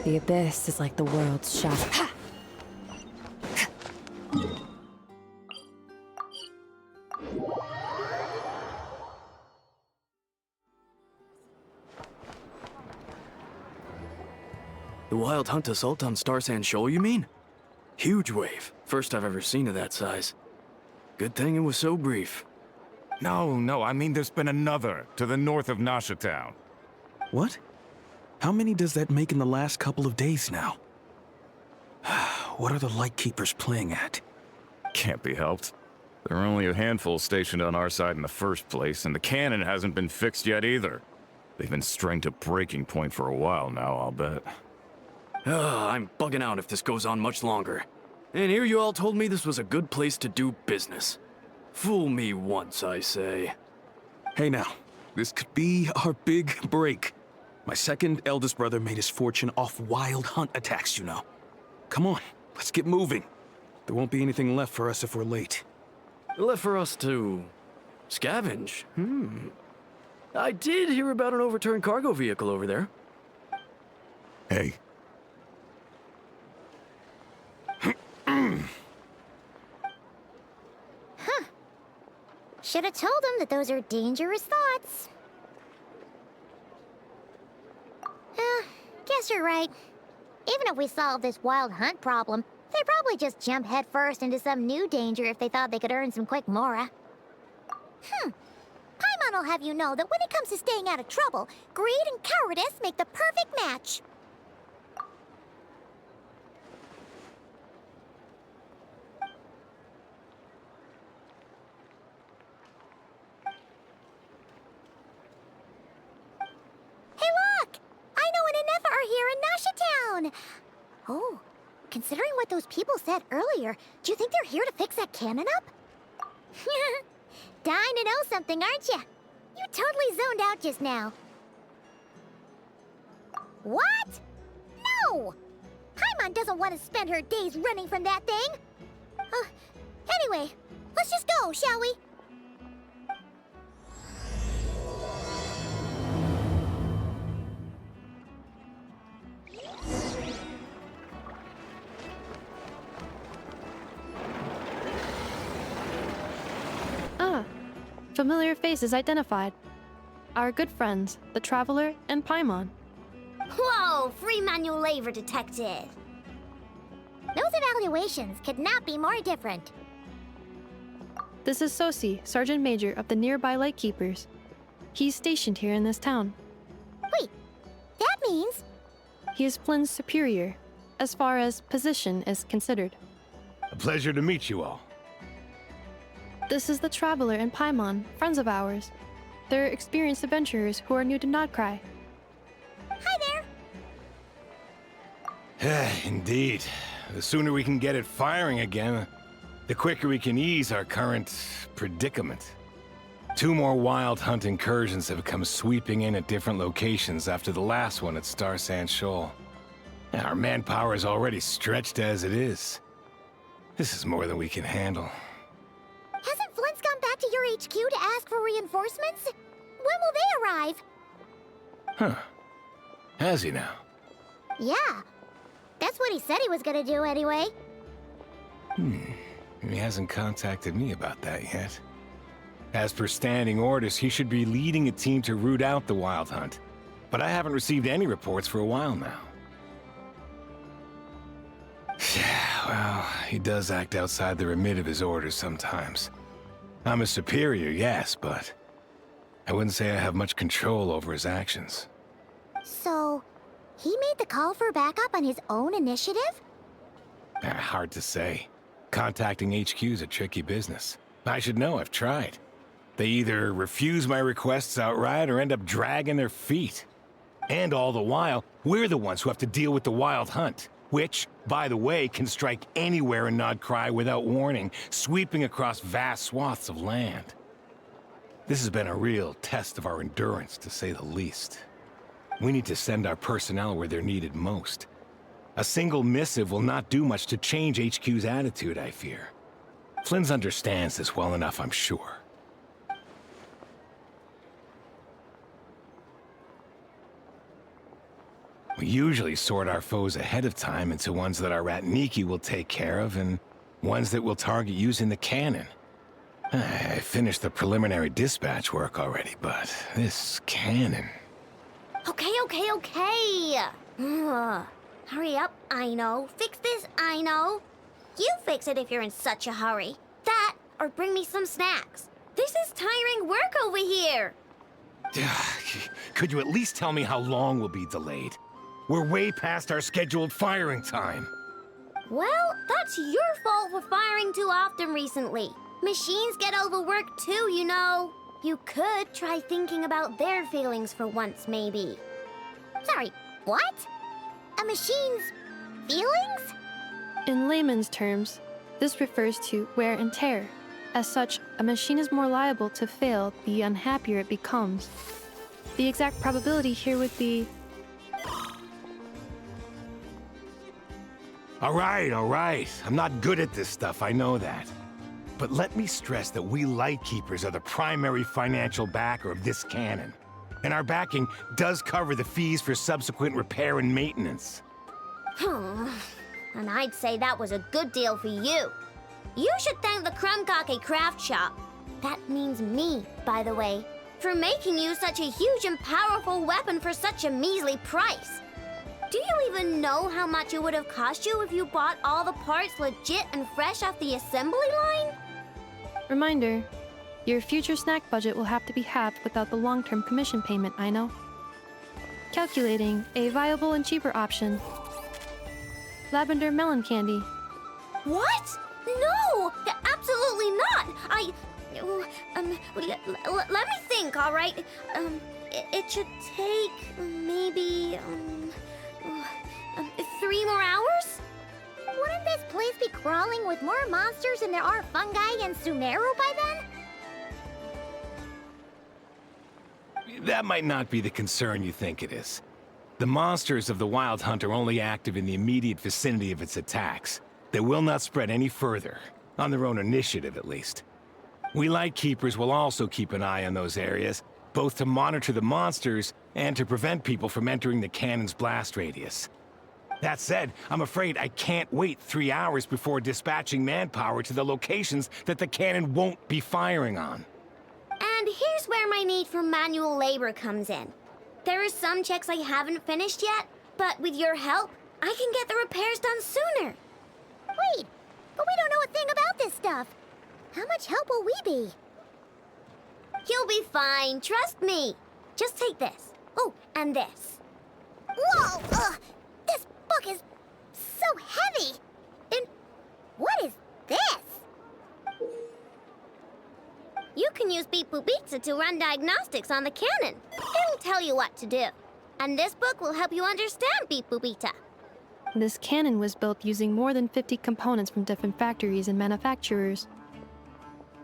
The abyss is like the world's shadow. The Wild Hunt assault on Star Sand Shoal, you mean? Huge wave. First I've ever seen of that size. Good thing it was so brief. No, I mean there's been another to the north of Nasha Town. What? How many does that make in the last couple of days now? What are the Lightkeepers playing at? Can't be helped. There are only a handful stationed on our side in the first place, and the cannon hasn't been fixed yet either. They've been strained to breaking point for a while now, I'll bet. I'm bugging out if this goes on much longer. And here you all told me this was a good place to do business. Fool me once, I say. Hey now, this could be our big break. My second eldest brother made his fortune off Wild Hunt attacks, you know. Come on, let's get moving. There won't be anything left for us if we're late. Left for us to scavenge? I did hear about an overturned cargo vehicle over there. Hey. Should have told him that those are dangerous thoughts. Guess you're right. Even if we solve this Wild Hunt problem, they'd probably just jump headfirst into some new danger if they thought they could earn some quick mora. Paimon will have you know that when it comes to staying out of trouble, greed and cowardice make the perfect match. Oh, considering what those people said earlier, do you think they're here to fix that cannon up? Dying to know something, aren't you? You totally zoned out just now. What? No! Paimon doesn't want to spend her days running from that thing. Anyway, let's just go, shall we? Familiar faces identified. Our good friends, the Traveler and Paimon. Whoa, free manual labor detected. Those evaluations could not be more different. This is Sosi, Sergeant Major of the nearby Lightkeepers. He's stationed here in this town. Wait, that means... He is Flynn's superior, as far as position is considered. A pleasure to meet you all. This is the Traveler and Paimon, friends of ours. They're experienced adventurers who are new to Nodcry. Hi there! Indeed. The sooner we can get it firing again, the quicker we can ease our current predicament. 2 more Wild Hunt incursions have come sweeping in at different locations after the last one at Star Sand Shoal. Our manpower is already stretched as it is. This is more than we can handle. Hasn't Flint's gone back to your HQ to ask for reinforcements? When will they arrive? Huh. Has he now? Yeah. That's what he said he was gonna do anyway. He hasn't contacted me about that yet. As per standing orders, he should be leading a team to root out the Wild Hunt. But I haven't received any reports for a while now. Yeah, well, he does act outside the remit of his orders sometimes. I'm his superior, yes, but I wouldn't say I have much control over his actions. So, he made the call for backup on his own initiative? Hard to say. Contacting HQ is a tricky business. I should know, I've tried. They either refuse my requests outright or end up dragging their feet. And all the while, we're the ones who have to deal with the Wild Hunt. Which, by the way, can strike anywhere in Nodcry without warning, sweeping across vast swaths of land. This has been a real test of our endurance, to say the least. We need to send our personnel where they're needed most. A single missive will not do much to change HQ's attitude, I fear. Flynn's understands this well enough, I'm sure. We usually sort our foes ahead of time into ones that our rat Nikki will take care of and ones that we'll target using the cannon. I finished the preliminary dispatch work already, but this cannon... Okay. Ugh. Hurry up, I know. Fix this, I know. You fix it if you're in such a hurry. That, or bring me some snacks. This is tiring work over here. Could you at least tell me how long we'll be delayed? We're way past our scheduled firing time. Well, that's your fault for firing too often recently. Machines get overworked too, you know. You could try thinking about their feelings for once, maybe. Sorry, what? A machine's feelings? In layman's terms, this refers to wear and tear. As such, a machine is more liable to fail the unhappier it becomes. The exact probability here would be... All right. I'm not good at this stuff, I know that. But let me stress that we Lightkeepers are the primary financial backer of this cannon. And our backing does cover the fees for subsequent repair and maintenance. And I'd say that was a good deal for you. You should thank the Krumkake craft shop. That means me, by the way, for making you such a huge and powerful weapon for such a measly price. Do you even know how much it would have cost you if you bought all the parts legit and fresh off the assembly line? Reminder, your future snack budget will have to be halved without the long-term commission payment, I know. Calculating a viable and cheaper option. Lavender melon candy. What? No! Absolutely not! Let me think, all right? It should take maybe, 3 more hours? Wouldn't this place be crawling with more monsters than there are fungi and Sumeru by then? That might not be the concern you think it is. The monsters of the Wild Hunt are only active in the immediate vicinity of its attacks. They will not spread any further, on their own initiative at least. We Lightkeepers will also keep an eye on those areas, both to monitor the monsters and to prevent people from entering the cannon's blast radius. That said, I'm afraid I can't wait 3 hours before dispatching manpower to the locations that the cannon won't be firing on. And here's where my need for manual labor comes in. There are some checks I haven't finished yet, but with your help, I can get the repairs done sooner. Wait, but we don't know a thing about this stuff. How much help will we be? You'll be fine, trust me. Just take this. Oh, and this. Whoa! This book is so heavy. And what is this? You can use Beep Boop Pizza to run diagnostics on the cannon. It'll tell you what to do. And this book will help you understand Beep Boop Pizza. This cannon was built using more than 50 components from different factories and manufacturers.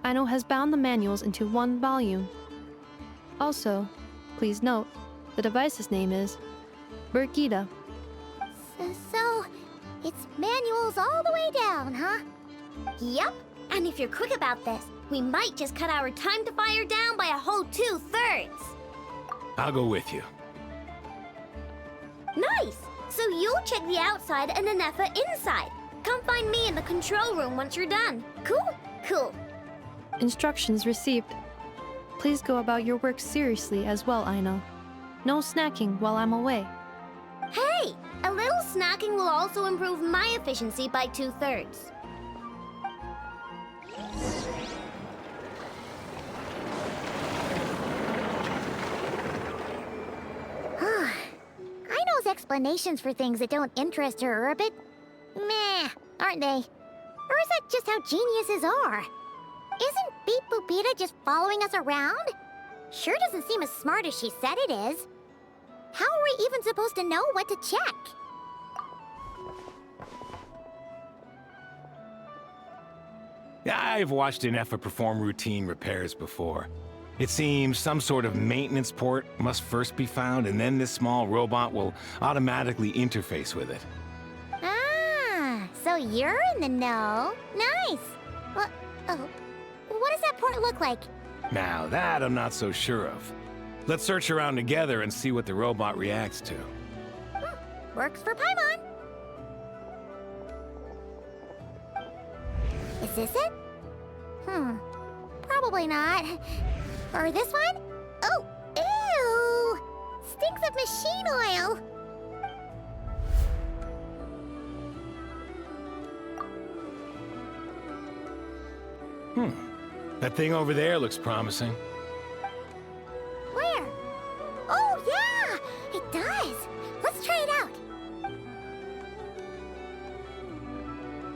Aino has bound the manuals into one volume. Also, please note, the device's name is Burkita. So, it's manuals all the way down, huh? Yup. And if you're quick about this, we might just cut our time to fire down by a whole 2/3. I'll go with you. Nice! So you'll check the outside and Anefa inside. Come find me in the control room once you're done. Cool? Cool. Instructions received. Please go about your work seriously as well, Aino. No snacking while I'm away. Hey! A little snacking will also improve my efficiency by 2/3. Aino's explanations for things that don't interest her are a bit meh, aren't they? Or is that just how geniuses are? Isn't Beep Boopita just following us around? Sure doesn't seem as smart as she said it is. How are we even supposed to know what to check? I've watched Anefa perform routine repairs before. It seems some sort of maintenance port must first be found, and then this small robot will automatically interface with it. Ah, so you're in the know. Nice. Well, what does that port look like? Now, that I'm not so sure of. Let's search around together and see what the robot reacts to. Works for Paimon. Is this it? Probably not. Or this one? Oh, ew! Stinks of machine oil. That thing over there looks promising. Where? Oh, yeah! It does. Let's try it out.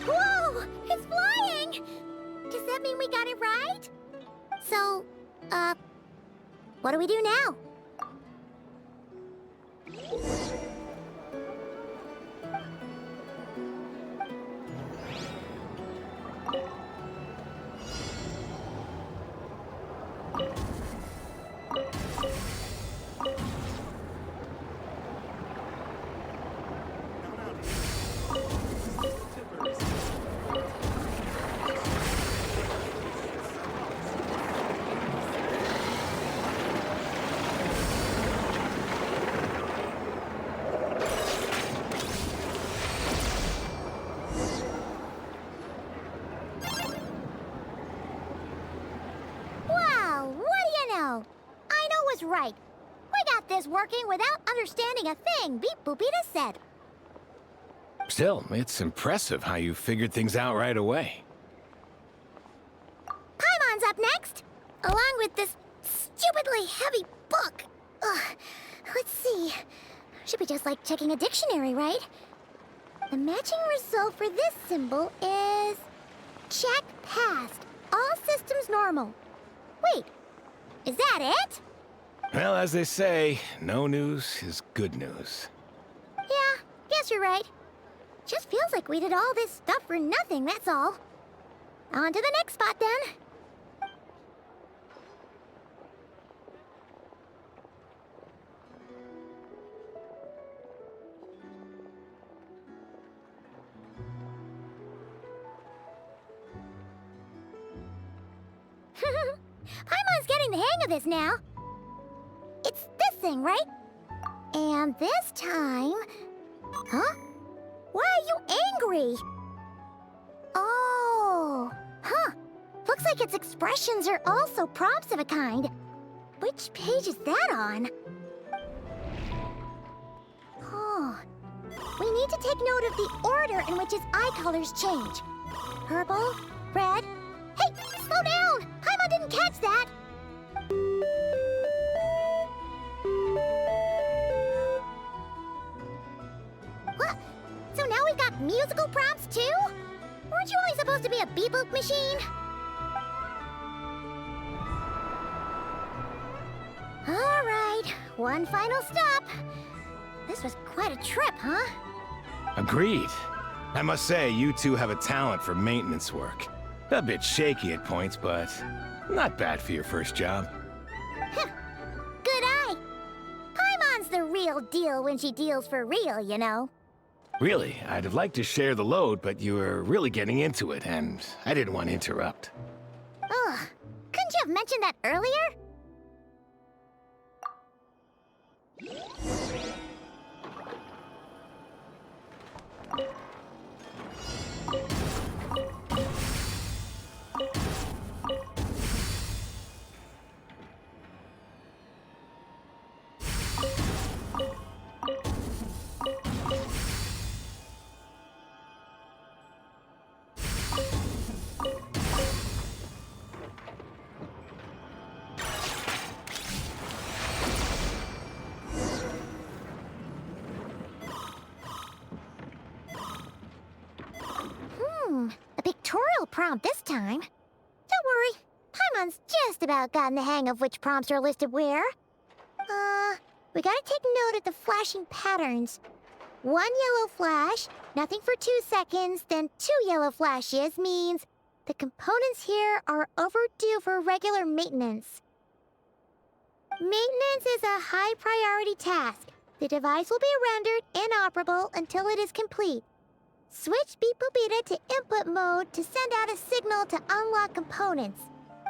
Whoa! It's flying! Does that mean we got it right? So, what do we do now? Right. We got this working without understanding a thing, Beep Boopita said. Still, it's impressive how you figured things out right away. Paimon's up next, along with this stupidly heavy book. Ugh. Let's see. Should be just like checking a dictionary, right? The matching result for this symbol is... check passed. All systems normal. Wait, is that it? Well, as they say, no news is good news. Yeah, guess you're right. Just feels like we did all this stuff for nothing, that's all. On to the next spot, then. Paimon's getting the hang of this now. It's this thing, right? And this time... Huh? Why are you angry? Oh... Huh. Looks like its expressions are also prompts of a kind. Which page is that on? Oh... We need to take note of the order in which its eye colors change. Purple, red... Hey! Slow down! Paimon didn't catch that! What? So now we've got musical prompts too? Weren't you only supposed to be a beep-boop machine? Alright, one final stop. This was quite a trip, huh? Agreed. I must say, you two have a talent for maintenance work. A bit shaky at points, but not bad for your first job. Good eye. Paimon's the real deal when she deals for real, you know. Really, I'd have liked to share the load, but you were really getting into it, and I didn't want to interrupt. Ugh, couldn't you have mentioned that earlier? A pictorial prompt this time. Don't worry, Paimon's just about gotten the hang of which prompts are listed where. We gotta take note of the flashing patterns. 1 yellow flash, nothing for 2 seconds, then 2 yellow flashes means the components here are overdue for regular maintenance. Maintenance is a high priority task. The device will be rendered inoperable until it is complete. Switch Beep Boopita to input mode to send out a signal to unlock components.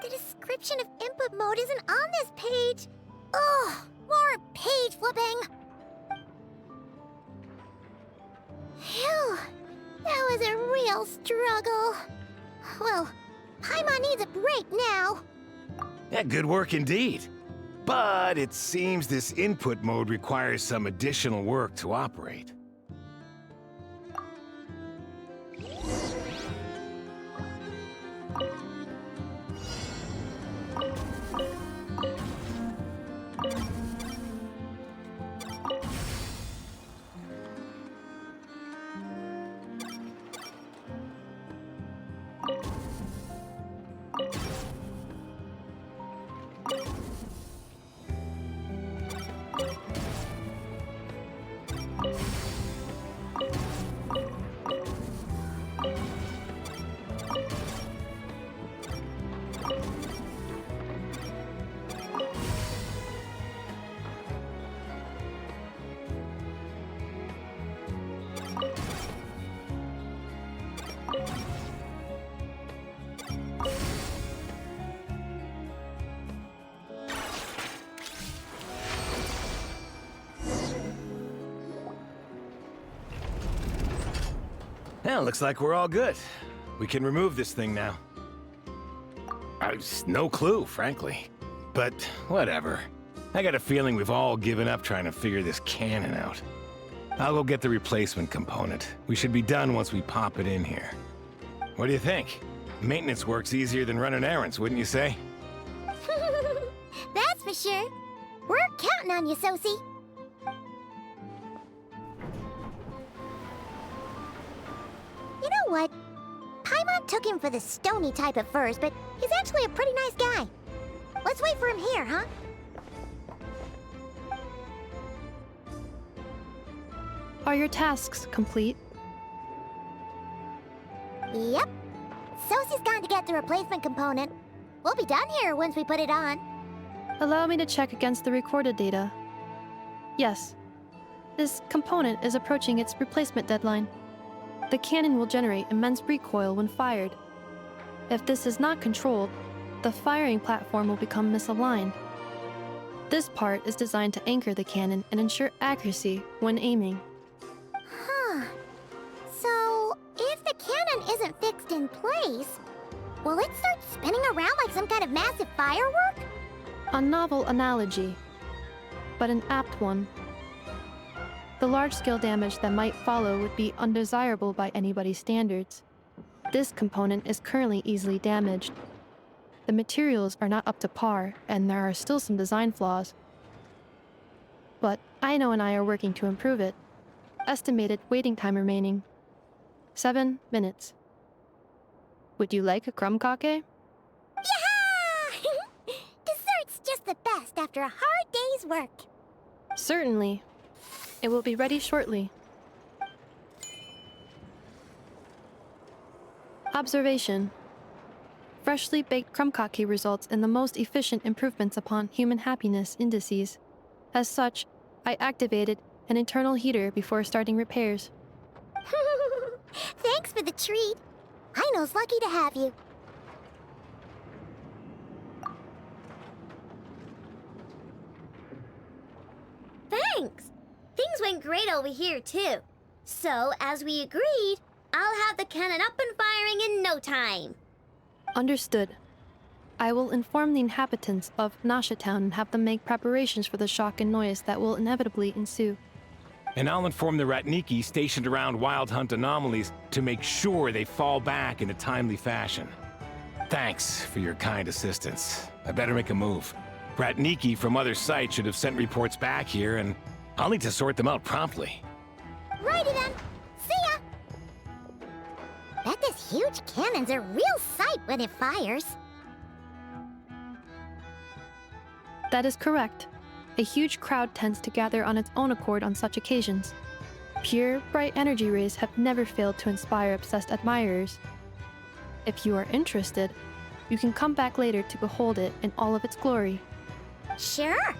The description of input mode isn't on this page. Ugh, more page flipping. Phew. That was a real struggle. Well, Paimon needs a break now. Yeah, good work indeed. But it seems this input mode requires some additional work to operate. Well, looks like we're all good. We can remove this thing now. I've no clue, frankly. But whatever. I got a feeling we've all given up trying to figure this cannon out. I'll go get the replacement component. We should be done once we pop it in here. What do you think? Maintenance work's easier than running errands, wouldn't you say? That's for sure. We're counting on you, Sosie. You know what? Paimon took him for the stony type at first, but he's actually a pretty nice guy. Let's wait for him here, huh? Are your tasks complete? Yep. Sosie's gone to get the replacement component. We'll be done here once we put it on. Allow me to check against the recorded data. Yes. This component is approaching its replacement deadline. The cannon will generate immense recoil when fired. If this is not controlled, the firing platform will become misaligned. This part is designed to anchor the cannon and ensure accuracy when aiming. Huh. So, if the cannon isn't fixed in place, will it start spinning around like some kind of massive firework? A novel analogy, but an apt one. The large-scale damage that might follow would be undesirable by anybody's standards. This component is currently easily damaged. The materials are not up to par, and there are still some design flaws. But Aino and I are working to improve it. Estimated waiting time remaining: 7 minutes. Would you like a crumb cake? Yeah! Dessert's just the best after a hard day's work. Certainly. It will be ready shortly. Observation. Freshly baked crumb cake results in the most efficient improvements upon human happiness indices. As such, I activated an internal heater before starting repairs. Thanks for the treat. Aino's lucky to have you. Thanks. Things went great over here, too. So, as we agreed, I'll have the cannon up and firing in no time. Understood. I will inform the inhabitants of Nasha Town and have them make preparations for the shock and noise that will inevitably ensue. And I'll inform the Ratniki stationed around Wild Hunt anomalies to make sure they fall back in a timely fashion. Thanks for your kind assistance. I better make a move. Ratniki from other sites should have sent reports back here, and I'll need to sort them out promptly. Righty then. See ya! Bet this huge cannon's a real sight when it fires. That is correct. A huge crowd tends to gather on its own accord on such occasions. Pure, bright energy rays have never failed to inspire obsessed admirers. If you are interested, you can come back later to behold it in all of its glory. Sure.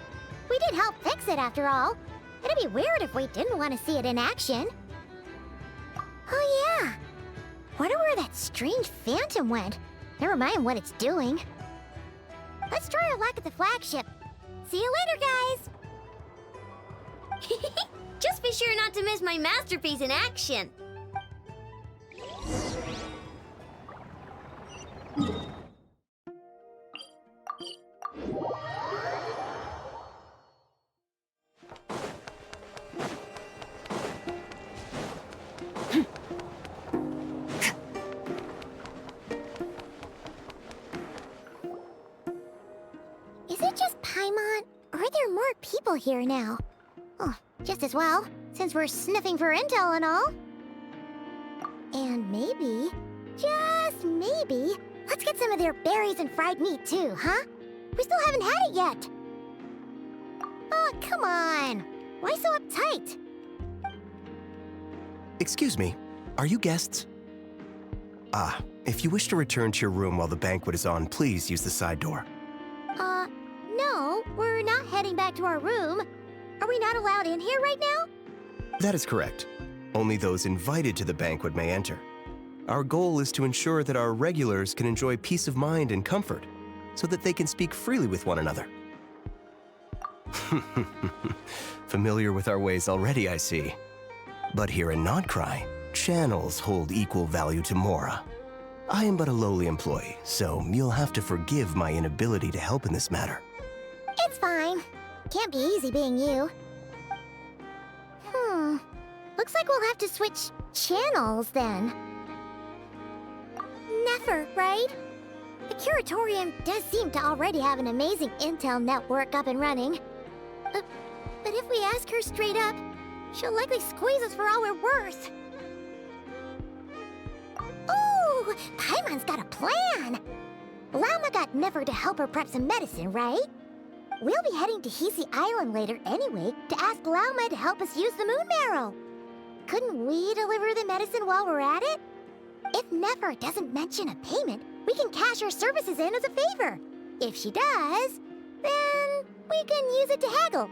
We did help fix it after all. It'd be weird if we didn't want to see it in action. Oh yeah. Wonder where that strange phantom went. Never mind what it's doing. Let's try our luck at the flagship. See you later, guys! Just be sure not to miss my masterpiece in action. Is it just Paimon, or are there more people here now? Oh, just as well, since we're sniffing for intel and all. And maybe, just maybe, let's get some of their berries and fried meat too, huh? We still haven't had it yet. Oh, come on. Why so uptight? Excuse me, are you guests? If you wish to return to your room while the banquet is on, please use the side door. No, we're not heading back to our room. Are we not allowed in here right now? That is correct. Only those invited to the banquet may enter. Our goal is to ensure that our regulars can enjoy peace of mind and comfort, so that they can speak freely with one another. Familiar with our ways already, I see. But here in Nodcry, channels hold equal value to Mora. I am but a lowly employee, so you'll have to forgive my inability to help in this matter. It's fine. Can't be easy being you. Looks like we'll have to switch channels then. Never, right? The Curatorium does seem to already have an amazing intel network up and running. But if we ask her straight up, she'll likely squeeze us for all we're worth. Ooh, Paimon's got a plan! Lauma got Nefer to help her prep some medicine, right? We'll be heading to Hisi Island later anyway to ask Lauma to help us use the moon marrow. Couldn't we deliver the medicine while we're at it? If Nefer doesn't mention a payment, we can cash her services in as a favor. If she does, then we can use it to haggle.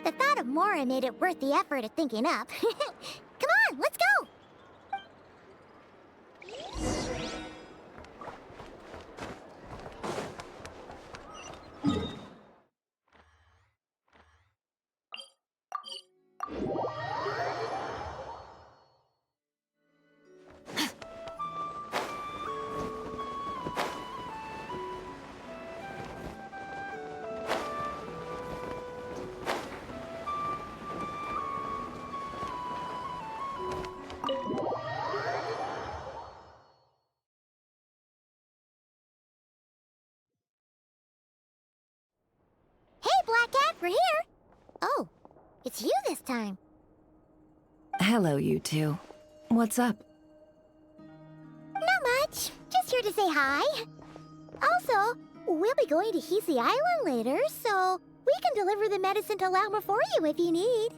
The thought of Mora made it worth the effort of thinking up. Come on, let's go! Black Cat, we're here! Oh, it's you this time. Hello, you two. What's up? Not much. Just here to say hi. Also, we'll be going to Hisi Island later, so we can deliver the medicine to Lauma for you if you need.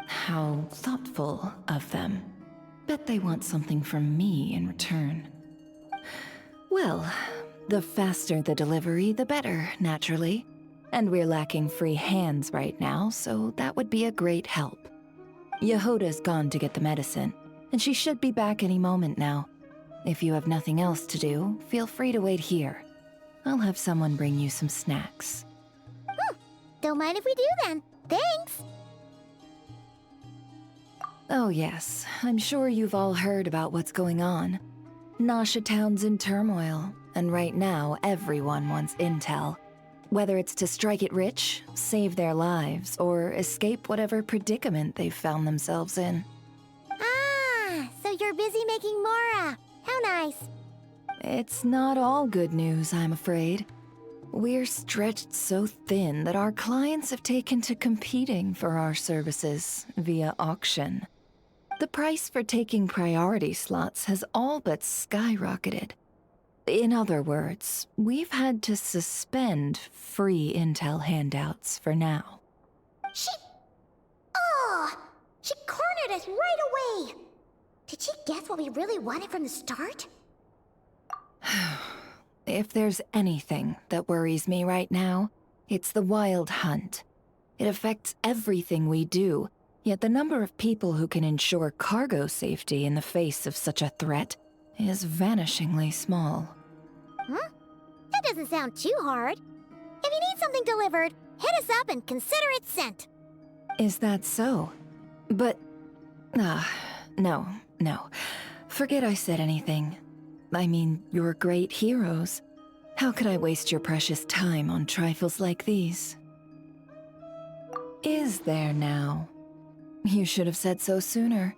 How thoughtful of them. Bet they want something from me in return. Well, the faster the delivery, the better, naturally. And we're lacking free hands right now, so that would be a great help. Yehoda's gone to get the medicine, and she should be back any moment now. If you have nothing else to do, feel free to wait here. I'll have someone bring you some snacks. Don't mind if we do then. Thanks! Oh yes, I'm sure you've all heard about what's going on. Nasha Town's in turmoil, and right now everyone wants intel. Whether it's to strike it rich, save their lives, or escape whatever predicament they've found themselves in. Ah, so you're busy making Mora. How nice. It's not all good news, I'm afraid. We're stretched so thin that our clients have taken to competing for our services via auction. The price for taking priority slots has all but skyrocketed. In other words, we've had to suspend free intel handouts for now. She cornered us right away! Did she guess what we really wanted from the start? If there's anything that worries me right now, it's the Wild Hunt. It affects everything we do, yet the number of people who can ensure cargo safety in the face of such a threat is vanishingly small. That doesn't sound too hard. If you need something delivered, hit us up and consider it sent. Is that so? But... no. Forget I said anything. I mean, you're great heroes. How could I waste your precious time on trifles like these? Is there now? You should have said so sooner.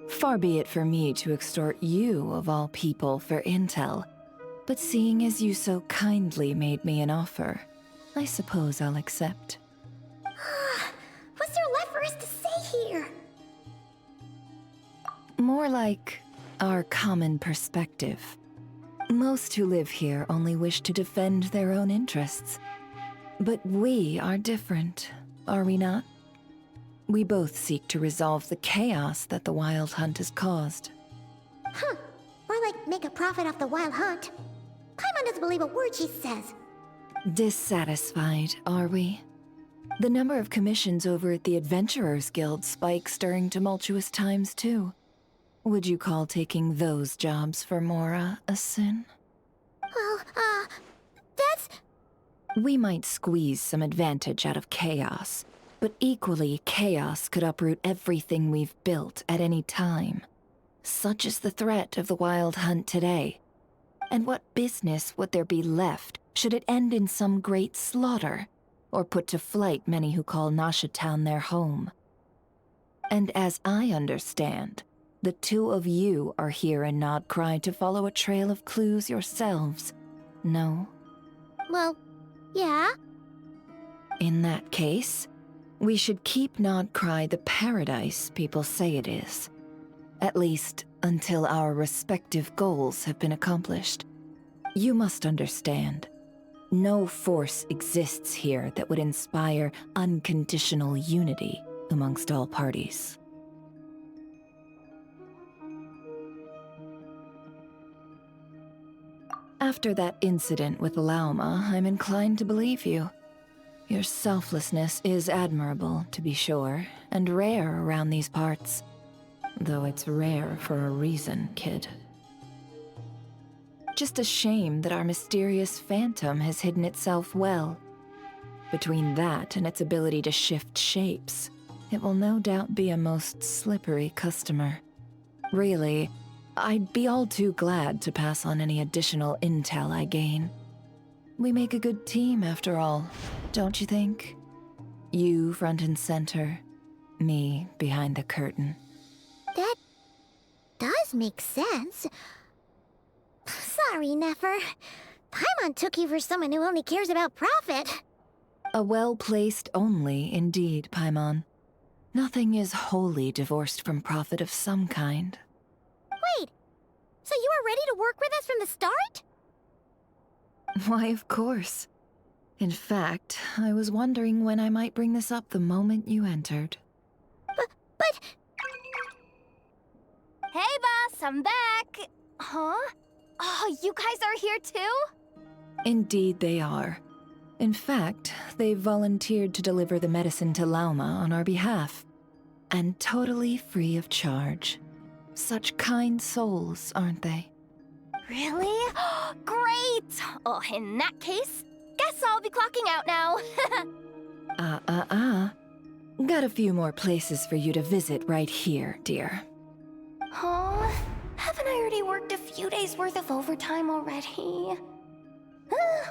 Far be it for me to extort you, of all people, for intel. But seeing as you so kindly made me an offer, I suppose I'll accept. What's there left for us to say here? More like our common perspective. Most who live here only wish to defend their own interests. But we are different, are we not? We both seek to resolve the chaos that the Wild Hunt has caused. Huh. More like make a profit off the Wild Hunt. Paimon doesn't believe a word she says. Dissatisfied, are we? The number of commissions over at the Adventurers Guild spikes during tumultuous times, too. Would you call taking those jobs for Mora a sin? Well, that's... We might squeeze some advantage out of chaos, but equally, chaos could uproot everything we've built at any time. Such is the threat of the Wild Hunt today. And what business would there be left should it end in some great slaughter, or put to flight many who call Nasha Town their home? And as I understand, the two of you are here in Nodcry to follow a trail of clues yourselves, no? Well, yeah. In that case, we should keep Nodcry the paradise people say it is. At least, until our respective goals have been accomplished. You must understand, no force exists here that would inspire unconditional unity amongst all parties. After that incident with Lauma, I'm inclined to believe you. Your selflessness is admirable, to be sure, and rare around these parts. Though it's rare for a reason, kid. Just a shame that our mysterious phantom has hidden itself well. Between that and its ability to shift shapes, it will no doubt be a most slippery customer. Really, I'd be all too glad to pass on any additional intel I gain. We make a good team, after all, don't you think? You front and center, me behind the curtain. That does make sense. Sorry, Nefer. Paimon took you for someone who only cares about profit. A well-placed only, indeed, Paimon. Nothing is wholly divorced from profit of some kind. Wait, so you were ready to work with us from the start? Why, of course. In fact, I was wondering when I might bring this up the moment you entered. But... Hey, boss, I'm back! Huh? Oh, you guys are here too? Indeed they are. In fact, they've volunteered to deliver the medicine to Lauma on our behalf. And totally free of charge. Such kind souls, aren't they? Really? Great! Oh, in that case, guess I'll be clocking out now. Got a few more places for you to visit right here, dear. Huh? Haven't I already worked a few days worth of overtime already?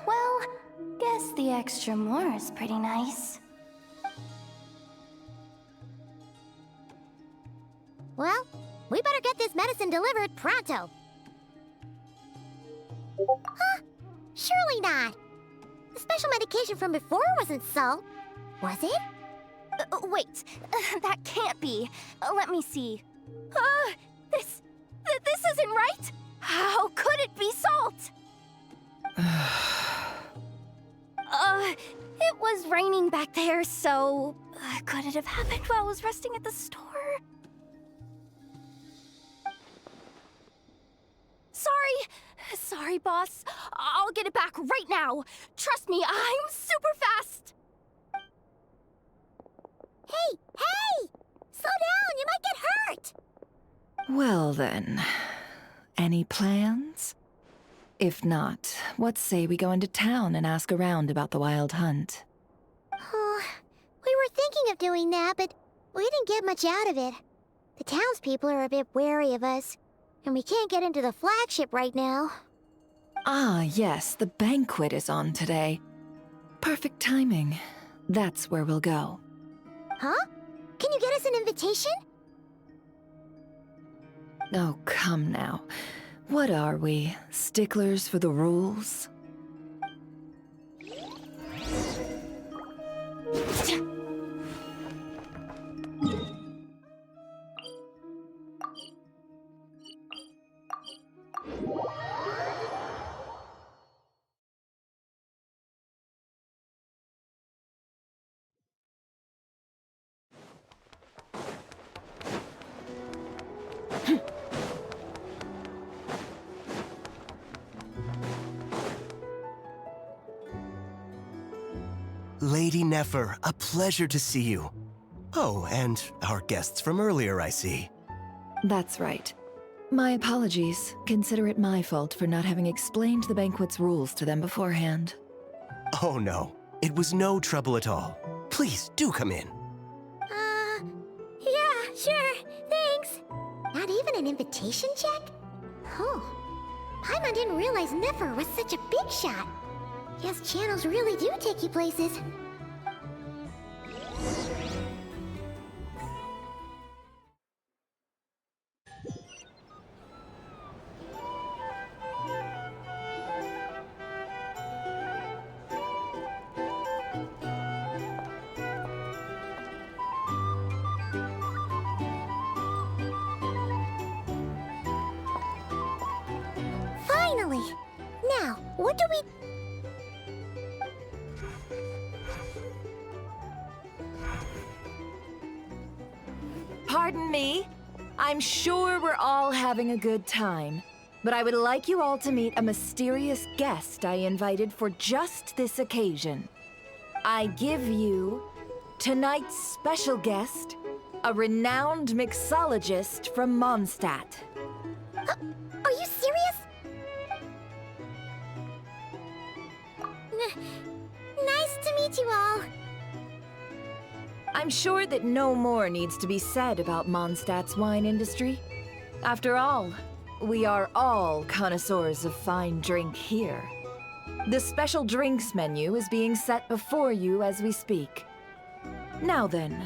Well, guess the extra more is pretty nice. Well, we better get this medicine delivered pronto. Huh? Surely not. The special medication from before wasn't salt, was it? Wait, that can't be. Let me see. This isn't right. How could it be salt? It was raining back there, so could it have happened while I was resting at the store? Sorry, boss. I'll get it back right now. Trust me, I'm super fast. Hey! Slow down, you might get hurt! Well then, any plans? If not, what say we go into town and ask around about the Wild Hunt? We were thinking of doing that, but we didn't get much out of it. The townspeople are a bit wary of us, and we can't get into the flagship right now. Ah, yes, the banquet is on today. Perfect timing. That's where we'll go. Huh? Can you get us an invitation? Oh, come now. What are we, sticklers for the rules? Lady Nefer, a pleasure to see you. Oh, and our guests from earlier, I see. That's right. My apologies. Consider it my fault for not having explained the banquet's rules to them beforehand. Oh no, it was no trouble at all. Please, do come in. Yeah, sure, thanks. Not even an invitation check? Oh, Paimon didn't realize Nefer was such a big shot. Yes, channels really do take you places. Finally! Now, what do we... Pardon me. I'm sure we're all having a good time, but I would like you all to meet a mysterious guest I invited for just this occasion. I give you tonight's special guest, a renowned mixologist from Mondstadt. Are you serious? Nice to meet you all. I'm sure that no more needs to be said about Mondstadt's wine industry. After all, we are all connoisseurs of fine drink here. The special drinks menu is being set before you as we speak. Now then,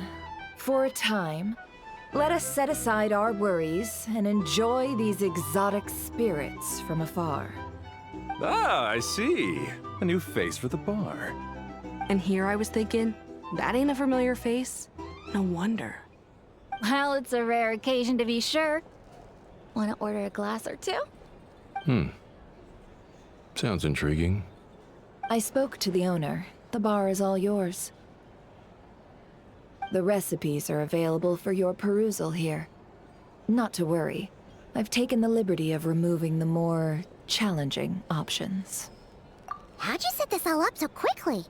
for a time, let us set aside our worries and enjoy these exotic spirits from afar. Ah, I see. A new face for the bar. And here I was thinking, that ain't a familiar face. No wonder. Well, it's a rare occasion to be sure. Want to order a glass or two? Sounds intriguing. I spoke to the owner. The bar is all yours. The recipes are available for your perusal here. Not to worry. I've taken the liberty of removing the more challenging options. How'd you set this all up so quickly?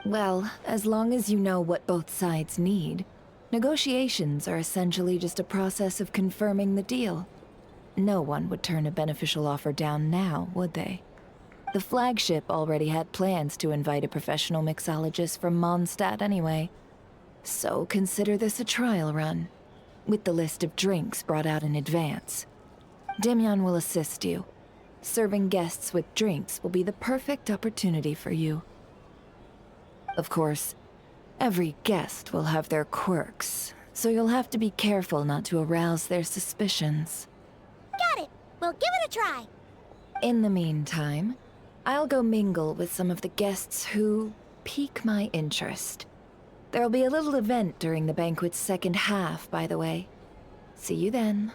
Well, as long as you know what both sides need, negotiations are essentially just a process of confirming the deal. No one would turn a beneficial offer down now, would they? The flagship already had plans to invite a professional mixologist from Mondstadt anyway. So consider this a trial run, with the list of drinks brought out in advance. Demyon will assist you. Serving guests with drinks will be the perfect opportunity for you. Of course, every guest will have their quirks, so you'll have to be careful not to arouse their suspicions. Got it! We'll give it a try! In the meantime, I'll go mingle with some of the guests who pique my interest. There'll be a little event during the banquet's second half, by the way. See you then.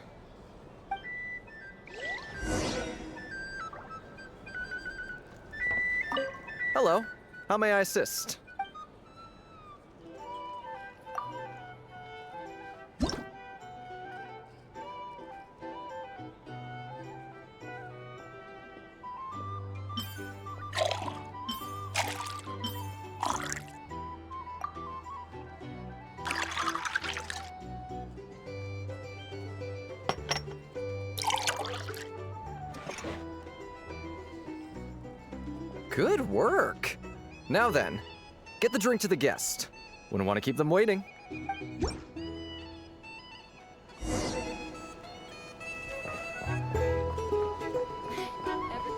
Hello. How may I assist? Good work. Now then, get the drink to the guest. Wouldn't want to keep them waiting. Ever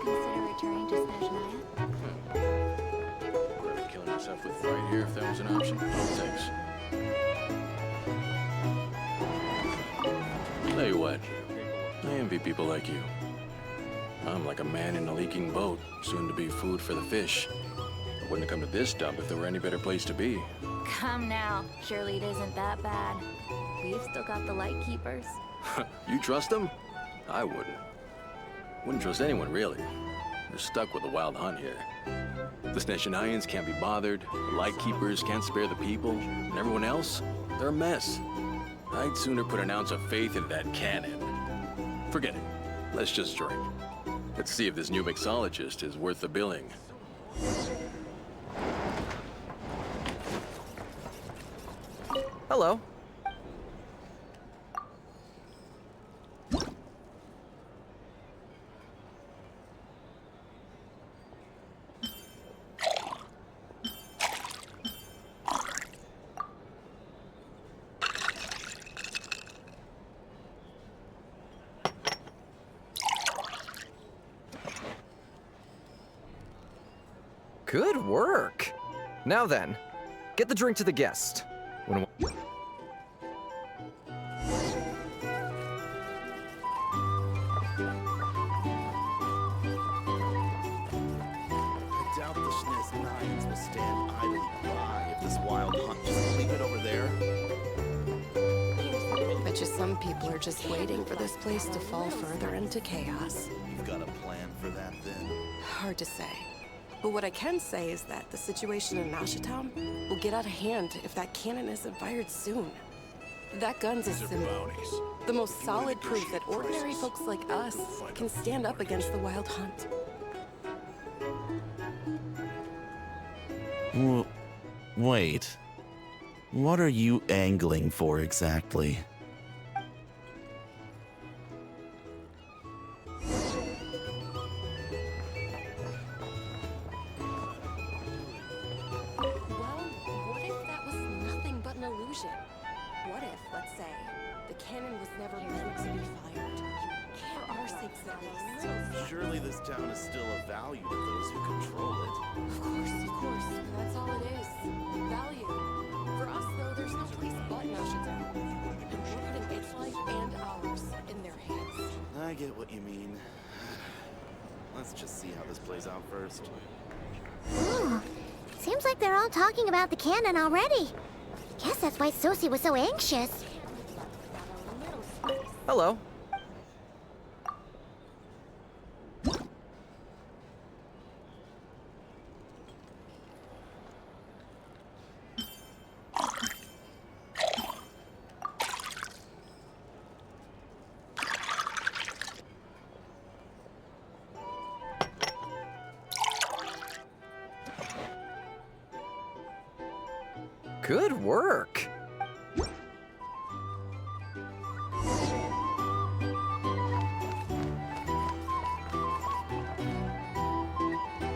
consider returning to Snezhnaya? Would I be killing myself with fright here if that was an option? No thanks. Tell you what, I envy people like you. I'm like a man in a leaking boat, soon to be food for the fish. I wouldn't have come to this dump if there were any better place to be. Come now. Surely it isn't that bad. We've still got the light keepers. You trust them? I wouldn't. Wouldn't trust anyone, really. We're stuck with the wild hunt here. The Snezhnayans can't be bothered, the light keepers can't spare the people, and everyone else, they're a mess. I'd sooner put an ounce of faith in that cannon. Forget it. Let's just drink. Let's see if this new mixologist is worth the billing. Hello. Good work. Now then, get the drink to the guest. When I doubt the Snezhnayans will stand idly by if this wild hunt. Just leave it over there. Bet you some people are just waiting for this place to fall further into chaos. You've got a plan for that, then? Hard to say. But what I can say is that the situation in Nashitown will get out of hand if that cannon isn't fired soon. That gun's a symbol. The most solid proof that ordinary folks like us can stand up against the wild hunt. Wait. What are you angling for exactly? What if, let's say, the cannon was never meant to be fired? For our sakes, at least. Surely this town is still of value to those who control it. Of course. That's all it is. Value. For us, though, there's no place but Nashitown. And we're putting its life and ours in their hands. I get what you mean. Let's just see how this plays out first. Ooh, seems like they're all talking about the cannon already. Guess that's why Sosie was so anxious. Hello. Good work.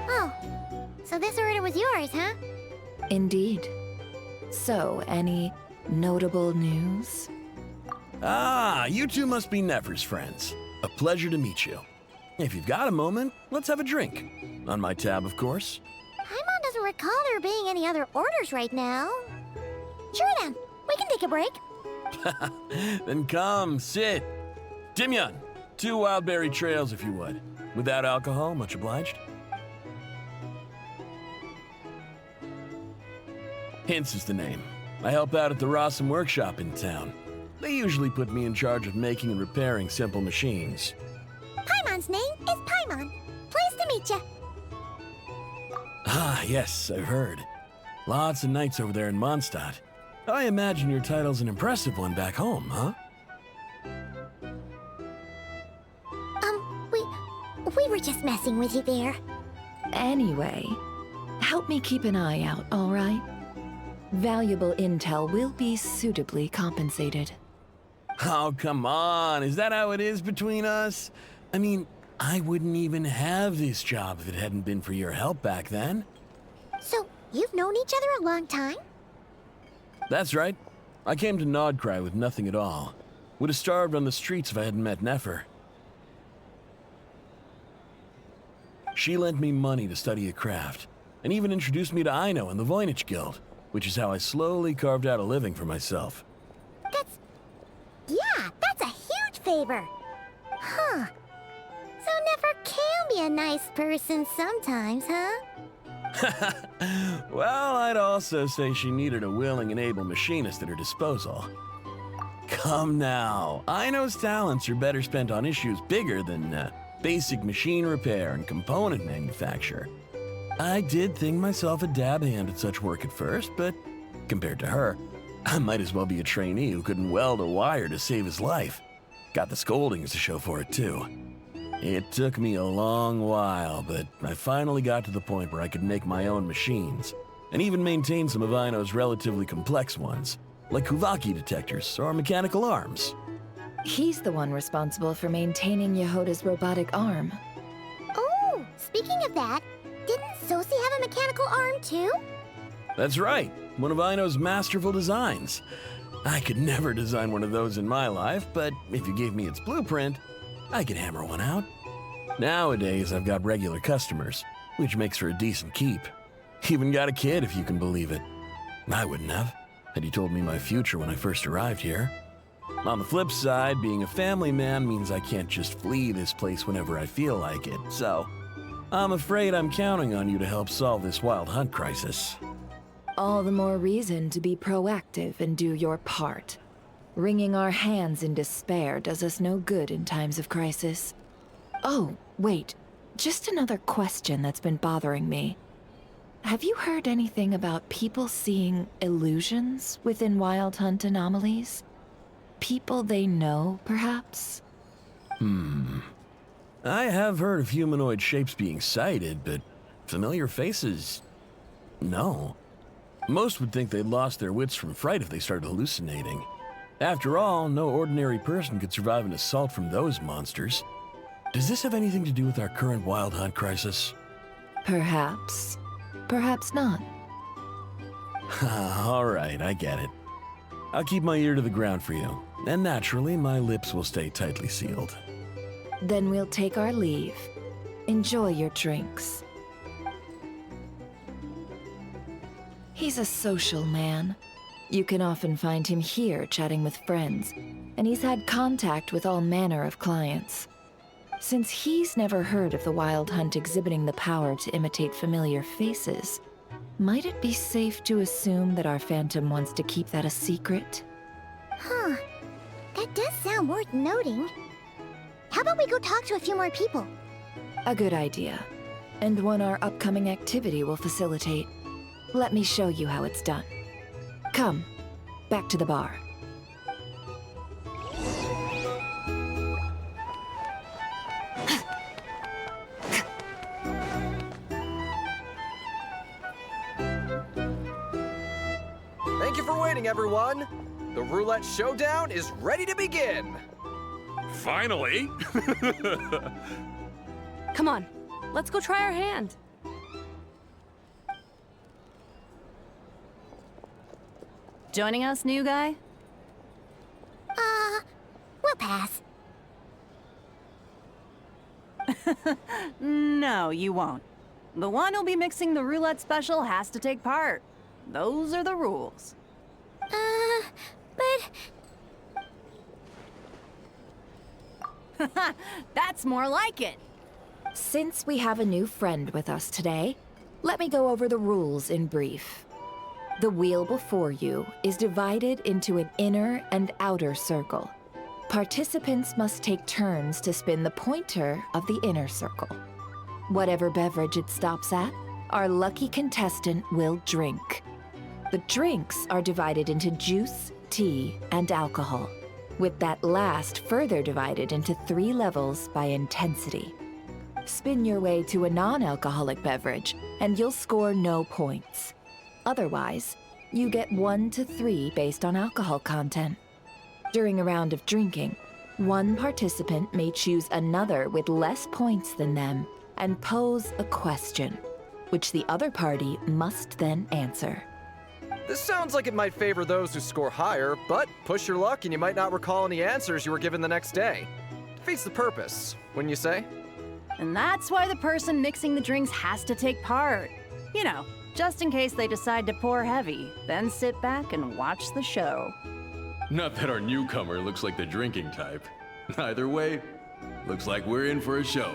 Oh, so this order was yours, huh? Indeed. So, any notable news? Ah, you two must be Nefer's friends. A pleasure to meet you. If you've got a moment, let's have a drink. On my tab, of course. Paimon doesn't recall there being any other orders right now. Sure then, we can take a break. Then come, sit. Timyon, 2 wildberry trails if you would. Without alcohol, much obliged. Hints is the name. I help out at the Rossum workshop in town. They usually put me in charge of making and repairing simple machines. Paimon's name is Paimon. Pleased to meet you. Ah, yes, I've heard. Lots of nights over there in Mondstadt. I imagine your title's an impressive one back home, huh? We were just messing with you there. Anyway, help me keep an eye out, all right? Valuable intel will be suitably compensated. Oh, come on. Is that how it is between us? I mean, I wouldn't even have this job if it hadn't been for your help back then. So, you've known each other a long time? That's right. I came to Nodcry with nothing at all. Would have starved on the streets if I hadn't met Nefer. She lent me money to study a craft, and even introduced me to Aino and the Voynich Guild, which is how I slowly carved out a living for myself. That's a huge favor. Huh. So Nefer can be a nice person sometimes, huh? Well, I'd also say she needed a willing and able machinist at her disposal. Come now, Aino's talents are better spent on issues bigger than basic machine repair and component manufacture. I did think myself a dab hand at such work at first, but compared to her, I might as well be a trainee who couldn't weld a wire to save his life. Got the scoldings to show for it, too. It took me a long while, but I finally got to the point where I could make my own machines, and even maintain some of Aino's relatively complex ones, like Kuvaki detectors or mechanical arms. He's the one responsible for maintaining Yehoda's robotic arm. Oh, speaking of that, didn't Sosi have a mechanical arm too? That's right, one of Aino's masterful designs. I could never design one of those in my life, but if you gave me its blueprint, I could hammer one out. Nowadays, I've got regular customers, which makes for a decent keep. Even got a kid, if you can believe it. I wouldn't have, had he told me my future when I first arrived here. On the flip side, being a family man means I can't just flee this place whenever I feel like it, so I'm afraid I'm counting on you to help solve this wild hunt crisis. All the more reason to be proactive and do your part. Wringing our hands in despair does us no good in times of crisis. Oh, wait. Just another question that's been bothering me. Have you heard anything about people seeing illusions within Wild Hunt anomalies? People they know, perhaps? I have heard of humanoid shapes being sighted, but familiar faces? No. Most would think they'd lost their wits from fright if they started hallucinating. After all, no ordinary person could survive an assault from those monsters. Does this have anything to do with our current Wild Hunt crisis? Perhaps. Perhaps not. All right, I get it. I'll keep my ear to the ground for you, and naturally, my lips will stay tightly sealed. Then we'll take our leave. Enjoy your drinks. He's a social man. You can often find him here chatting with friends, and he's had contact with all manner of clients. Since he's never heard of the Wild Hunt exhibiting the power to imitate familiar faces, might it be safe to assume that our Phantom wants to keep that a secret? Huh. That does sound worth noting. How about we go talk to a few more people? A good idea, and one our upcoming activity will facilitate. Let me show you how it's done. Come, back to the bar. Thank you for waiting, everyone. The roulette showdown is ready to begin. Finally! Come on, let's go try our hand. Joining us, new guy? We'll pass. No, you won't. The one who'll be mixing the roulette special has to take part. Those are the rules. But... That's more like it. Since we have a new friend with us today, let me go over the rules in brief. The wheel before you is divided into an inner and outer circle. Participants must take turns to spin the pointer of the inner circle. Whatever beverage it stops at, our lucky contestant will drink. The drinks are divided into juice, tea, and alcohol, with that last further divided into 3 levels by intensity. Spin your way to a non-alcoholic beverage, and you'll score no points. Otherwise, you get 1 to 3 based on alcohol content. During a round of drinking, one participant may choose another with less points than them and pose a question, which the other party must then answer. This sounds like it might favor those who score higher, but push your luck and you might not recall any answers you were given the next day. Defeats the purpose, wouldn't you say? And that's why the person mixing the drinks has to take part. You know, just in case they decide to pour heavy, then sit back and watch the show. Not that our newcomer looks like the drinking type. Either way, looks like we're in for a show.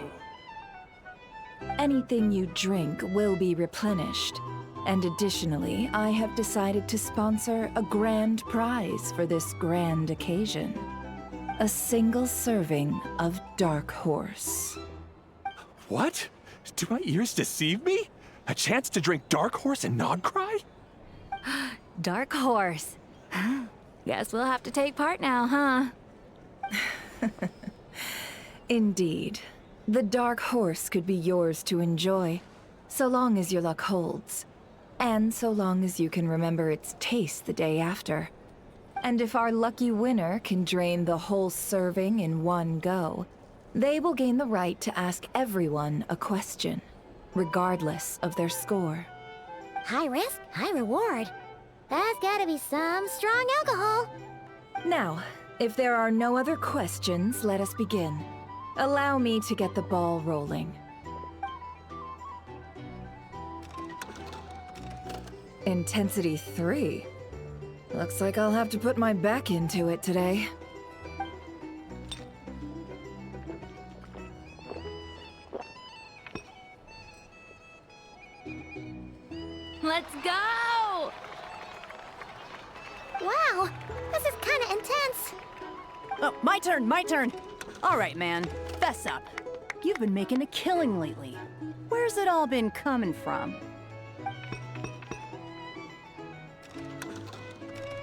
Anything you drink will be replenished. And additionally, I have decided to sponsor a grand prize for this grand occasion. A single serving of Dark Horse. What? Do my ears deceive me? A chance to drink Dark Horse and not cry? Dark Horse. Guess we'll have to take part now, huh? Indeed. The Dark Horse could be yours to enjoy, so long as your luck holds. And so long as you can remember its taste the day after. And if our lucky winner can drain the whole serving in one go, they will gain the right to ask everyone a question, regardless of their score. High risk, high reward. That's gotta be some strong alcohol. Now, if there are no other questions, let us begin. Allow me to get the ball rolling. Intensity 3. Looks like I'll have to put my back into it today. Let's go! Wow, this is kinda intense. Oh, my turn. All right, man, fess up. You've been making a killing lately. Where's it all been coming from?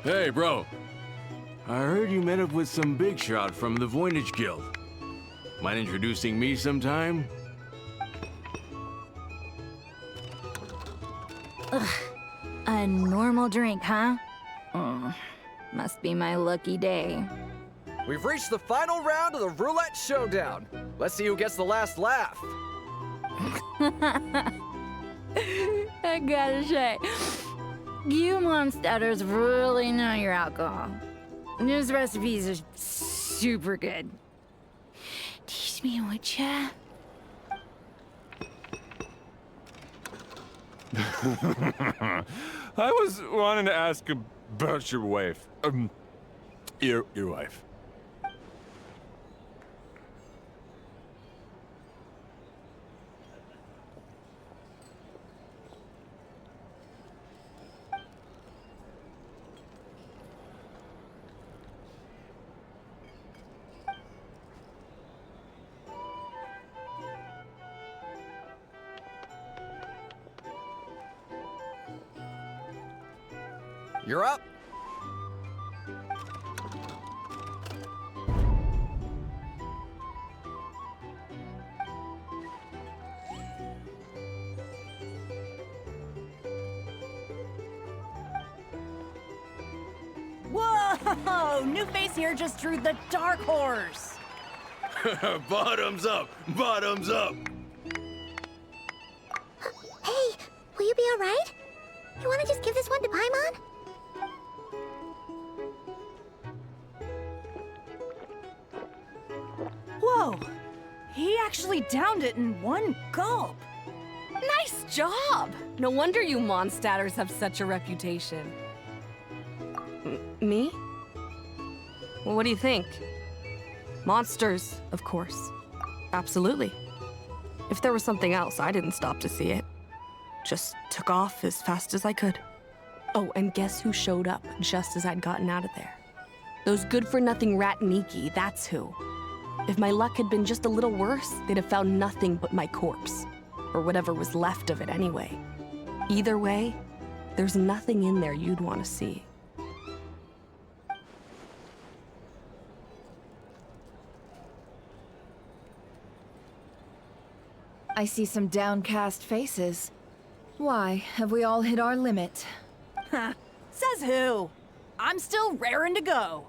Hey, bro. I heard you met up with some big shot from the Voynich Guild. Mind introducing me sometime? Ugh. A normal drink, huh? Must be my lucky day. We've reached the final round of the Roulette Showdown. Let's see who gets the last laugh. I gotta say, you monsters really know your alcohol. These recipes are super good. Teach me, would ya? I was wanting to ask about your wife. Your wife. You're up. Whoa! New face here just drew the Dark Horse. Bottoms up! Bottoms up! Hey, will you be alright? You wanna just give this one to Paimon? Whoa! He actually downed it in one gulp. Nice job! No wonder you Mondstadters have such a reputation. Me? Well, what do you think? Monsters, of course. Absolutely. If there was something else, I didn't stop to see it. Just took off as fast as I could. Oh, and guess who showed up just as I'd gotten out of there? Those good-for-nothing rat Niki, that's who. If my luck had been just a little worse, they'd have found nothing but my corpse. Or whatever was left of it anyway. Either way, there's nothing in there you'd want to see. I see some downcast faces. Why, have we all hit our limit? Says who? I'm still raring to go.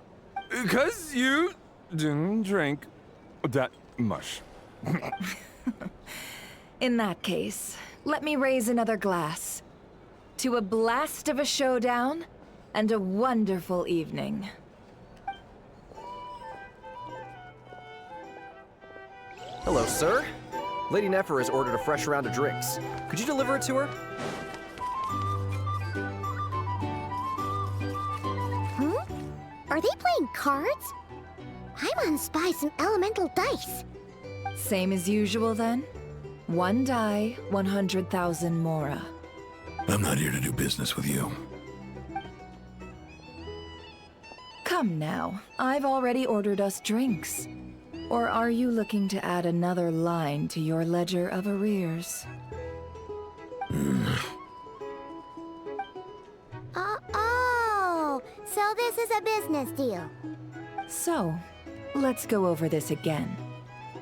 'Cause you didn't drink that much. In that case, let me raise another glass. to a blast of a showdown and a wonderful evening. Hello, sir. Lady Nefer has ordered a fresh round of drinks. Could you deliver it to her? Are they playing cards? I'm on spy some elemental dice. Same as usual then? 1 die, 100,000 mora. I'm not here to do business with you. Come now, I've already ordered us drinks. Or are you looking to add another line to your ledger of arrears? Oh, so this is a business deal. So, let's go over this again.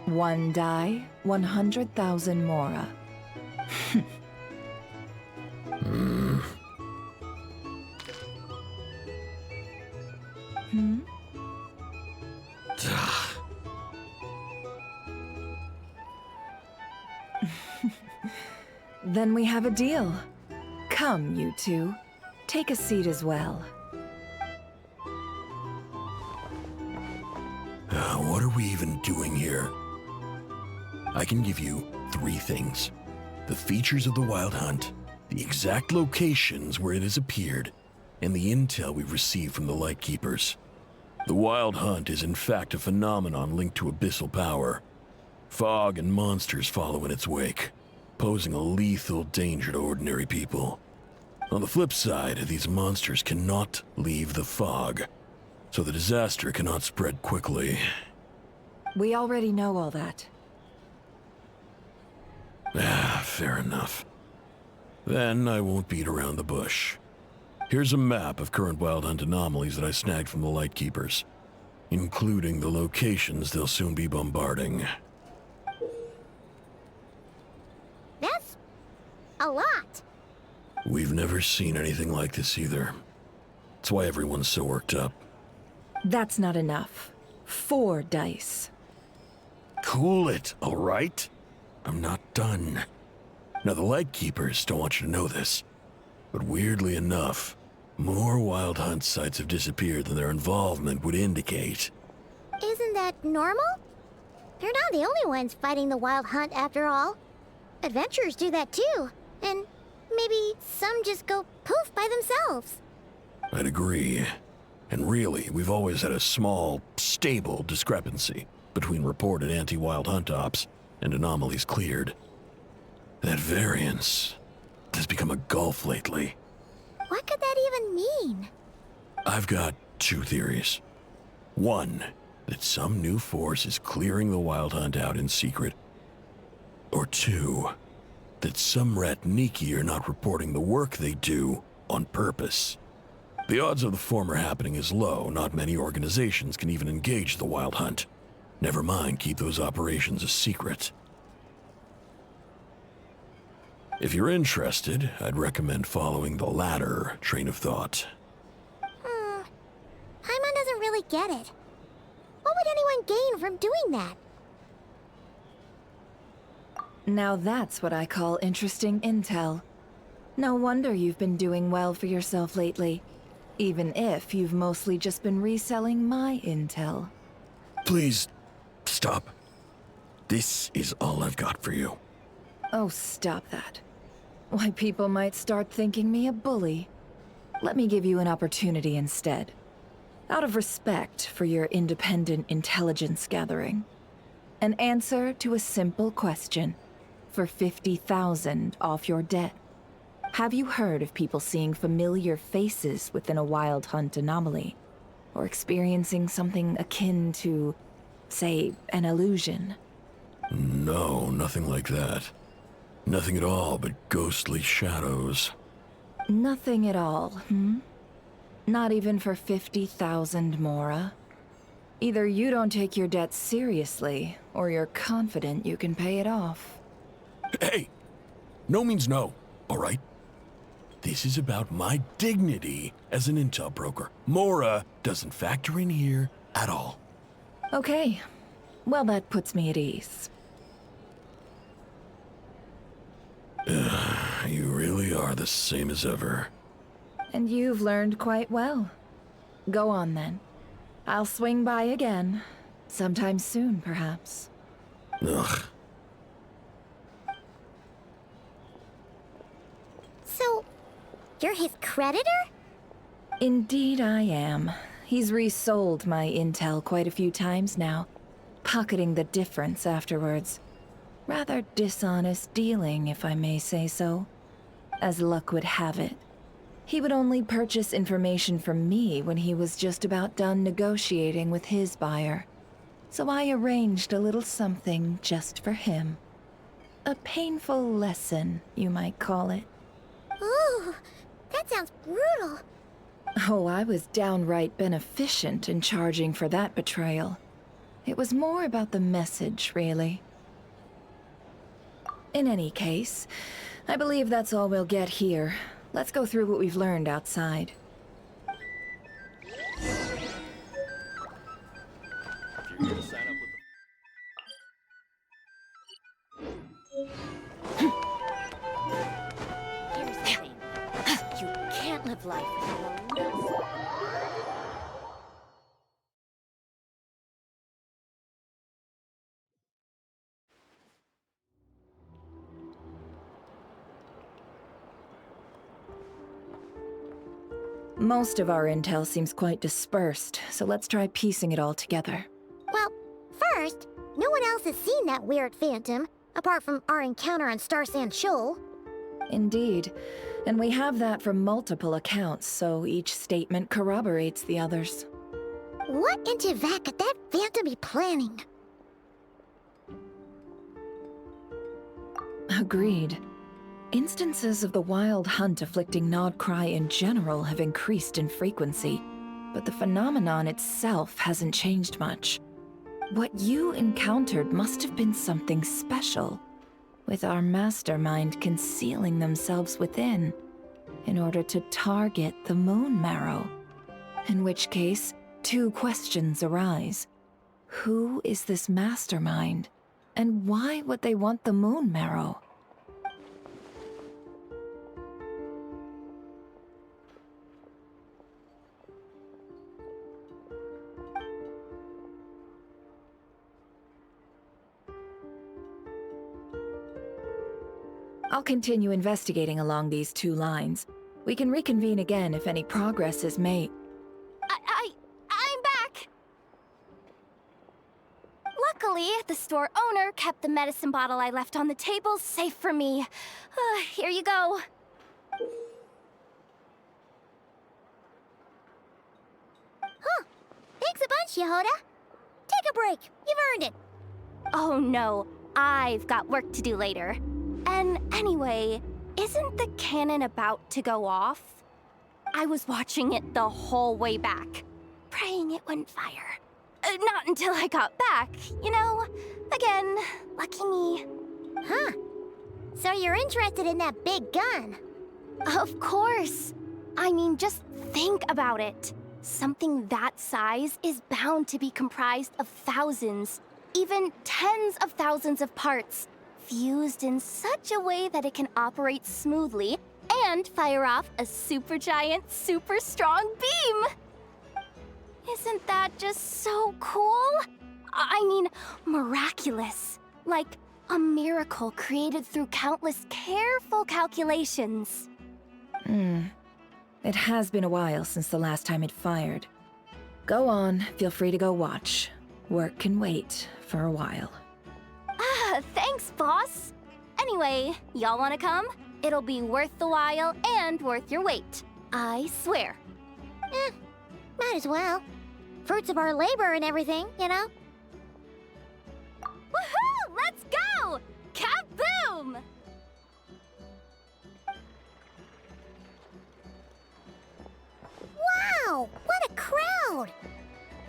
1 die, 100,000 mora. Then we have a deal. Come, you two. Take a seat as well. What are we even doing here? I can give you 3 things. The features of the Wild Hunt, the exact locations where it has appeared, and the intel we've received from the Lightkeepers. The Wild Hunt is in fact a phenomenon linked to abyssal power. Fog and monsters follow in its wake, posing a lethal danger to ordinary people. On the flip side, these monsters cannot leave the fog, so the disaster cannot spread quickly. We already know all that. Fair enough. Then I won't beat around the bush. Here's a map of current Wild Hunt anomalies that I snagged from the Lightkeepers, including the locations they'll soon be bombarding. That's a lot. We've never seen anything like this either. That's why everyone's so worked up. That's not enough. 4 dice. Cool it, all right? I'm not done. Now, the Lightkeepers don't want you to know this, but weirdly enough, more Wild Hunt sites have disappeared than their involvement would indicate. Isn't that normal? They're not the only ones fighting the Wild Hunt after all. Adventurers do that too, and maybe some just go poof by themselves. I'd agree. And really, we've always had a small, stable discrepancy between reported anti-Wild Hunt ops and anomalies cleared. That variance has become a gulf lately. What could that even mean? I've got 2 theories. 1, that some new force is clearing the Wild Hunt out in secret. Or 2, that some Ratniki are not reporting the work they do on purpose. The odds of the former happening is low. Not many organizations can even engage the Wild Hunt. Never mind keep those operations a secret. If you're interested, I'd recommend following the latter train of thought. Paimon doesn't really get it. What would anyone gain from doing that? Now that's what I call interesting intel. No wonder you've been doing well for yourself lately. Even if you've mostly just been reselling my intel. Please, stop. This is all I've got for you. Oh, stop that. Why, people might start thinking me a bully. Let me give you an opportunity instead. Out of respect for your independent intelligence gathering. An answer to a simple question. For 50,000 off your debt. Have you heard of people seeing familiar faces within a Wild Hunt anomaly? Or experiencing something akin to, say, an illusion? No, nothing like that. Nothing at all but ghostly shadows. Nothing at all, hmm? Not even for 50,000 mora? Either you don't take your debt seriously, or you're confident you can pay it off. Hey! No means no, all right? This is about my dignity as an intel broker. Mora doesn't factor in here at all. Okay. Well, that puts me at ease. You really are the same as ever. And you've learned quite well. Go on then. I'll swing by again. Sometime soon, perhaps. Ugh. So, you're his creditor? Indeed I am. He's resold my intel quite a few times now, pocketing the difference afterwards. Rather dishonest dealing, if I may say so. As luck would have it, he would only purchase information from me when he was just about done negotiating with his buyer. So I arranged a little something just for him. A painful lesson, you might call it. Ooh, that sounds brutal. Oh, I was downright beneficent in charging for that betrayal. It was more about the message, really. In any case, I believe that's all we'll get here. Let's go through what we've learned outside. Here's the thing. You can't live life without a little... Most of our intel seems quite dispersed, so let's try piecing it all together. Well, first, no one else has seen that weird phantom, apart from our encounter on Star Sand Shoal. Indeed. And we have that from multiple accounts, so each statement corroborates the others. What in Teyvat could that phantom be planning? Agreed. Instances of the wild hunt afflicting Nodcry in general have increased in frequency, but the phenomenon itself hasn't changed much. What you encountered must have been something special, with our mastermind concealing themselves within, in order to target the Moon Marrow. In which case, two questions arise. Who is this mastermind, and why would they want the Moon Marrow? I'll continue investigating along these two lines. We can reconvene again if any progress is made. I'm back! Luckily, the store owner kept the medicine bottle I left on the table safe for me. Here you go. Huh. Thanks a bunch, Yehoda. Take a break. You've earned it. Oh no, I've got work to do later. And anyway, isn't the cannon about to go off? I was watching it the whole way back, praying it wouldn't fire. Not until I got back, you know? Again, lucky me. Huh. So you're interested in that big gun? Of course. I mean, just think about it. Something that size is bound to be comprised of thousands, even tens of thousands of parts, fused in such a way that it can operate smoothly and fire off a supergiant, super strong beam! Isn't that just so cool? I mean, miraculous. Like a miracle created through countless careful calculations. It has been a while since the last time it fired. Go on, feel free to go watch. Work can wait for a while. Thanks, boss. Anyway, y'all wanna come? It'll be worth the while and worth your wait. I swear. Might as well. Fruits of our labor and everything, you know? Woohoo! Let's go! Kaboom! Wow! What a crowd!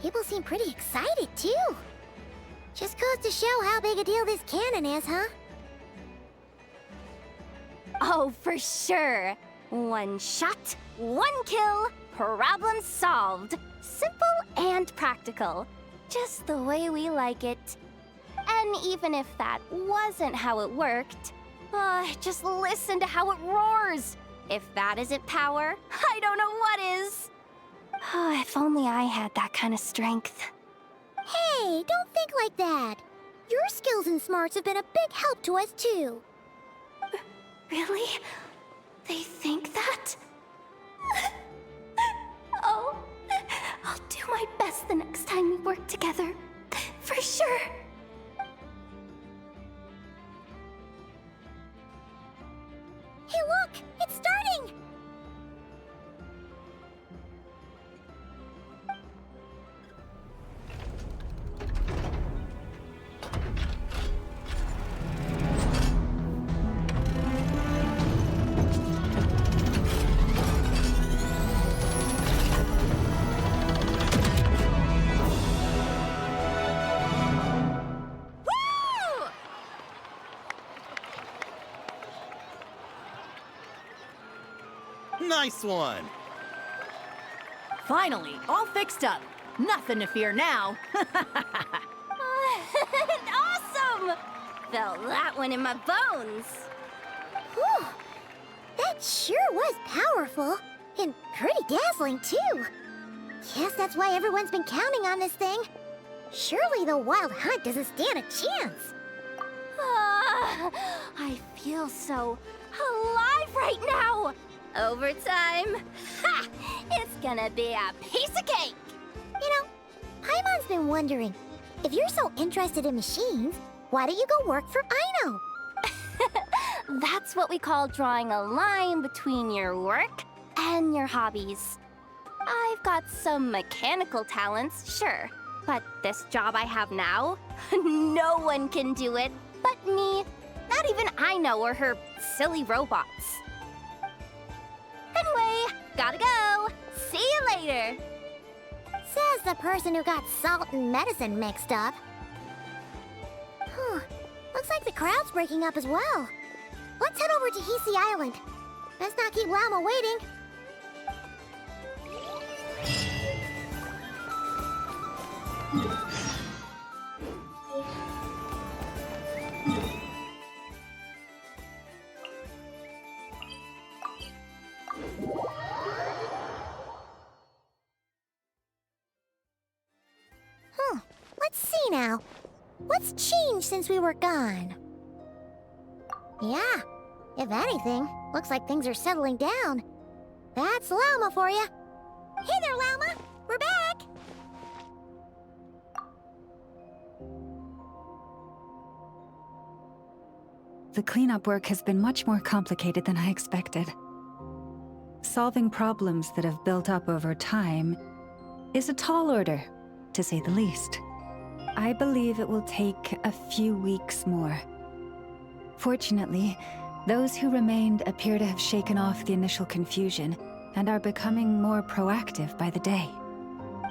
People seem pretty excited, too. Just goes to show how big a deal this cannon is, huh? Oh, for sure. One shot, one kill, problem solved. Simple and practical. Just the way we like it. And even if that wasn't how it worked, Just listen to how it roars. If that isn't power, I don't know what is. If only I had that kind of strength. Hey, don't think like that. Your skills and smarts have been a big help to us, too. Really? They think that? Oh, I'll do my best the next time we work together. For sure. Hey, look! It's starting! Nice one! Finally, all fixed up. Nothing to fear now. Awesome! Felt that one in my bones. Whew! That sure was powerful. And pretty dazzling, too. Guess that's why everyone's been counting on this thing. Surely the Wild Hunt doesn't stand a chance. I feel so alive right now. Overtime. Ha! It's gonna be a piece of cake. You know, Paimon's been wondering, if you're so interested in machines, why don't you go work for Aino? That's what we call drawing a line between your work and your hobbies. I've got some mechanical talents, sure, but this job I have now, no one can do it but me. Not even Aino or her silly robots. Anyway, gotta go. See you later. Says the person who got salt and medicine mixed up. Looks like the crowd's breaking up as well. Let's head over to Hisi Island. Best not keep Llama waiting. Let's see now. What's changed since we were gone? Yeah, if anything, looks like things are settling down. That's Llama for you. Hey there, Llama! We're back! The cleanup work has been much more complicated than I expected. Solving problems that have built up over time is a tall order, to say the least. I believe it will take a few weeks more. Fortunately, those who remained appear to have shaken off the initial confusion and are becoming more proactive by the day.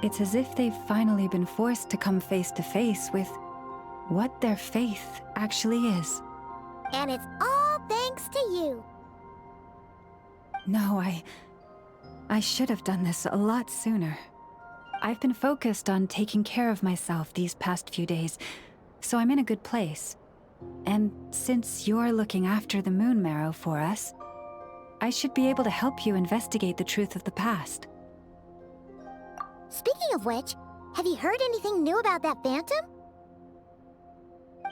It's as if they've finally been forced to come face to face with what their faith actually is. And it's all thanks to you. No, I should have done this a lot sooner. I've been focused on taking care of myself these past few days, so I'm in a good place. And since you're looking after the Moon Marrow for us, I should be able to help you investigate the truth of the past. Speaking of which, have you heard anything new about that phantom?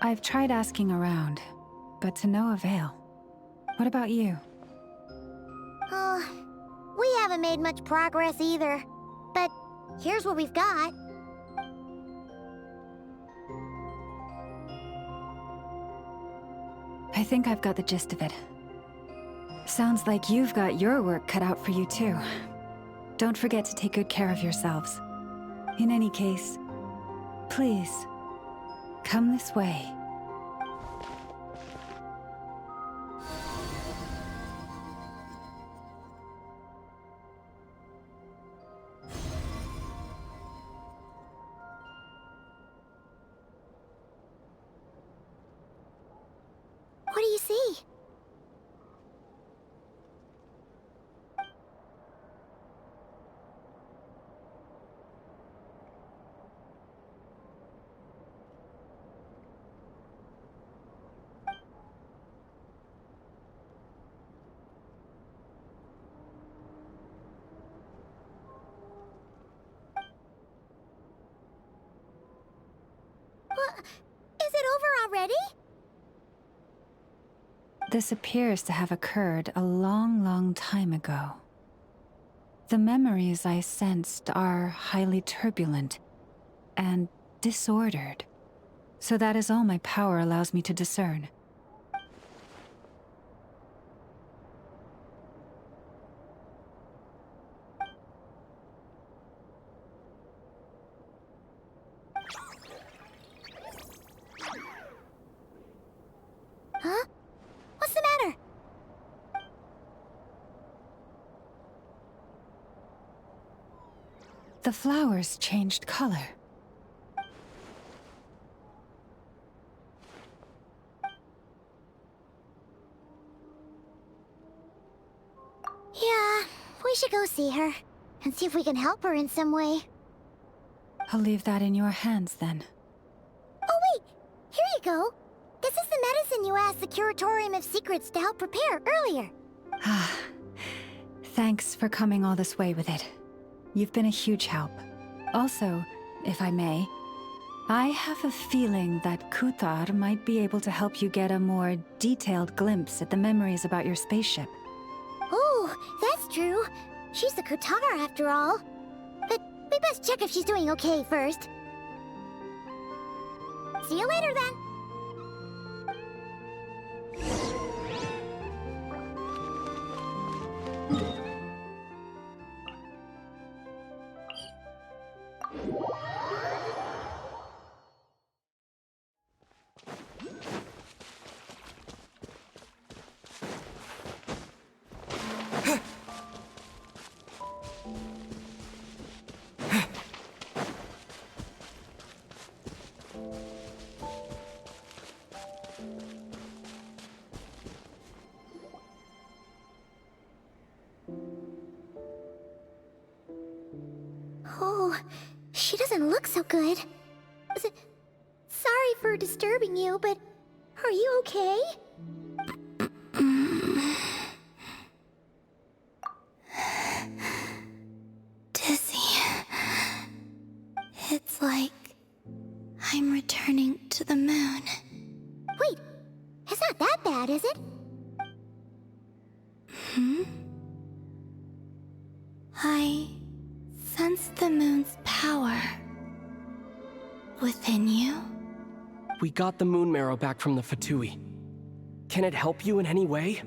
I've tried asking around, but to no avail. What about you? We haven't made much progress either. But here's what we've got. I think I've got the gist of it. Sounds like you've got your work cut out for you too. Don't forget to take good care of yourselves. In any case, please, come this way. What do you see? already? This appears to have occurred a long, long time ago. The memories I sensed are highly turbulent and disordered. So that is all my power allows me to discern. Huh? What's the matter? The flowers changed color. Yeah, we should go see her and see if we can help her in some way. I'll leave that in your hands then. Oh wait, here you go. This is the medicine you asked the Curatorium of Secrets to help prepare earlier. Thanks for coming all this way with it. You've been a huge help. Also, if I may, I have a feeling that Kuthar might be able to help you get a more detailed glimpse at the memories about your spaceship. Oh, that's true. She's the Kutar after all. But we best check if she's doing okay first. See you later then. Oh, she doesn't look so good. Sorry for disturbing you, but are you okay? Dizzy. It's like I'm returning to the moon. Wait, it's not that bad, is it? I sense the moon's power within you. We got the moon marrow back from the Fatui. Can it help you in any way?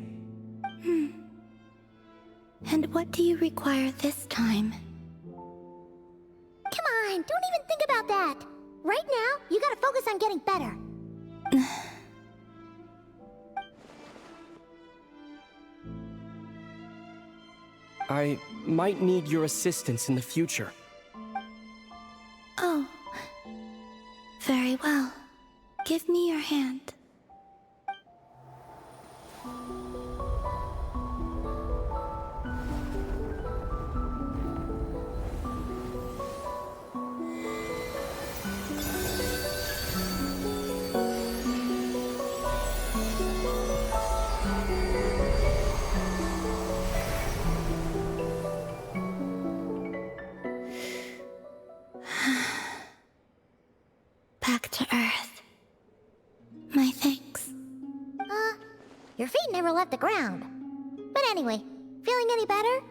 And what do you require this time? Come on, don't even think about that. Right now, you gotta focus on getting better. I might need your assistance in the future. Oh. Very well. Give me your hand. Back to Earth. My thanks. Your feet never left the ground. But anyway, feeling any better?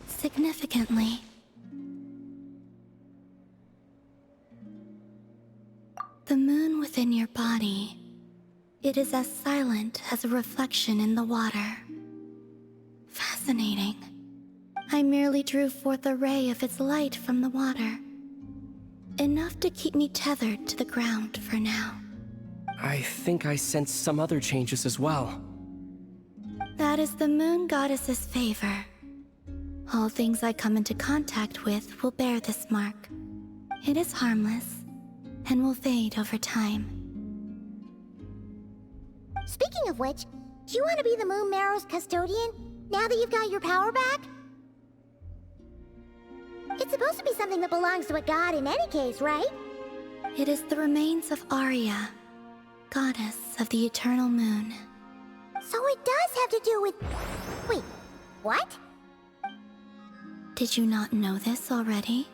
Significantly. The moon within your body, it is as silent as a reflection in the water. Fascinating. I merely drew forth a ray of its light from the water. Enough to keep me tethered to the ground for now. I think I sense some other changes as well. That is the moon goddess's favor. All things I come into contact with will bear this mark. It is harmless, and will fade over time. Speaking of which, do you want to be the Moon Marrow's custodian, now that you've got your power back? It's supposed to be something that belongs to a god in any case, right? It is the remains of Arya, goddess of the eternal moon. So it does have to do with... Wait, what? Did you not know this already?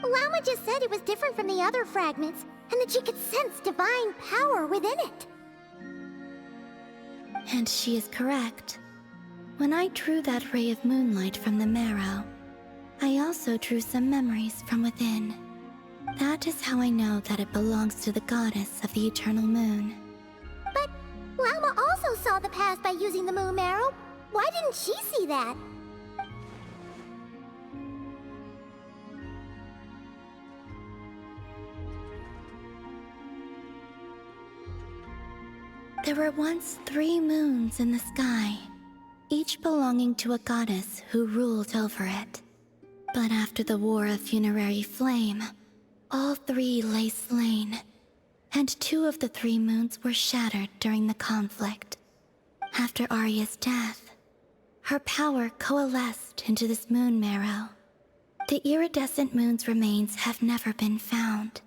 Llama just said it was different from the other fragments, and that she could sense divine power within it. And she is correct. When I drew that ray of moonlight from the marrow, I also drew some memories from within. That is how I know that it belongs to the goddess of the eternal moon. But Llama also saw the past by using the moon marrow. Why didn't she see that? There were once 3 moons in the sky, each belonging to a goddess who ruled over it. But after the War of Funerary Flame, all 3 lay slain, and 2 of the 3 moons were shattered during the conflict. After Arya's death, her power coalesced into this moon marrow. The iridescent moon's remains have never been found.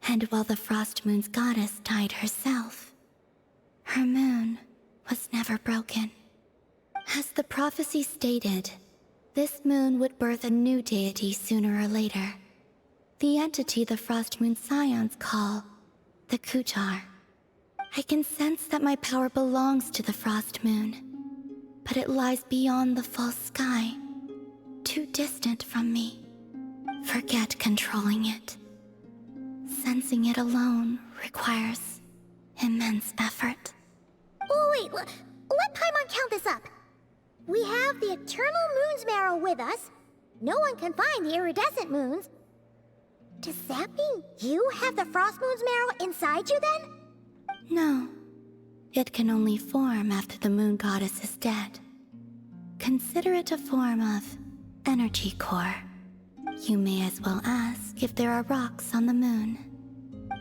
And while the Frost Moon's goddess died herself, her moon was never broken. As the prophecy stated, this moon would birth a new deity sooner or later. The entity the Frost Moon Scions call the Kutar. I can sense that my power belongs to the Frost Moon, but it lies beyond the false sky, too distant from me. Forget controlling it. Sensing it alone requires immense effort. Oh, wait, let Paimon count this up. We have the Eternal Moon's marrow with us. No one can find the iridescent moons. Does that mean you have the Frost Moon's marrow inside you then? No. It can only form after the moon goddess is dead. Consider it a form of energy core. You may as well ask if there are rocks on the moon.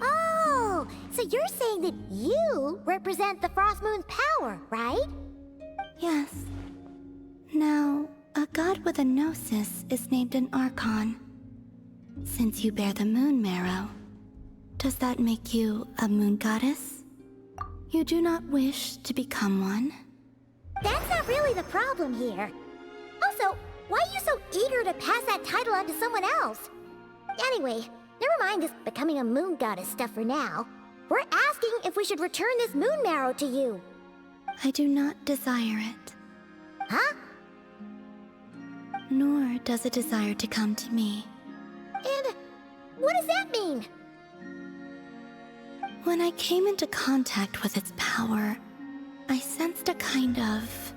Oh, so you're saying that you represent the Frost Moon's power, right? Yes. Now, a god with a gnosis is named an Archon. Since you bear the moon marrow, does that make you a moon goddess? You do not wish to become one? That's not really the problem here. Also, why are you so eager to pass that title on to someone else? Anyway, never mind this becoming a moon goddess stuff for now. We're asking if we should return this moon marrow to you. I do not desire it. Huh? Nor does it desire to come to me. And what does that mean? When I came into contact with its power, I sensed a kind of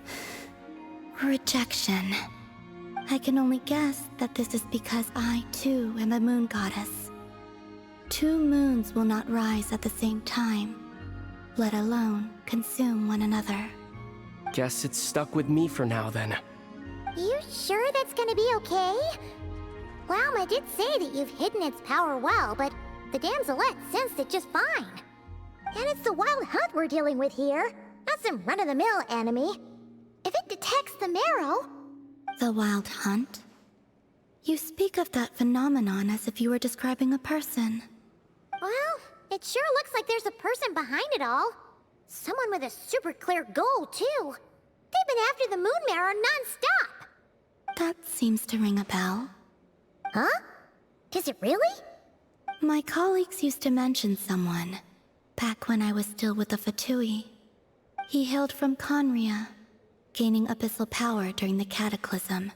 rejection. I can only guess that this is because I, too, am a moon goddess. 2 moons will not rise at the same time, let alone consume one another. Guess it's stuck with me for now, then. You sure that's gonna be okay? Llama did say that you've hidden its power well, but the damselette sensed it just fine. And it's the wild hunt we're dealing with here, not some run-of-the-mill enemy. If it detects the marrow... The wild hunt? You speak of that phenomenon as if you were describing a person. Well, it sure looks like there's a person behind it all. Someone with a super clear goal, too. They've been after the moon marrow non-stop. That seems to ring a bell. Huh? Is it really? My colleagues used to mention someone, back when I was still with the Fatui. He hailed from Conria, gaining abyssal power during the Cataclysm,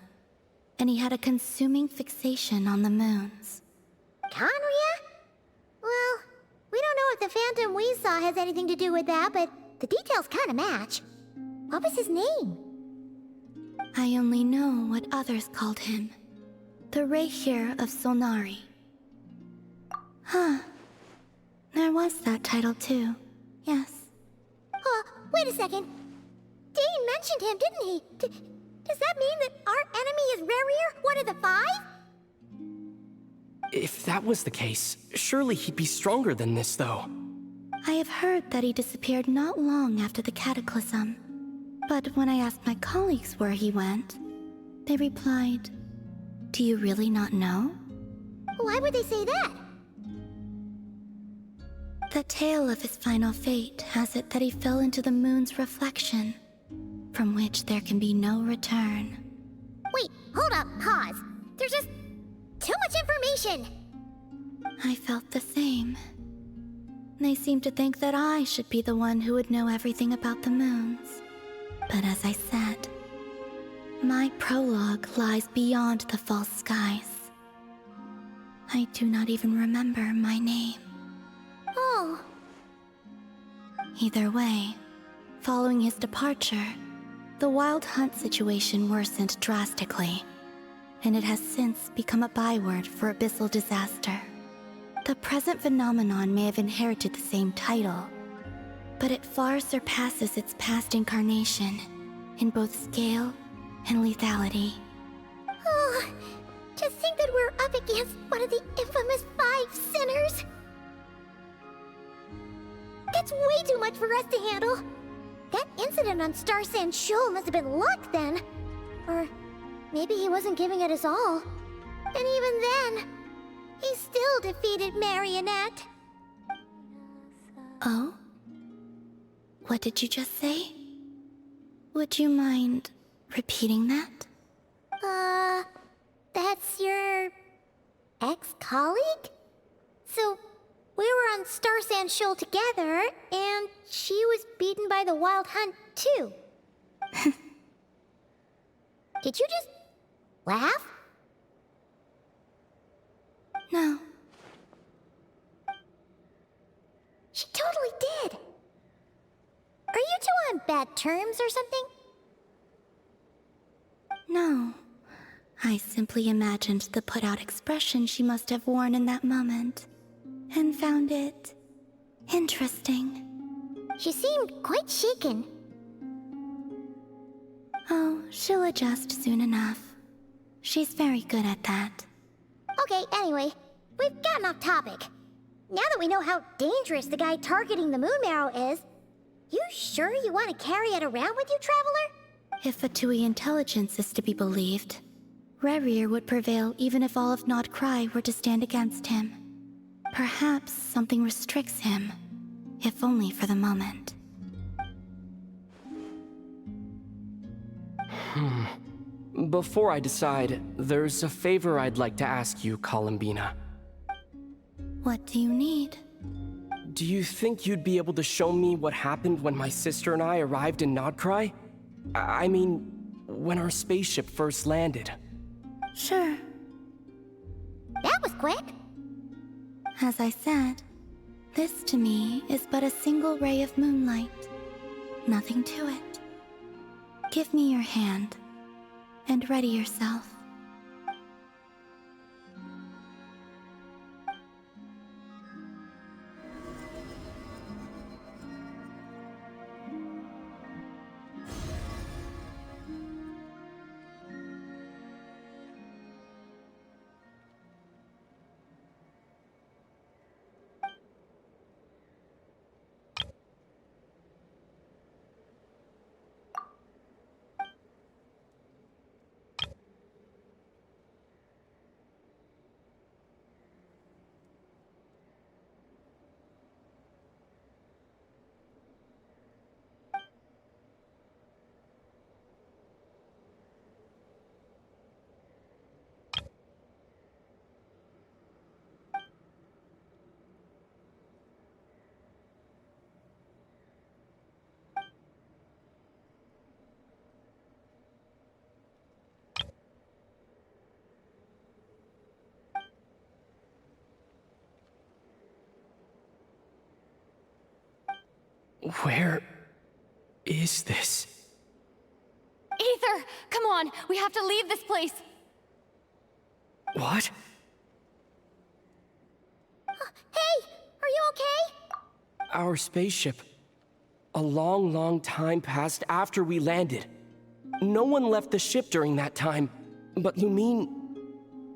and he had a consuming fixation on the moons. Conria? Well, we don't know if the phantom we saw has anything to do with that, but the details kind of match. What was his name? I only know what others called him. The Rayhir of Solnari. Huh. There was that title too. Yes. Wait a second. Dane mentioned him, didn't he? Does that mean that our enemy is Rayhir, one of the 5? If that was the case, surely he'd be stronger than this, though. I have heard that he disappeared not long after the Cataclysm. But when I asked my colleagues where he went, they replied, "Do you really not know?" Why would they say that? The tale of his final fate has it that he fell into the moon's reflection, from which there can be no return. Wait, hold up, pause. There's just too much information. I felt the same. They seem to think that I should be the one who would know everything about the moons. But as I said, my prologue lies beyond the false skies. I do not even remember my name. Oh. Either way, following his departure, the Wild Hunt situation worsened drastically, and it has since become a byword for abyssal disaster. The present phenomenon may have inherited the same title, but it far surpasses its past incarnation in both scale and lethality. Oh, to think that we're up against one of the infamous 5 sinners. That's way too much for us to handle. That incident on Star Sand Shoal must have been luck then. Or maybe he wasn't giving it his all. And even then, he still defeated Marionette. Oh? What did you just say? Would you mind repeating that? That's your ex-colleague? So, we were on Star Sand Shoal together, and she was beaten by the Wild Hunt, too. Did you just laugh? No. She totally did. Are you two on bad terms or something? No. I simply imagined the put-out expression she must have worn in that moment, and found it interesting. She seemed quite shaken. Oh, she'll adjust soon enough. She's very good at that. Okay, anyway, we've gotten off topic. Now that we know how dangerous the guy targeting the Moon Marrow is, you sure you want to carry it around with you, Traveler? If Fatui intelligence is to be believed, Rerir would prevail even if all of Nod Cry were to stand against him. Perhaps something restricts him, if only for the moment. Before I decide, there's a favor I'd like to ask you, Columbina. What do you need? Do you think you'd be able to show me what happened when my sister and I arrived in Nodcry? I mean, when our spaceship first landed. Sure. That was quick. As I said, this to me is but a single ray of moonlight. Nothing to it. Give me your hand, and ready yourself. Where is this? Aether, come on, we have to leave this place. What? Hey, are you okay? Our spaceship. A long time passed after we landed. No one left the ship during that time, but Lumine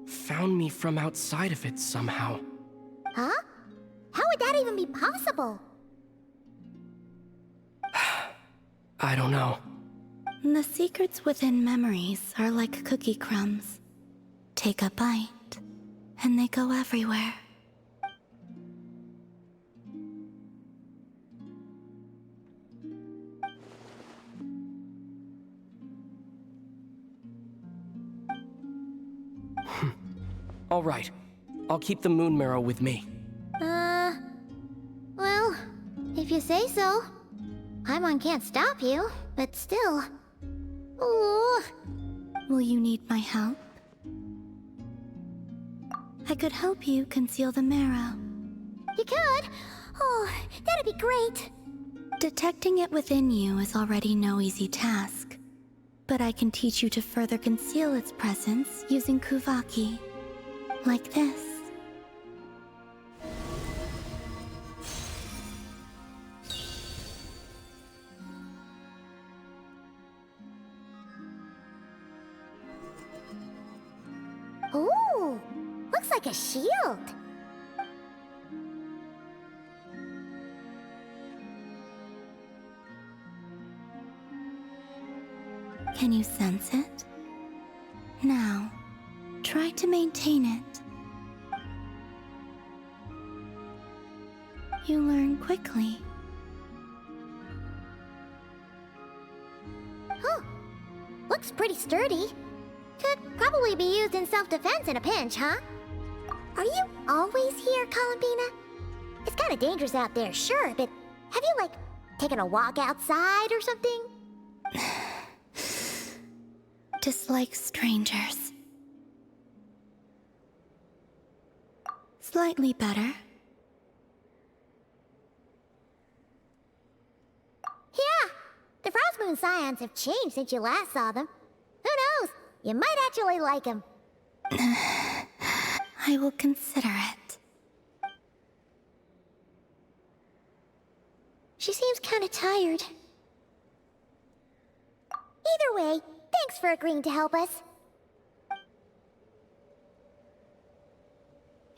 found me from outside of it somehow. Huh? How would that even be possible? I don't know. The secrets within memories are like cookie crumbs. Take a bite, and they go everywhere. right. I'll keep the moon marrow with me. Well, if you say so. Paimon can't stop you, but still. Ooh. Will you need my help? I could help you conceal the marrow. You could? Oh, that'd be great. Detecting it within you is already no easy task. But I can teach you to further conceal its presence using Kuvaki. Like this. Ooh, looks like a shield. Can you sense it? Now, try to maintain it. You learn quickly. Huh. Looks pretty sturdy. Could probably be used in self-defense in a pinch, huh? Are you always here, Columbina? It's kind of dangerous out there, sure, but have you, like, taken a walk outside or something? Dislike strangers. Slightly better. Yeah, the Frost Moon Scions have changed since you last saw them. Who knows? You might actually like them. I will consider it. She seems kind of tired. Either way, thanks for agreeing to help us.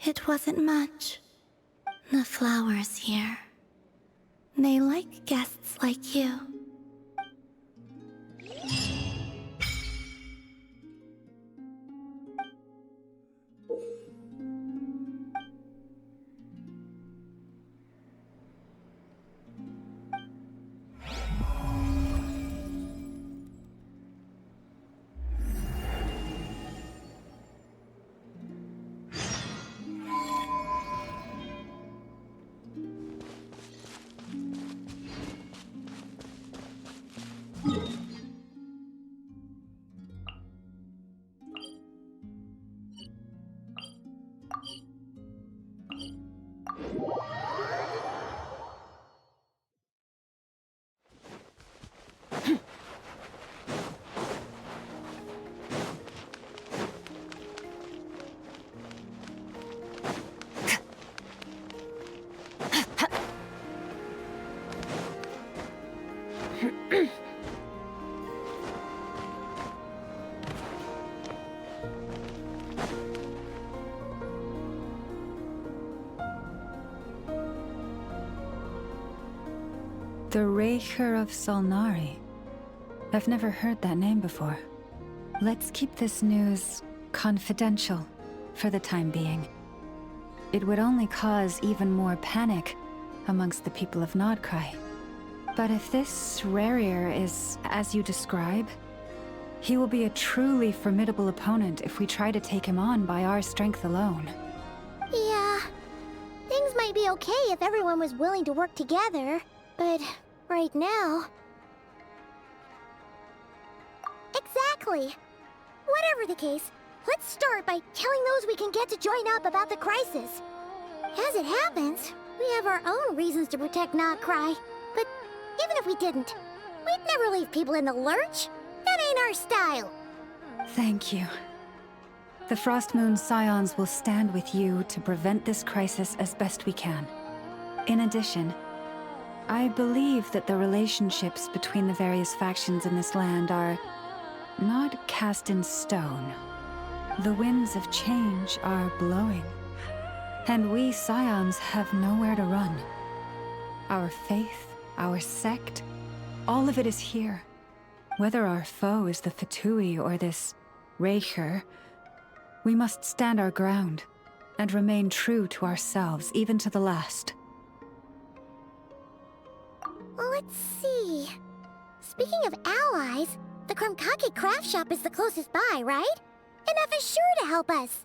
It wasn't much. The flowers here. They like guests like you. The Raker of Solnari. I've never heard that name before. Let's keep this news confidential for the time being. It would only cause even more panic amongst the people of Nodcry. But if this Rarier is as you describe, he will be a truly formidable opponent if we try to take him on by our strength alone. Yeah, things might be okay if everyone was willing to work together, but right now... Exactly. Whatever the case, let's start by telling those we can get to join up about the crisis. As it happens, we have our own reasons to protect Nodcry, but even if we didn't, we'd never leave people in the lurch. That ain't our style. Thank you. The Frost Moon Scions will stand with you to prevent this crisis as best we can. In addition, I believe that the relationships between the various factions in this land are not cast in stone. The winds of change are blowing, and we Scions have nowhere to run. Our faith, our sect, all of it is here. Whether our foe is the Fatui or this Raker, we must stand our ground and remain true to ourselves, even to the last. Let's see. Speaking of allies, the Krumkake craft shop is the closest by, right? And F is sure to help us.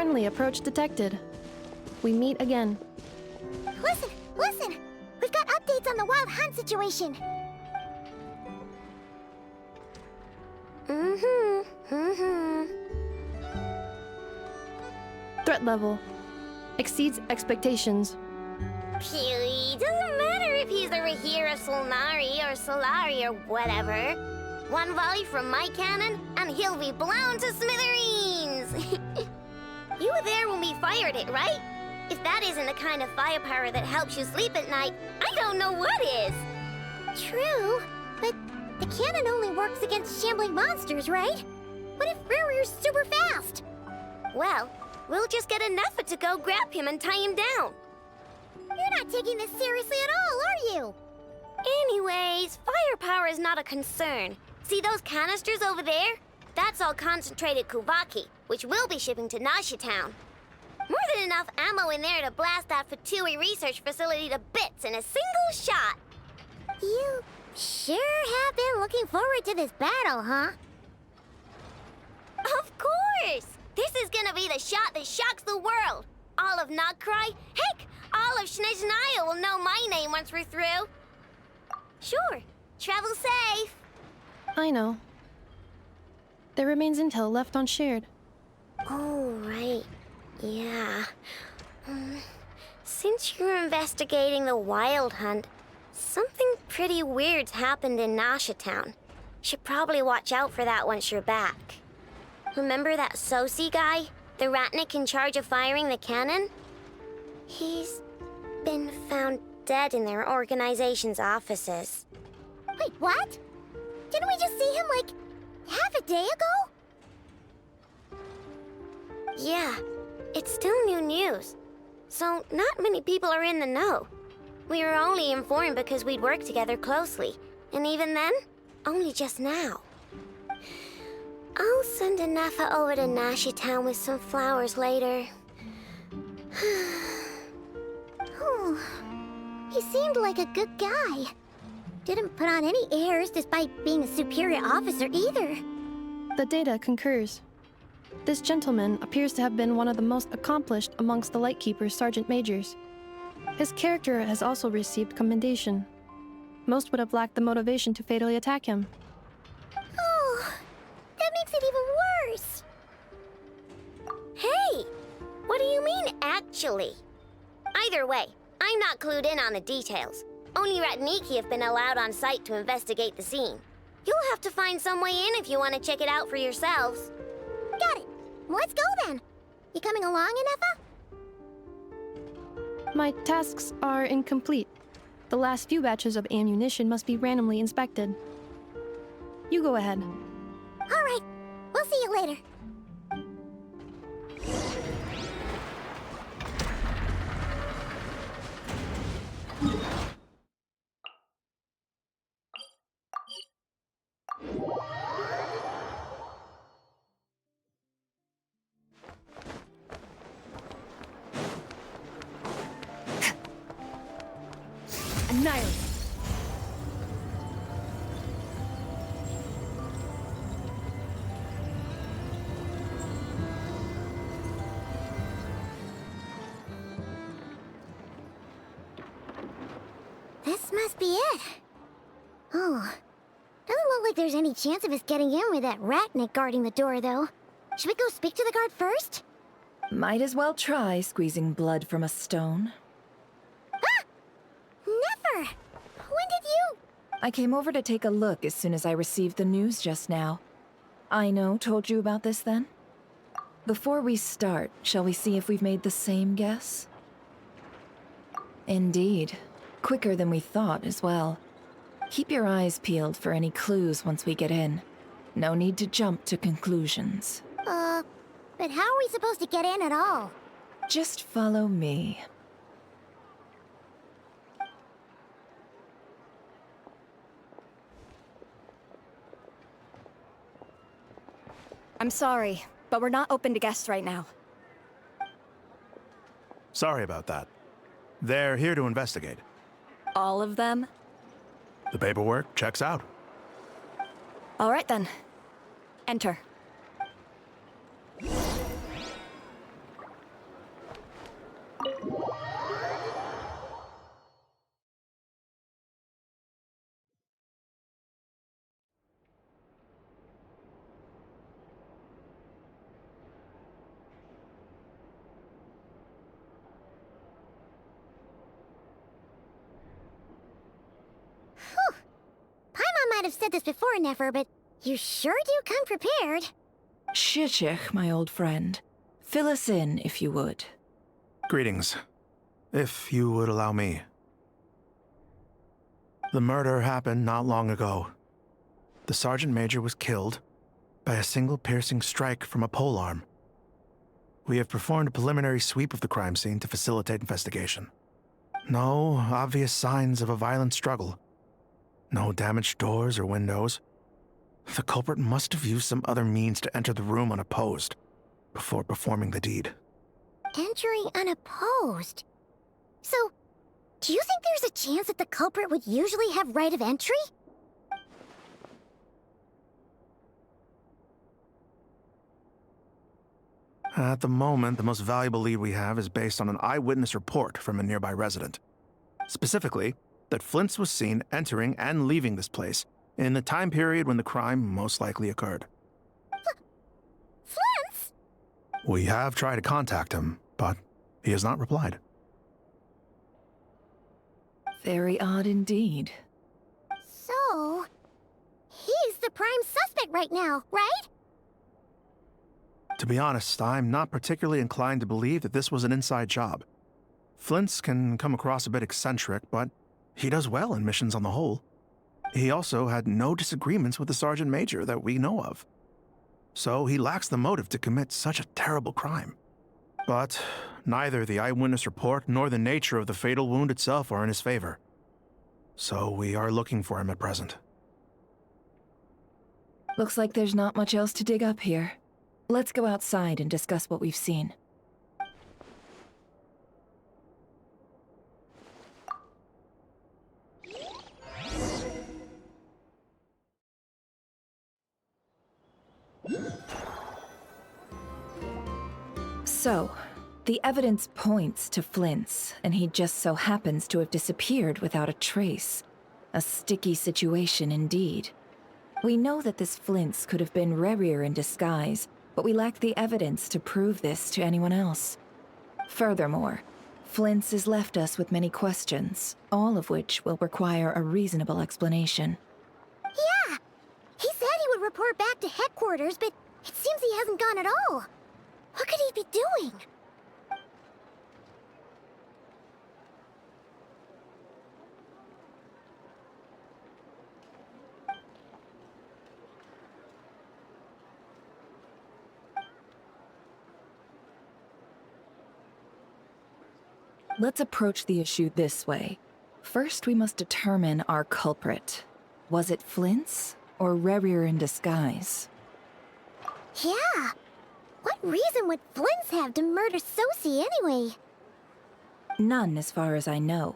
Friendly approach detected. We meet again. Listen, listen! We've got updates on the Wild Hunt situation. Threat level exceeds expectations. Phew, doesn't matter if he's the Rahir of Solnari or Solari or whatever. One volley from my cannon, and he'll be blown to smithereens! You were there when we fired it, right? If that isn't the kind of firepower that helps you sleep at night, I don't know what is! True, but the cannon only works against shambling monsters, right? What if Rahir's super fast? Well, we'll just get enough to go grab him and tie him down. You're not taking this seriously at all, are you? Anyways, firepower is not a concern. See those canisters over there? That's all concentrated Kuvaki, which we'll be shipping to Nasha Town. More than enough ammo in there to blast that Fatui research facility to bits in a single shot. You sure have been looking forward to this battle, huh? Of course! This is gonna be the shot that shocks the world. All of Nagkrai, heck, all of Snezhnaya will know my name once we're through. Sure, travel safe. I know. There remains intel left unshared. Oh, right. Yeah. Since you're investigating the Wild Hunt, something pretty weird's happened in Nasha Town. Should probably watch out for that once you're back. Remember that Sosi guy? The Ratnik in charge of firing the cannon? He's been found dead in their organization's offices. Wait, what? Didn't we just see him, like, half a day ago? Yeah, it's still new news. So not many people are in the know. We were only informed because we'd worked together closely. And even then, only just now. I'll send Anafa over to Nasha Town with some flowers later. Oh, he seemed like a good guy. Didn't put on any airs despite being a superior officer either. The data concurs. This gentleman appears to have been one of the most accomplished amongst the Lightkeeper's sergeant majors. His character has also received commendation. Most would have lacked the motivation to fatally attack him. Oh, that makes it even worse. Hey, what do you mean, actually? Either way, I'm not clued in on the details. Only Ratniki have been allowed on site to investigate the scene. You'll have to find some way in if you want to check it out for yourselves. Got it. Let's go then. You coming along, Anafa? My tasks are incomplete. The last few batches of ammunition must be randomly inspected. You go ahead. All right. We'll see you later. Annihilate. This must be it. Oh, doesn't look like there's any chance of us getting in with that Ratnik guarding the door, though. Should we go speak to the guard first? Might as well try squeezing blood from a stone. Ah! Never! When did you... I came over to take a look as soon as I received the news just now. Aino told you about this then? Before we start, shall we see if we've made the same guess? Indeed. Quicker than we thought as well. Keep your eyes peeled for any clues once we get in. No need to jump to conclusions. But how are we supposed to get in at all? Just follow me. I'm sorry, but we're not open to guests right now. Sorry about that. They're here to investigate. All of them? The paperwork checks out. All right then. Enter. might have said this before, Nefer, but you sure do come prepared. Shishich, my old friend. Fill us in, if you would. Greetings. If you would allow me. The murder happened not long ago. The Sergeant Major was killed by a single piercing strike from a polearm. We have performed a preliminary sweep of the crime scene to facilitate investigation. No obvious signs of a violent struggle. No damaged doors or windows. The culprit must have used some other means to enter the room unopposed before performing the deed. Entering unopposed? So, do you think there's a chance that the culprit would usually have right of entry? At the moment, the most valuable lead we have is based on an eyewitness report from a nearby resident. Specifically, that Flint's was seen entering and leaving this place in the time period when the crime most likely occurred. Flint's? We have tried to contact him, but he has not replied. Very odd indeed. So, he's the prime suspect right now, right? To be honest, I'm not particularly inclined to believe that this was an inside job. Flint's can come across a bit eccentric, but he does well in missions on the whole. He also had no disagreements with the Sergeant Major that we know of. So he lacks the motive to commit such a terrible crime. But neither the eyewitness report nor the nature of the fatal wound itself are in his favor. So we are looking for him at present. Looks like there's not much else to dig up here. Let's go outside and discuss what we've seen. So, the evidence points to Flint's, and he just so happens to have disappeared without a trace. A sticky situation indeed. We know that this Flint's could have been Rerir in disguise, but we lack the evidence to prove this to anyone else. Furthermore, Flint's has left us with many questions, all of which will require a reasonable explanation. Yeah! He said he would report back to headquarters, but it seems he hasn't gone at all. What could he be doing? Let's approach the issue this way. First, we must determine our culprit. Was it Flint's or Rerir in disguise? Yeah! What reason would Flint's have to murder Sosie anyway? None, as far as I know.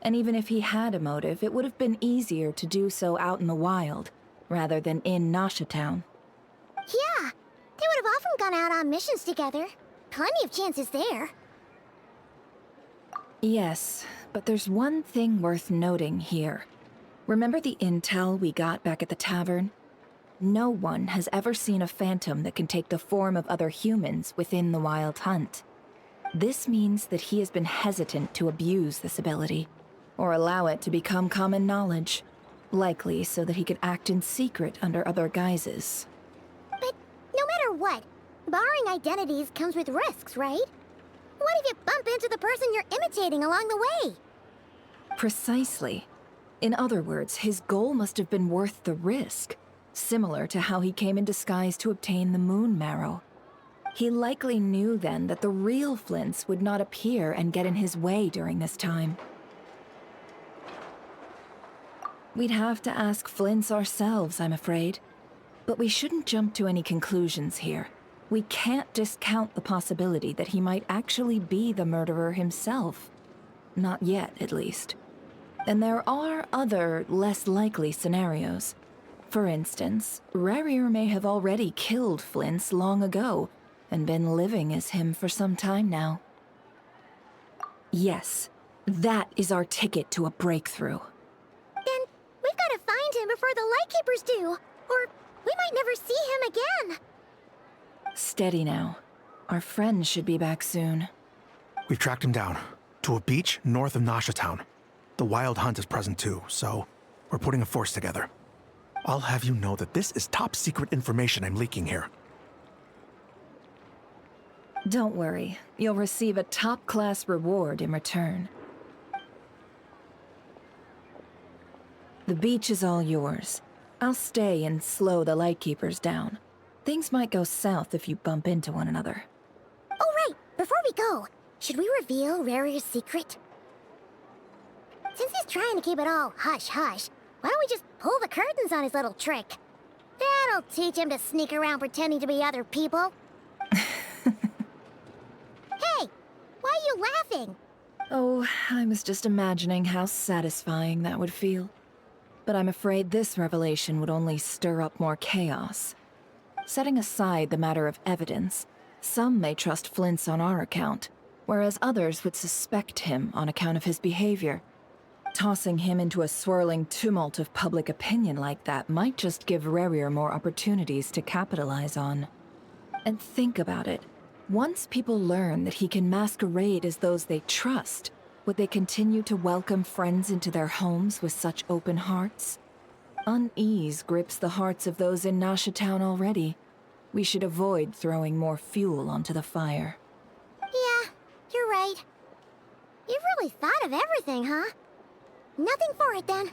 And even if he had a motive, it would have been easier to do so out in the wild, rather than in Nasha Town. Yeah! They would have often gone out on missions together. Plenty of chances there. Yes, but there's one thing worth noting here. Remember the intel we got back at the tavern? No one has ever seen a phantom that can take the form of other humans within the Wild Hunt. This means that he has been hesitant to abuse this ability, or allow it to become common knowledge, likely so that he could act in secret under other guises. But no matter what, borrowing identities comes with risks, right? What if you bump into the person you're imitating along the way? Precisely. In other words, his goal must have been worth the risk, similar to how he came in disguise to obtain the moon marrow. He likely knew then that the real Flint's would not appear and get in his way during this time. We'd have to ask Flint's ourselves, I'm afraid. But we shouldn't jump to any conclusions here. We can't discount the possibility that he might actually be the murderer himself. Not yet, at least. And there are other, less likely scenarios. For instance, Rerir may have already killed Flint's long ago, and been living as him for some time now. Yes, that is our ticket to a breakthrough. Then we've got to find him before the Lightkeepers do, or we might never see him again. Steady now. Our friend should be back soon. We've tracked him down to a beach north of Nasha Town. The Wild Hunt is present too, so we're putting a force together. I'll have you know that this is top secret information I'm leaking here. Don't worry. You'll receive a top-class reward in return. The beach is all yours. I'll stay and slow the Lightkeepers down. Things might go south if you bump into one another. Oh, right! Before we go, should we reveal Rarier's secret? Since he's trying to keep it all hush-hush, why don't we just pull the curtains on his little trick? That'll teach him to sneak around pretending to be other people. Hey! Why are you laughing? Oh, I was just imagining how satisfying that would feel. But I'm afraid this revelation would only stir up more chaos. Setting aside the matter of evidence, some may trust Flint's on our account, whereas others would suspect him on account of his behavior. Tossing him into a swirling tumult of public opinion like that might just give Rarier more opportunities to capitalize on. And think about it. Once people learn that he can masquerade as those they trust, would they continue to welcome friends into their homes with such open hearts? Unease grips the hearts of those in Nasha Town already. We should avoid throwing more fuel onto the fire. Yeah, you're right. You've really thought of everything, huh? Nothing for it, then.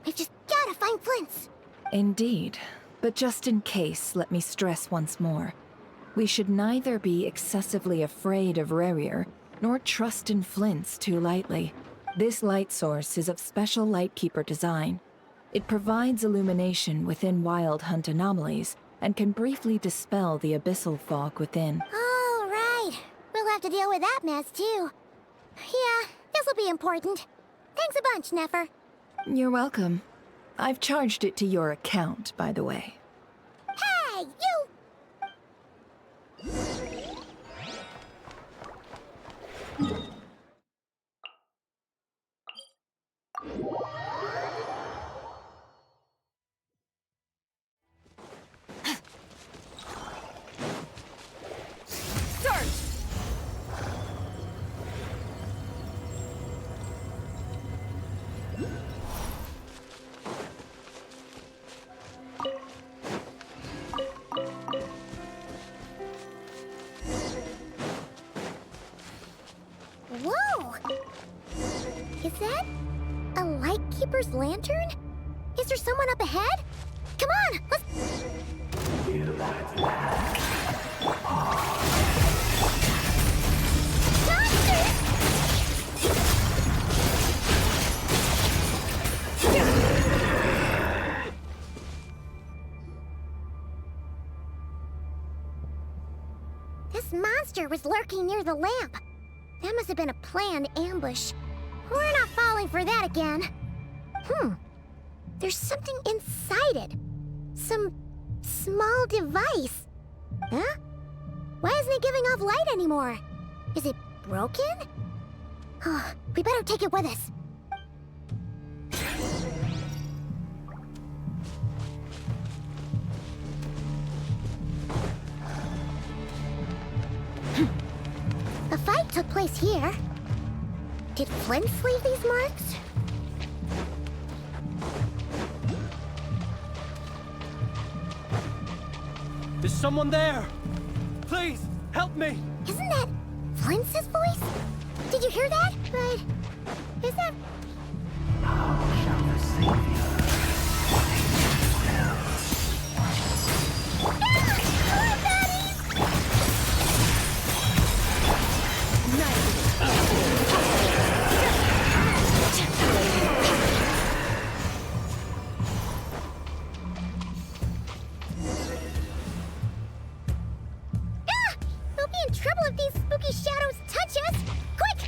We've just gotta find Flint's. Indeed. But just in case, let me stress once more. We should neither be excessively afraid of Rarier, nor trust in Flint's too lightly. This light source is of special Lightkeeper design. It provides illumination within Wild Hunt anomalies, and can briefly dispel the abyssal fog within. Oh, right. We'll have to deal with that mess, too. Yeah, this'll be important. Thanks a bunch, Nefer. You're welcome. I've charged it to your account, by the way. Hey, you! Whoa! Is that a Lightkeeper's lantern? Is there someone up ahead? Come on, let's... This monster was lurking near the lamp. That must have been a planned ambush. We're not falling for that again. There's something inside it. Some small device. Huh? Why isn't it giving off light anymore? Is it broken? Oh, we better take it with us. A fight took place here. Did Flint leave these marks? Is someone there? Please, help me! Isn't that Flint's voice? Did you hear that? But is that... How shall the Savior We'll be in trouble if these spooky shadows touch us! Quick!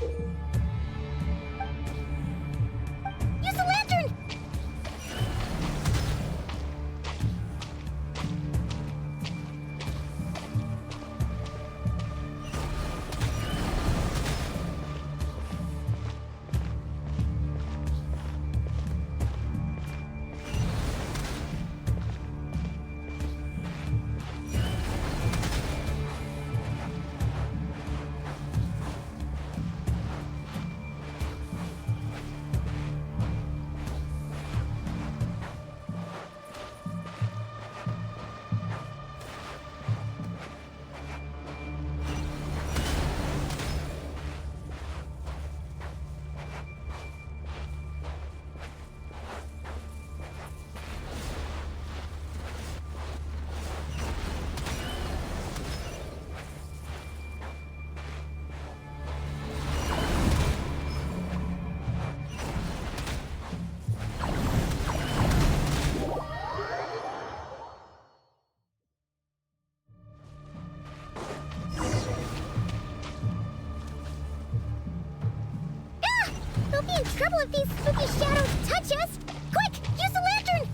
trouble if these spooky shadows touch us! Quick, use the lantern!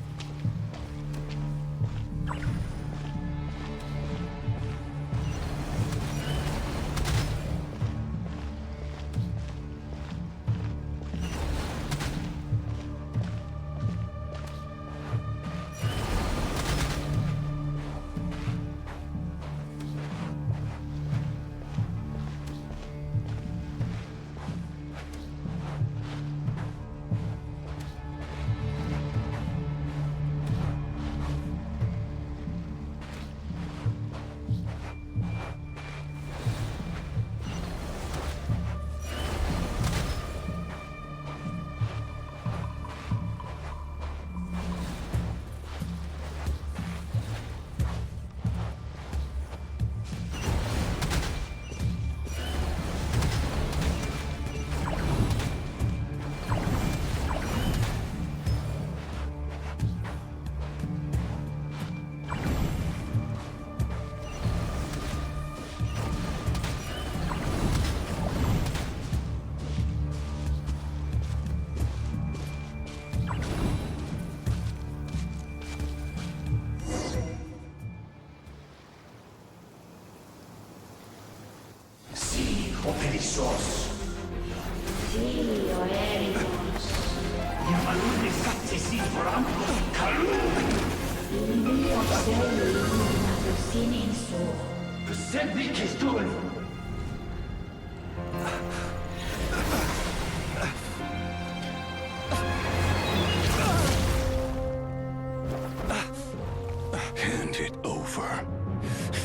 Hand it over.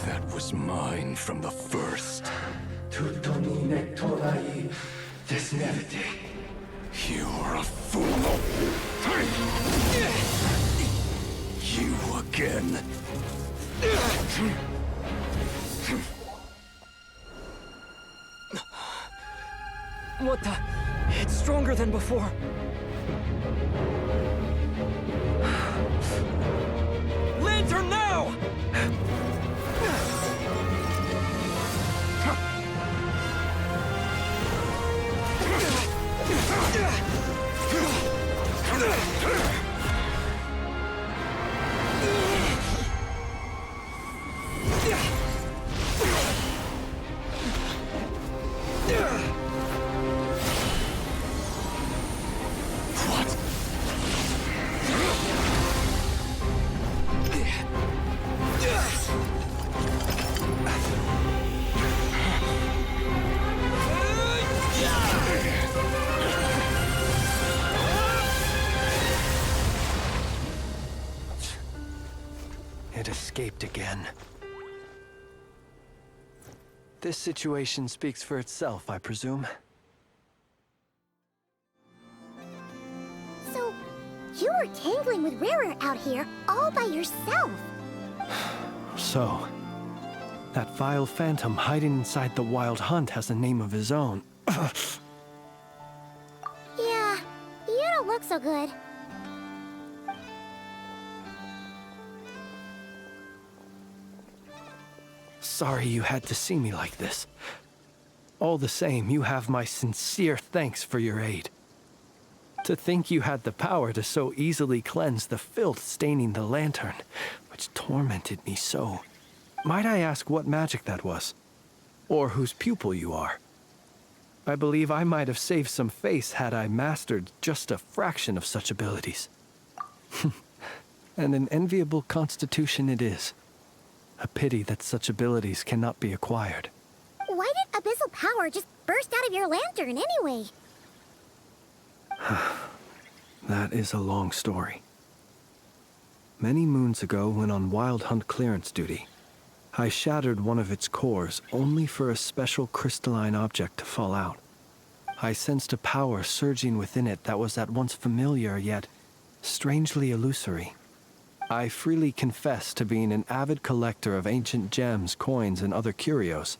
That was mine from the first. You're a fool. You again. What the? It's stronger than before. Lantern now! It escaped again. This situation speaks for itself, I presume. So, you were tangling with Rarer out here all by yourself. So, that vile phantom hiding inside the Wild Hunt has a name of his own. Yeah, you don't look so good. Sorry you had to see me like this. All the same, you have my sincere thanks for your aid. To think you had the power to so easily cleanse the filth staining the lantern, which tormented me so. Might I ask what magic that was? Or whose pupil you are? I believe I might have saved some face had I mastered just a fraction of such abilities. And an enviable constitution it is. A pity that such abilities cannot be acquired. Why did abyssal power just burst out of your lantern anyway? That is a long story. Many moons ago, when on Wild Hunt clearance duty, I shattered one of its cores only for a special crystalline object to fall out. I sensed a power surging within it that was at once familiar yet strangely illusory. I freely confess to being an avid collector of ancient gems, coins, and other curios.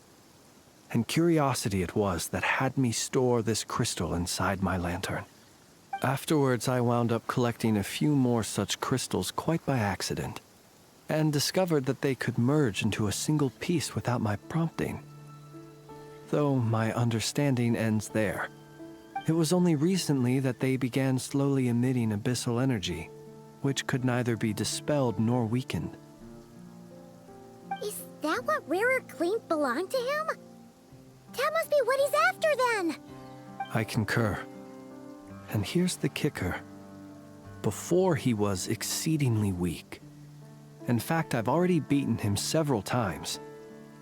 And curiosity it was that had me store this crystal inside my lantern. Afterwards, I wound up collecting a few more such crystals quite by accident, and discovered that they could merge into a single piece without my prompting. Though my understanding ends there. It was only recently that they began slowly emitting abyssal energy, which could neither be dispelled nor weakened. Is that what rarer clean belonged to him? That must be what he's after then! I concur. And here's the kicker. Before he was exceedingly weak. In fact, I've already beaten him several times,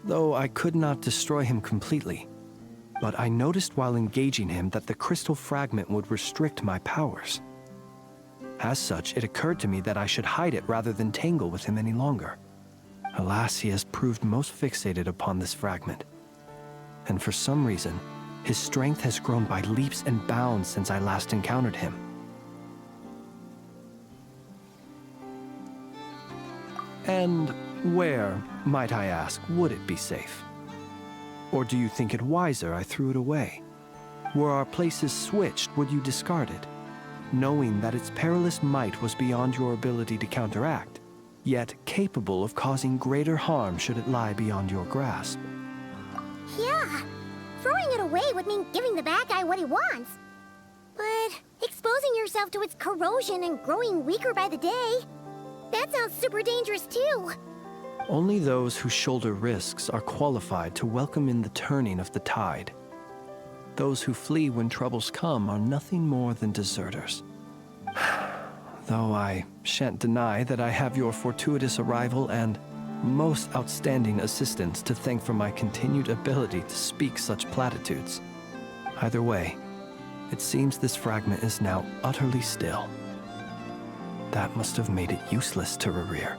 though I could not destroy him completely. But I noticed while engaging him that the crystal fragment would restrict my powers. As such, it occurred to me that I should hide it rather than tangle with him any longer. Alas, he has proved most fixated upon this fragment. And for some reason, his strength has grown by leaps and bounds since I last encountered him. And where, might I ask, would it be safe? Or do you think it wiser I threw it away? Were our places switched, would you discard it, knowing that its perilous might was beyond your ability to counteract, yet capable of causing greater harm should it lie beyond your grasp? Yeah, throwing it away would mean giving the bad guy what he wants. But exposing yourself to its corrosion and growing weaker by the day, that sounds super dangerous too. Only those who shoulder risks are qualified to welcome in the turning of the tide. Those who flee when troubles come are nothing more than deserters. Though I shan't deny that I have your fortuitous arrival and most outstanding assistance to thank for my continued ability to speak such platitudes. Either way, it seems this fragment is now utterly still. That must have made it useless to Rerir.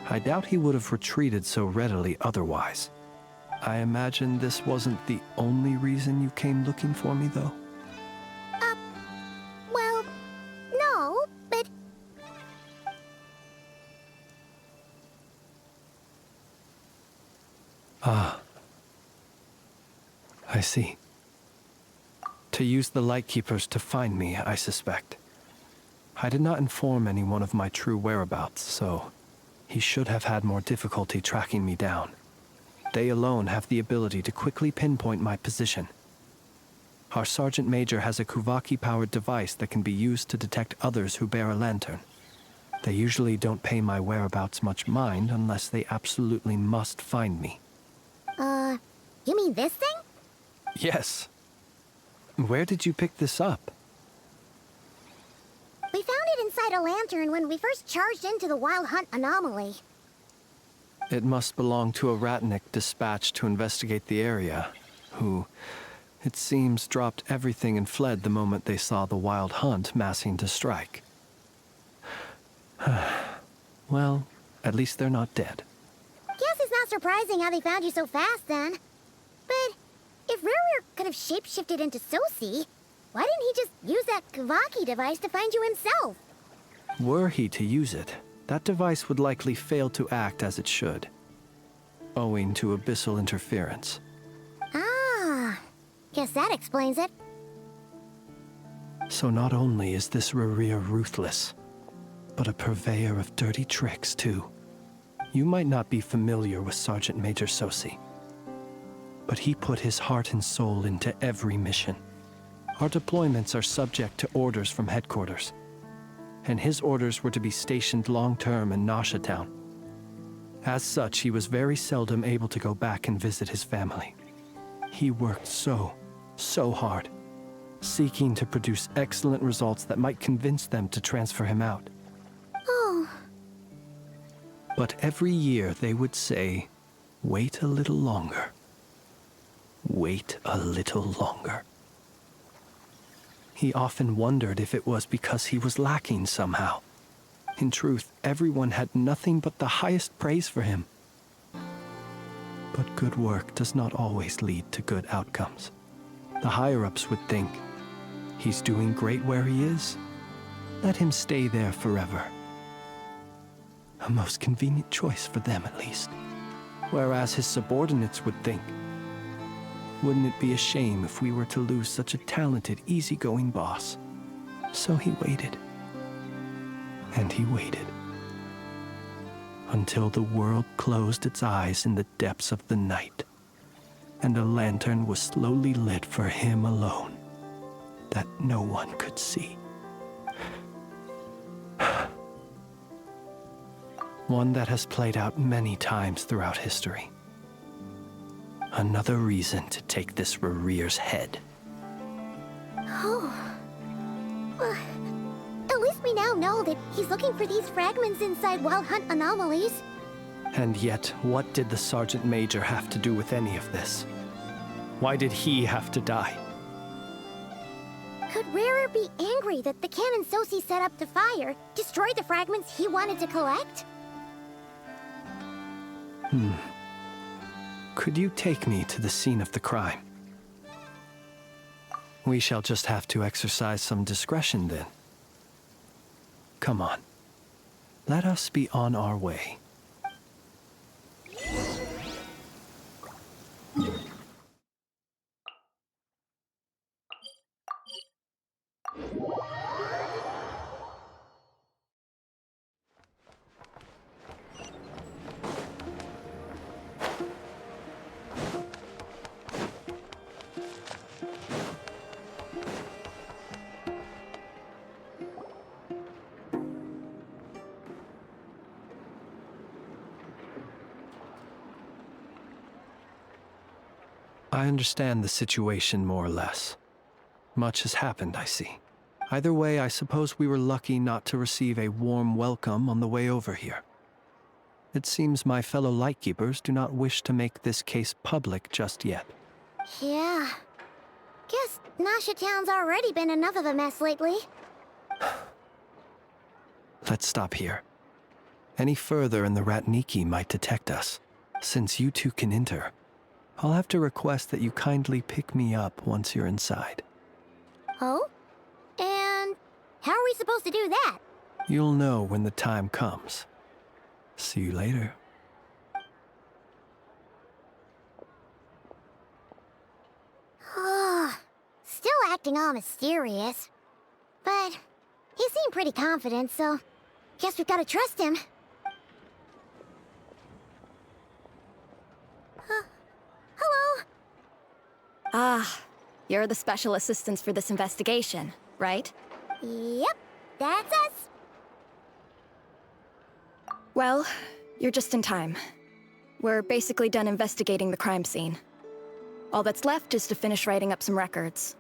I doubt he would have retreated so readily otherwise. I imagine this wasn't the only reason you came looking for me, though? Well, no, but... Ah. I see. To use the Lightkeepers to find me, I suspect. I did not inform anyone of my true whereabouts, so he should have had more difficulty tracking me down. They alone have the ability to quickly pinpoint my position. Our Sergeant Major has a Kuvaki-powered device that can be used to detect others who bear a lantern. They usually don't pay my whereabouts much mind unless they absolutely must find me. You mean this thing? Yes. Where did you pick this up? We found it inside a lantern when we first charged into the Wild Hunt anomaly. It must belong to a Ratnik dispatched to investigate the area, who, it seems, dropped everything and fled the moment they saw the Wild Hunt massing to strike. Well, at least they're not dead. Guess it's not surprising how they found you so fast, then. But if Rerir could have shapeshifted into Sosi, why didn't he just use that Kavaki device to find you himself? Were he to use it, that device would likely fail to act as it should, owing to abyssal interference. Ah, guess that explains it. So not only is this Rerir ruthless, but a purveyor of dirty tricks, too. You might not be familiar with Sergeant Major Sosi, but he put his heart and soul into every mission. Our deployments are subject to orders from headquarters, and his orders were to be stationed long-term in Nasha Town. As such, he was very seldom able to go back and visit his family. He worked so hard, seeking to produce excellent results that might convince them to transfer him out. Oh. But every year they would say, wait a little longer. Wait a little longer. He often wondered if it was because he was lacking somehow. In truth, everyone had nothing but the highest praise for him. But good work does not always lead to good outcomes. The higher-ups would think, he's doing great where he is. Let him stay there forever. A most convenient choice for them, at least. Whereas his subordinates would think, wouldn't it be a shame if we were to lose such a talented, easygoing boss? So he waited. And he waited. Until the world closed its eyes in the depths of the night, and a lantern was slowly lit for him alone. that no one could see. One that has played out many times throughout history. Another reason to take this Rerere's head. Oh. Well, at least we now know that he's looking for these fragments inside Wild Hunt anomalies. And yet, what did the Sergeant Major have to do with any of this? Why did he have to die? Could Rarer be angry that the cannon Sosi set up to fire destroyed the fragments he wanted to collect? Could you take me to the scene of the crime? We shall just have to exercise some discretion then. Come on. Let us be on our way. I understand the situation more or less. Much has happened, I see. Either way, I suppose we were lucky not to receive a warm welcome on the way over here. It seems my fellow Lightkeepers do not wish to make this case public just yet. Yeah. Guess Nasha Town's already been enough of a mess lately. Let's stop here. Any further and the Ratniki might detect us. Since you two can enter, I'll have to request that you kindly pick me up once you're inside. Oh? And how are we supposed to do that? You'll know when the time comes. See you later. Still acting all mysterious. But he seemed pretty confident, so guess we've got to trust him. Hello? Ah, you're the special assistants for this investigation, right? Yep, that's us. Well, you're just in time. We're basically done investigating the crime scene. All that's left is to finish writing up some records.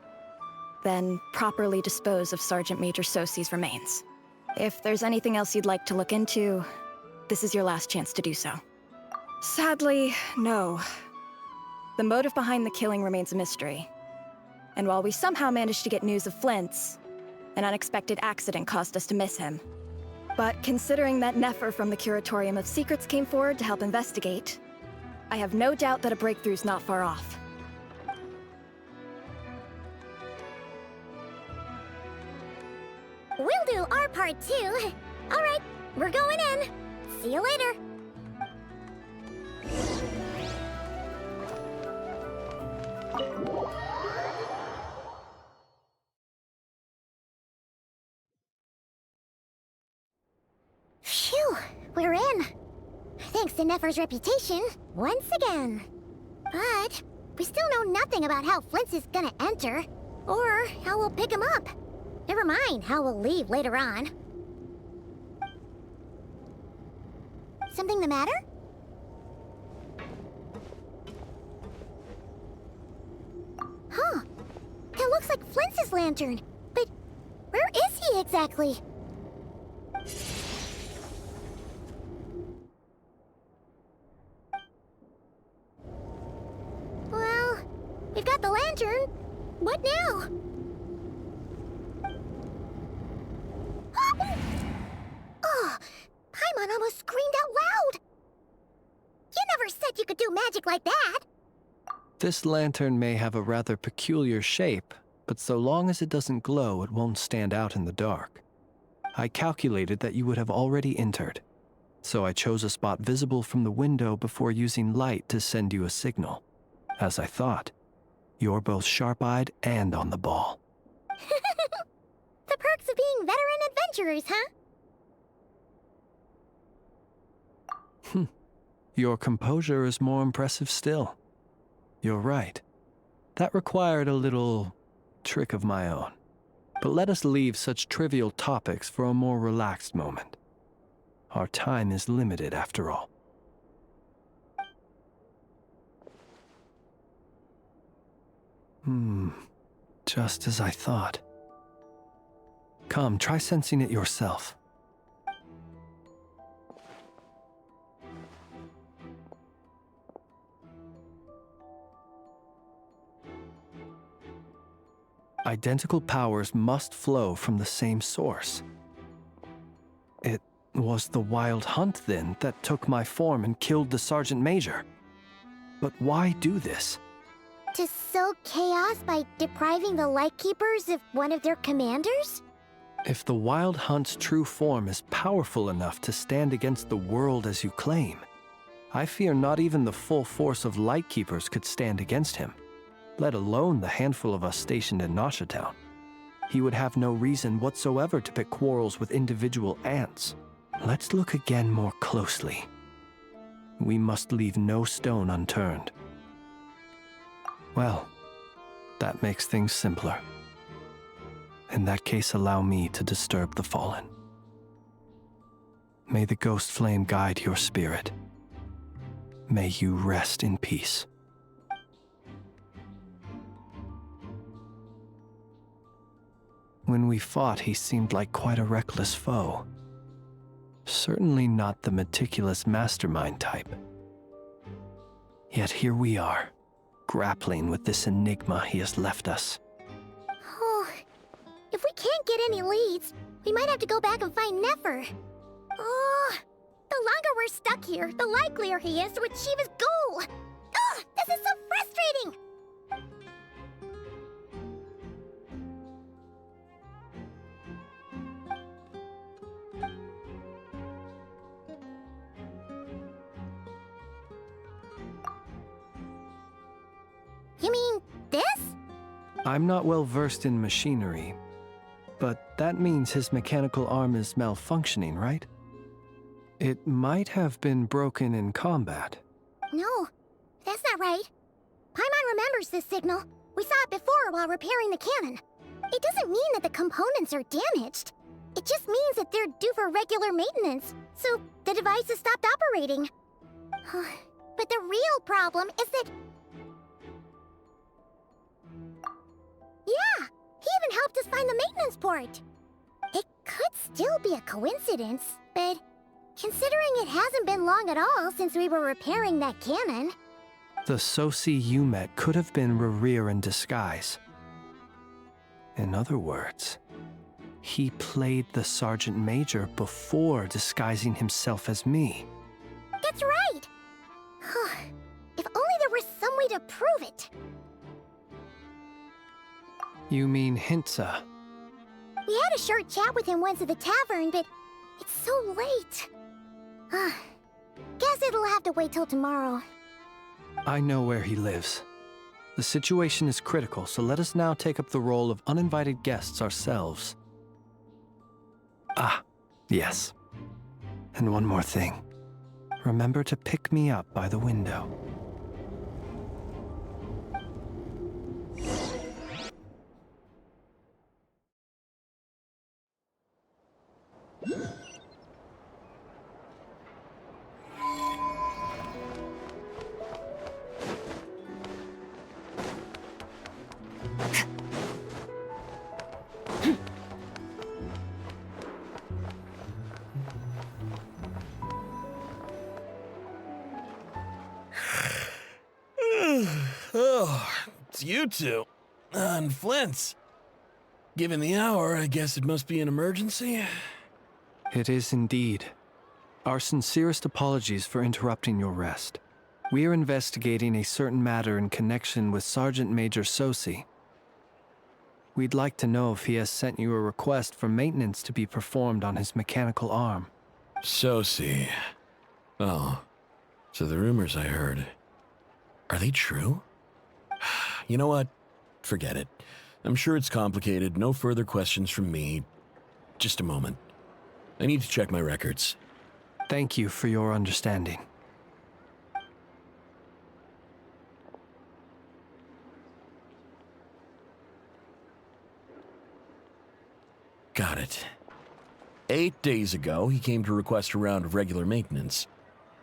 Then properly dispose of Sergeant Major Sosi's remains. If there's anything else you'd like to look into, this is your last chance to do so. Sadly, no. The motive behind the killing remains a mystery. And while we somehow managed to get news of Flint's, an unexpected accident caused us to miss him. But considering that Nefer from the Curatorium of Secrets came forward to help investigate, I have no doubt that a breakthrough's not far off. We'll do our part too. All right, we're going in. See you later. Phew, we're in. Thanks to Nefer's reputation, once again. But we still know nothing about how Flint's is gonna enter, or how we'll pick him up. Never mind how we'll leave later on. Something the matter? Huh. That looks like Flint's lantern. But where is he exactly? Well, we've got the lantern. What now? Oh, Paimon almost screamed out loud! You never said you could do magic like that! This lantern may have a rather peculiar shape, but so long as it doesn't glow, it won't stand out in the dark. I calculated that you would have already entered, so I chose a spot visible from the window before using light to send you a signal. As I thought, you're both sharp-eyed and on the ball. The perks of being veteran adventurers, huh? Your composure is more impressive still. You're right. That required a little trick of my own. But let us leave such trivial topics for a more relaxed moment. Our time is limited, after all. Just as I thought. Come, try sensing it yourself. Identical powers must flow from the same source. It was the Wild Hunt, then, that took my form and killed the Sergeant Major. But why do this? To sow chaos by depriving the Lightkeepers of one of their commanders? If the Wild Hunt's true form is powerful enough to stand against the world as you claim, I fear not even the full force of Lightkeepers could stand against him, let alone the handful of us stationed in Nashatown. He would have no reason whatsoever to pick quarrels with individual ants. Let's look again more closely. We must leave no stone unturned. Well, that makes things simpler. In that case, allow me to disturb the fallen. May the ghost flame guide your spirit. May you rest in peace. When we fought, he seemed like quite a reckless foe. Certainly not the meticulous mastermind type. Yet here we are, grappling with this enigma he has left us. Oh, if we can't get any leads, we might have to go back and find Nefer. Oh, the longer we're stuck here, the likelier he is to achieve his goal. Oh, this is so frustrating! You mean this? I'm not well versed in machinery, but that means his mechanical arm is malfunctioning, right? It might have been broken in combat. No, that's not right. Paimon remembers this signal. We saw it before while repairing the cannon. It doesn't mean that the components are damaged. It just means that they're due for regular maintenance, so the device has stopped operating. But the real problem is that... Yeah, he even helped us find the maintenance port. It could still be a coincidence, but considering it hasn't been long at all since we were repairing that cannon... The Sosi you met could have been Rerir in disguise. In other words, he played the Sergeant Major before disguising himself as me. That's right! If only there were some way to prove it. You mean Hintsa? We had a short chat with him once at the tavern, but it's so late. Guess it'll have to wait till tomorrow. I know where he lives. The situation is critical, so let us now take up the role of uninvited guests ourselves. Ah, yes. And one more thing. Remember to pick me up by the window. Oh, it's you two. And Flint's. Given the hour, I guess it must be an emergency. It is indeed. Our sincerest apologies for interrupting your rest. We are investigating a certain matter in connection with Sergeant Major Sosi. We'd like to know if he has sent you a request for maintenance to be performed on his mechanical arm. Sosi. Oh, so the rumors I heard, are they true? You know what? Forget it. I'm sure it's complicated. No further questions from me. Just a moment. I need to check my records. Thank you for your understanding. it. 8 days ago, he came to request a round of regular maintenance.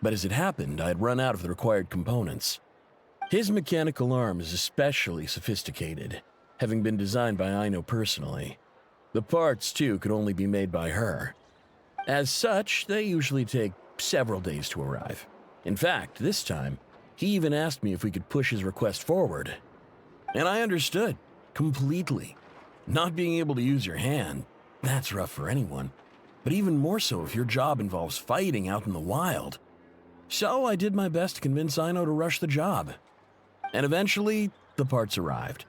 But as it happened, I had run out of the required components. His mechanical arm is especially sophisticated, having been designed by Aino personally. The parts, too, could only be made by her. As such, they usually take several days to arrive. In fact, this time, he even asked me if we could push his request forward. And I understood, completely. Not being able to use your hand, that's rough for anyone. But even more so if your job involves fighting out in the wild. So I did my best to convince Aino to rush the job. And eventually, the parts arrived.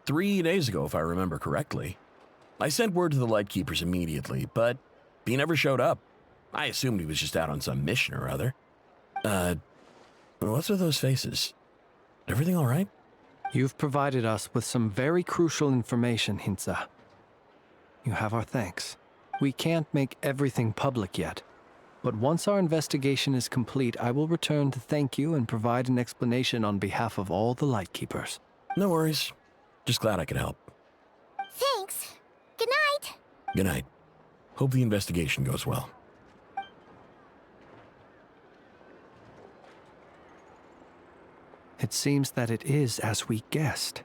3 days ago, if I remember correctly. I sent word to the Lightkeepers immediately, but he never showed up. I assumed he was just out on some mission or other. What's with those faces? Everything all right? You've provided us with some very crucial information, Hintsa. You have our thanks. We can't make everything public yet, but once our investigation is complete, I will return to thank you and provide an explanation on behalf of all the Lightkeepers. No worries. Just glad I could help. Thanks. Good night. Good night. Hope the investigation goes well. It seems that it is as we guessed.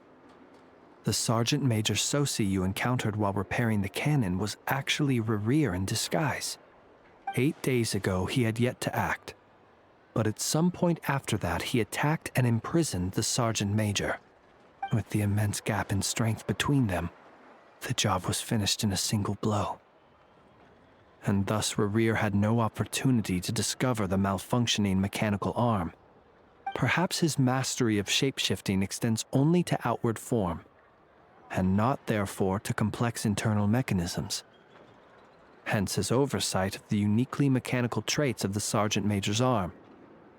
The Sergeant Major Sosi you encountered while repairing the cannon was actually Rerir in disguise. 8 days ago, he had yet to act. But at some point after that, he attacked and imprisoned the Sergeant Major. With the immense gap in strength between them, the job was finished in a single blow. And thus Rerir had no opportunity to discover the malfunctioning mechanical arm. Perhaps his mastery of shapeshifting extends only to outward form, and not therefore to complex internal mechanisms. Hence his oversight of the uniquely mechanical traits of the Sergeant Major's arm,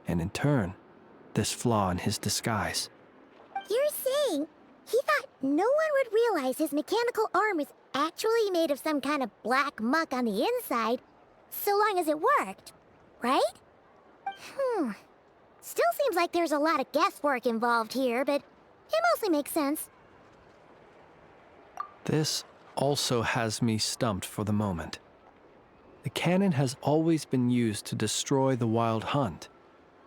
and in turn, this flaw in his disguise. You're saying he thought no one would realize his mechanical arm was actually made of some kind of black muck on the inside, so long as it worked, right? Still seems like there's a lot of guesswork involved here, but it mostly makes sense. This also has me stumped for the moment. The cannon has always been used to destroy the Wild Hunt,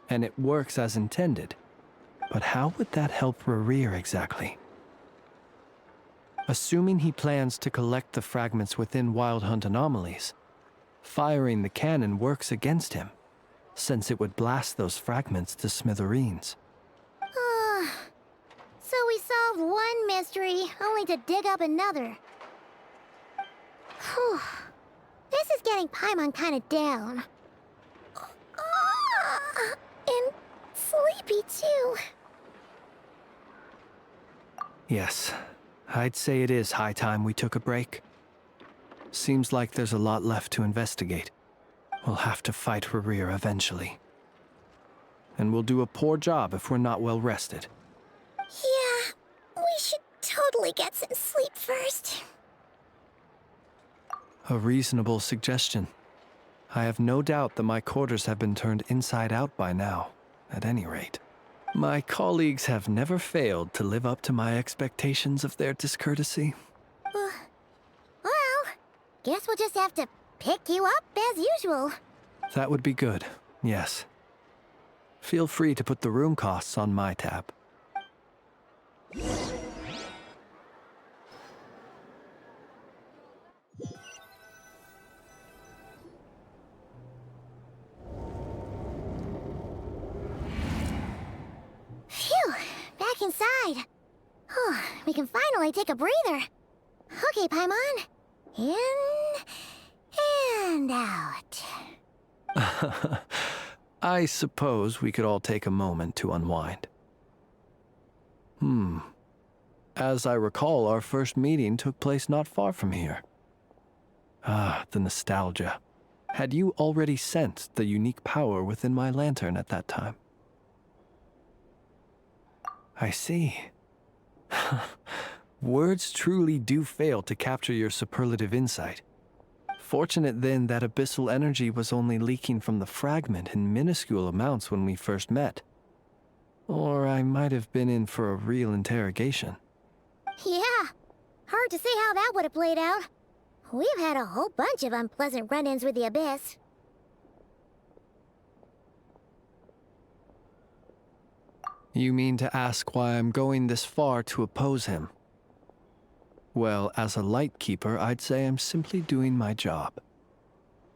and it works as intended. But how would that help Rerir exactly? Assuming he plans to collect the fragments within Wild Hunt anomalies, firing the cannon works against him, since it would blast those fragments to smithereens. So we solved one mystery, only to dig up another. Whew. This is getting Paimon kind of down. And sleepy too. Yes, I'd say it is high time we took a break. Seems like there's a lot left to investigate. We'll have to fight Rerir eventually. And we'll do a poor job if we're not well rested. Yeah, we should totally get some sleep first. A reasonable suggestion. I have no doubt that my quarters have been turned inside out by now, at any rate. My colleagues have never failed to live up to my expectations of their discourtesy. Well, guess we'll just have to pick you up as usual. That would be good, yes. Feel free to put the room costs on my tab. Phew, back inside. We can finally take a breather. Okay, Paimon. In and out. I suppose we could all take a moment to unwind. As I recall, our first meeting took place not far from here. Ah, the nostalgia. Had you already sensed the unique power within my lantern at that time? I see. Words truly do fail to capture your superlative insight. Fortunate then that abyssal energy was only leaking from the fragment in minuscule amounts when we first met. Or I might have been in for a real interrogation. Yeah, hard to say how that would have played out. We've had a whole bunch of unpleasant run-ins with the Abyss. You mean to ask why I'm going this far to oppose him? Well, as a Lightkeeper, I'd say I'm simply doing my job.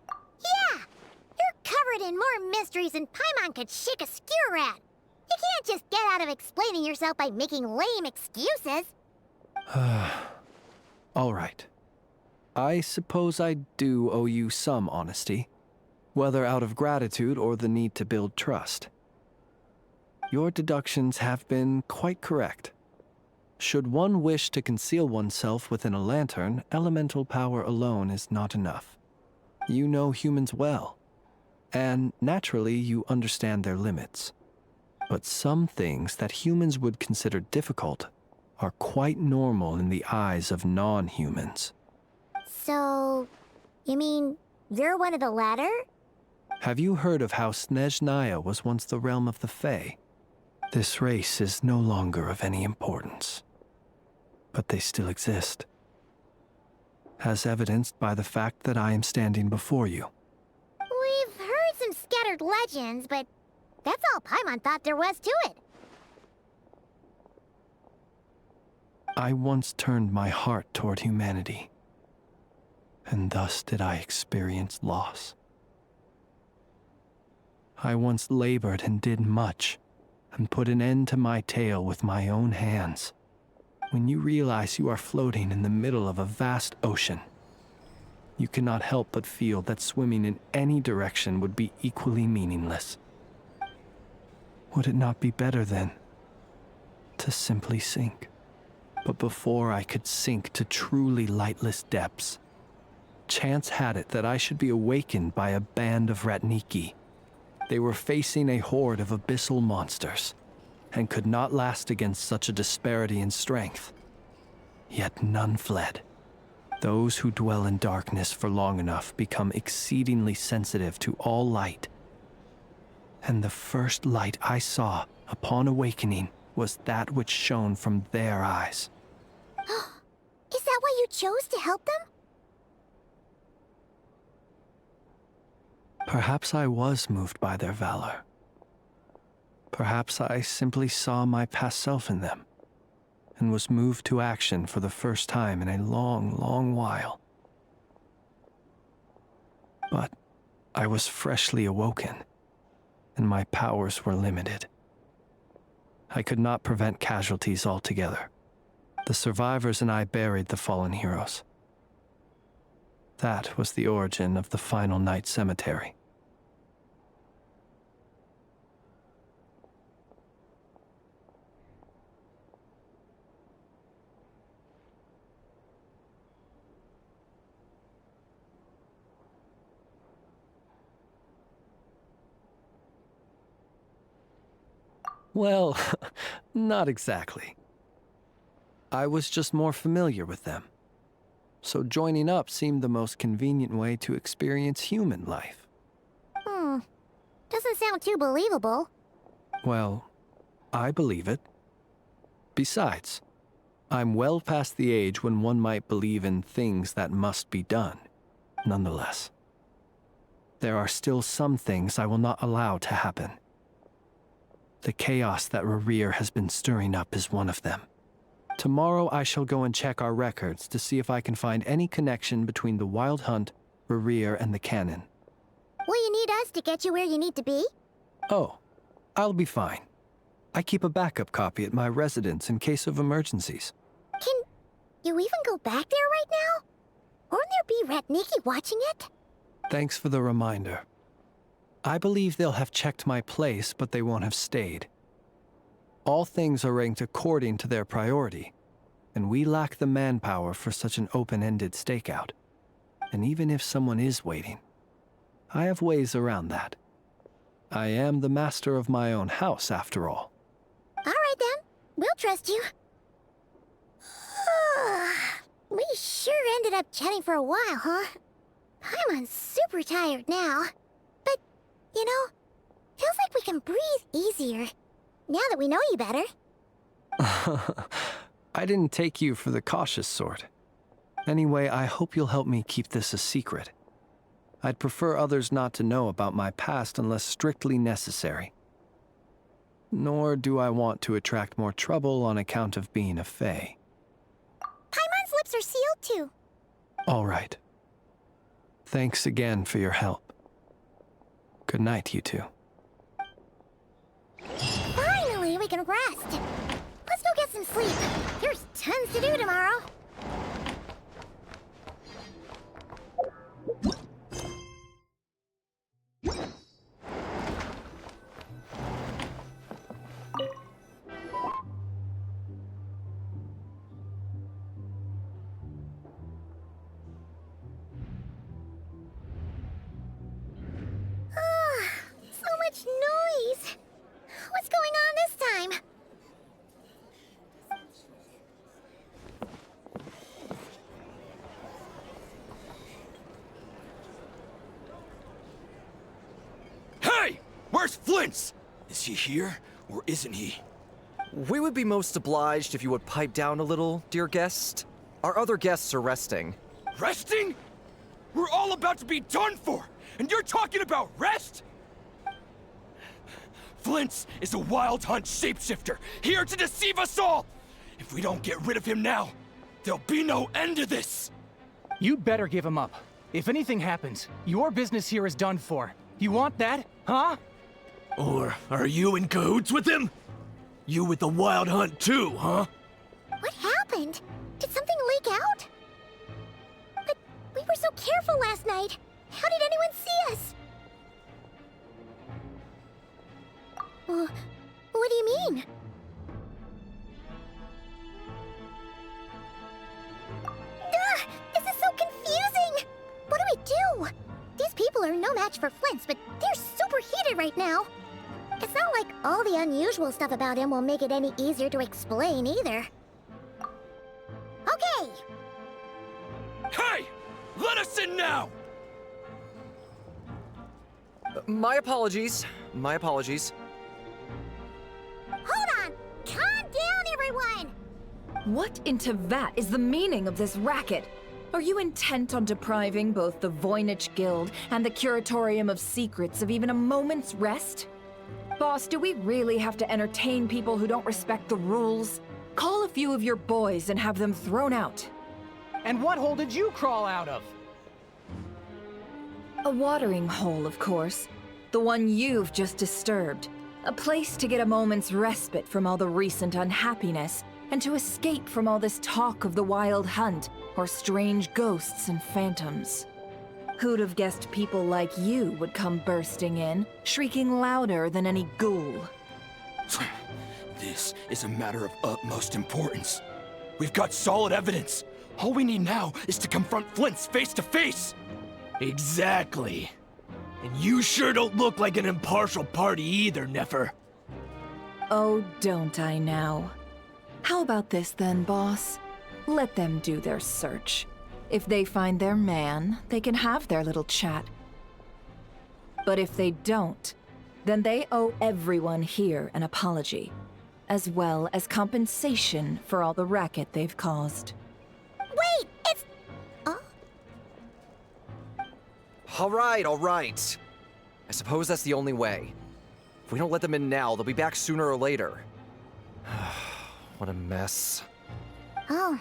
Yeah! You're covered in more mysteries than Paimon could shake a skewer at. You can't just get out of explaining yourself by making lame excuses. All right. I suppose I do owe you some honesty, whether out of gratitude or the need to build trust. Your deductions have been quite correct. Should one wish to conceal oneself within a lantern, elemental power alone is not enough. You know humans well, and naturally you understand their limits. But some things that humans would consider difficult are quite normal in the eyes of non-humans. So, you mean you're one of the latter? Have you heard of how Snezhnaya was once the realm of the Fae? This race is no longer of any importance, but they still exist, as evidenced by the fact that I am standing before you. We've heard some scattered legends, but that's all Paimon thought there was to it. I once turned my heart toward humanity, and thus did I experience loss. I once labored and did much, and put an end to my tale with my own hands. When you realize you are floating in the middle of a vast ocean, you cannot help but feel that swimming in any direction would be equally meaningless. Would it not be better, then, to simply sink? But before I could sink to truly lightless depths, chance had it that I should be awakened by a band of Ratniki. They were facing a horde of abyssal monsters, and could not last against such a disparity in strength. Yet none fled. Those who dwell in darkness for long enough become exceedingly sensitive to all light. And the first light I saw upon awakening was that which shone from their eyes. Is that why you chose to help them? Perhaps I was moved by their valor. Perhaps I simply saw my past self in them, and was moved to action for the first time in a long, long while. But I was freshly awoken, and my powers were limited. I could not prevent casualties altogether. The survivors and I buried the fallen heroes. That was the origin of the final night cemetery. Well, not exactly. I was just more familiar with them. So joining up seemed the most convenient way to experience human life. Doesn't sound too believable. Well, I believe it. Besides, I'm well past the age when one might believe in things that must be done. Nonetheless, there are still some things I will not allow to happen. The chaos that Rerir has been stirring up is one of them. Tomorrow I shall go and check our records to see if I can find any connection between the Wild Hunt, Rerir, and the Canon. Will you need us to get you where you need to be? Oh, I'll be fine. I keep a backup copy at my residence in case of emergencies. Can you even go back there right now? Won't there be Ratniki watching it? Thanks for the reminder. I believe they'll have checked my place, but they won't have stayed. All things are ranked according to their priority, and we lack the manpower for such an open-ended stakeout. And even if someone is waiting, I have ways around that. I am the master of my own house, after all. All right then, we'll trust you. We sure ended up chatting for a while, huh? I'm super tired now. But, you know, feels like we can breathe easier, now that we know you better. I didn't take you for the cautious sort. Anyway, I hope you'll help me keep this a secret. I'd prefer others not to know about my past unless strictly necessary. Nor do I want to attract more trouble on account of being a fae. Paimon's lips are sealed too. All right. Thanks again for your help. Good night, you two. Finally, we can rest. Let's go get some sleep. There's tons to do tomorrow. So much noise. What's going on this time? Hey! Where's Flint's? Is he here, or isn't he? We would be most obliged if you would pipe down a little, dear guest. Our other guests are resting. Resting? We're all about to be done for, and you're talking about rest? Flint's is a wild hunt shapeshifter, here to deceive us all! If we don't get rid of him now, there'll be no end to this! You'd better give him up. If anything happens, your business here is done for. You want that, huh? Or are you in cahoots with him? You with the wild hunt too, huh? What happened? Did something leak out? But we were so careful last night. How did anyone see us? What do you mean? Ugh, this is so confusing! What do we do? These people are no match for Flint's, but they're super heated right now. It's not like all the unusual stuff about him will make it any easier to explain either. Okay! Hey! Let us in now! My apologies. My apologies. Hold on! Calm down, everyone! What in Tevat is the meaning of this racket? Are you intent on depriving both the Voynich Guild and the Curatorium of Secrets of even a moment's rest? Boss, do we really have to entertain people who don't respect the rules? Call a few of your boys and have them thrown out. And what hole did you crawl out of? A watering hole, of course. The one you've just disturbed. A place to get a moment's respite from all the recent unhappiness, and to escape from all this talk of the wild hunt, or strange ghosts and phantoms. Who'd have guessed people like you would come bursting in, shrieking louder than any ghoul? This is a matter of utmost importance. We've got solid evidence. All we need now is to confront Flint's face to face. Exactly. And you sure don't look like an impartial party either, Nefer. Oh, don't I now? How about this then, boss? Let them do their search. If they find their man, they can have their little chat. But if they don't, then they owe everyone here an apology, as well as compensation for all the racket they've caused. Wait, it's... All right. I suppose that's the only way. If we don't let them in now, they'll be back sooner or later. What a mess. Oh,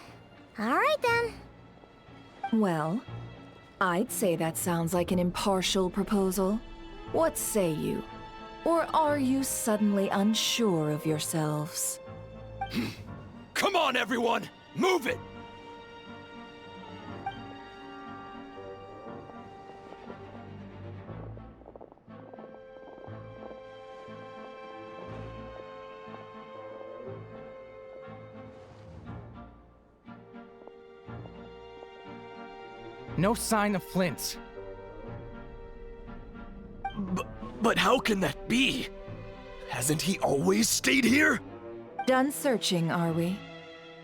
all right then. Well, I'd say that sounds like an impartial proposal. What say you? Or are you suddenly unsure of yourselves? Come on, everyone! Move it! No sign of Flint. But how can that be? Hasn't he always stayed here? Done searching, are we?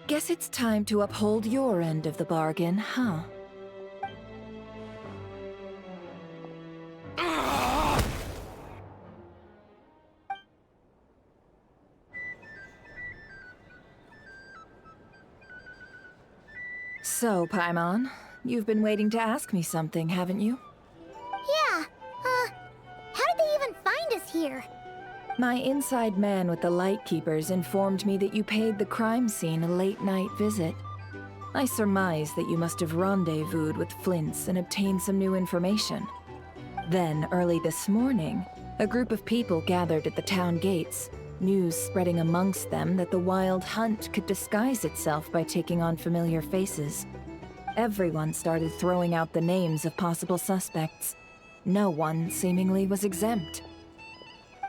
Guess it's time to uphold your end of the bargain, huh? So, Paimon, you've been waiting to ask me something, haven't you? Yeah, how did they even find us here? My inside man with the Lightkeepers informed me that you paid the crime scene a late-night visit. I surmise that you must have rendezvoused with Flint's and obtained some new information. Then, early this morning, a group of people gathered at the town gates, news spreading amongst them that the Wild Hunt could disguise itself by taking on familiar faces. Everyone started throwing out the names of possible suspects. No one, seemingly, was exempt.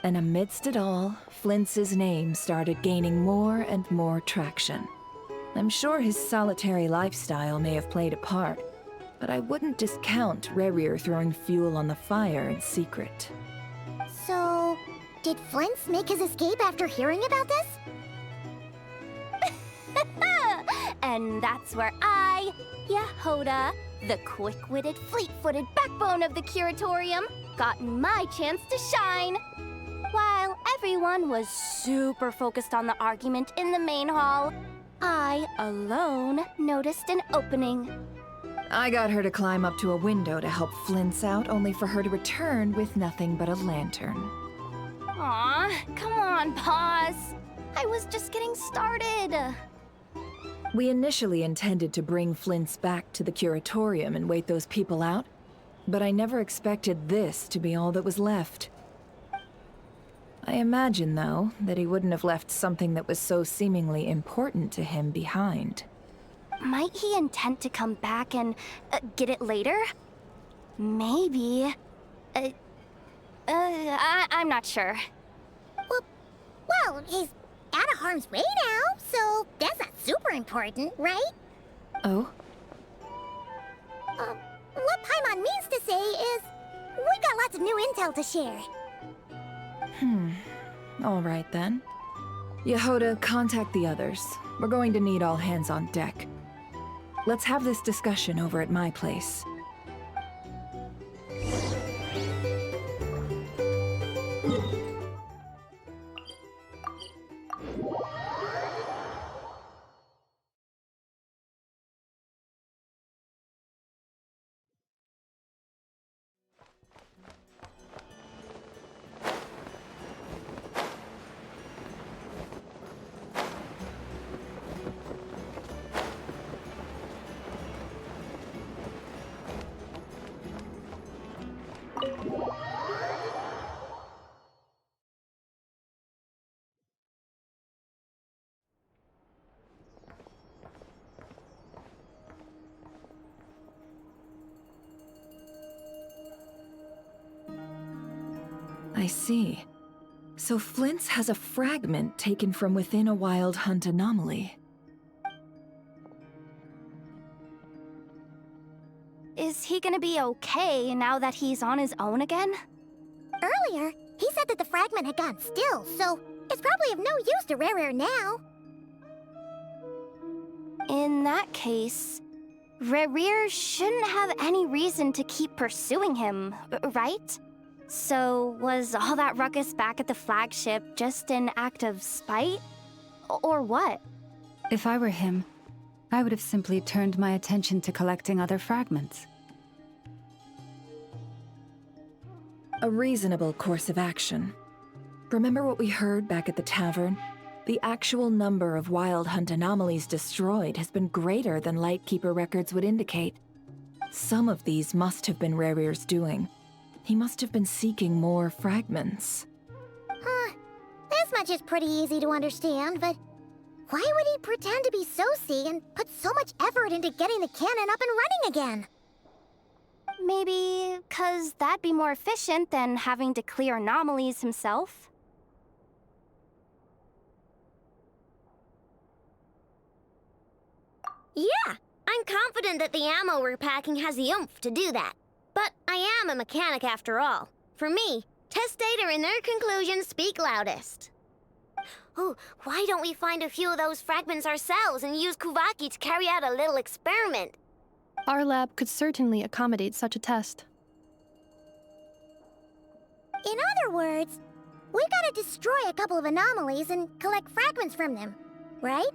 And amidst it all, Flint's name started gaining more and more traction. I'm sure his solitary lifestyle may have played a part, but I wouldn't discount Rerir throwing fuel on the fire in secret. So, did Flint's make his escape after hearing about this? And that's where I, Yehoda, the quick-witted, fleet-footed backbone of the Curatorium, got my chance to shine. While everyone was super focused on the argument in the main hall, I alone noticed an opening. I got her to climb up to a window to help Flint's out, only for her to return with nothing but a lantern. Aw, come on, pause. I was just getting started. We initially intended to bring Flint's back to the Curatorium and wait those people out, but I never expected this to be all that was left. I imagine, though, that he wouldn't have left something that was so seemingly important to him behind. Might he intend to come back and get it later? Maybe. I'm not sure. Well, he's out of harm's way now, so that's not super important, right? Oh? What Paimon means to say is, we got lots of new intel to share. All right then. Yehoda, contact the others. We're going to need all hands on deck. Let's have this discussion over at my place. I see. So Flint's has a fragment taken from within a Wild Hunt anomaly. Is he gonna be okay now that he's on his own again? Earlier, he said that the fragment had gone still, so it's probably of no use to Rerir now. In that case, Rerir shouldn't have any reason to keep pursuing him, right? So, was all that ruckus back at the flagship just an act of spite? Or what? If I were him, I would have simply turned my attention to collecting other fragments. A reasonable course of action. Remember what we heard back at the tavern? The actual number of Wild Hunt anomalies destroyed has been greater than Lightkeeper records would indicate. Some of these must have been Rerir's doing. He must have been seeking more fragments. This much is pretty easy to understand, but why would he pretend to be Soci and put so much effort into getting the cannon up and running again? Maybe 'cause that'd be more efficient than having to clear anomalies himself? Yeah, I'm confident that the ammo we're packing has the oomph to do that. But I am a mechanic after all. For me, test data and their conclusions speak loudest. Oh, why don't we find a few of those fragments ourselves and use Kuvaki to carry out a little experiment? Our lab could certainly accommodate such a test. In other words, we gotta destroy a couple of anomalies and collect fragments from them, right?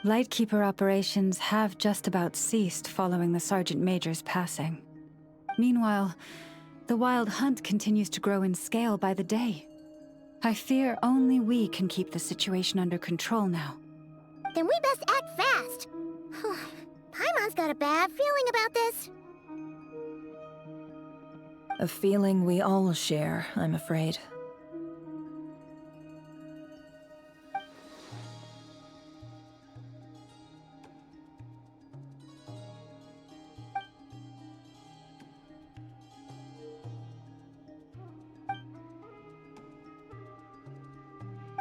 Lightkeeper operations have just about ceased following the Sergeant Major's passing. Meanwhile, the Wild Hunt continues to grow in scale by the day. I fear only we can keep the situation under control now. Then we best act fast. Paimon's got a bad feeling about this. A feeling we all share, I'm afraid.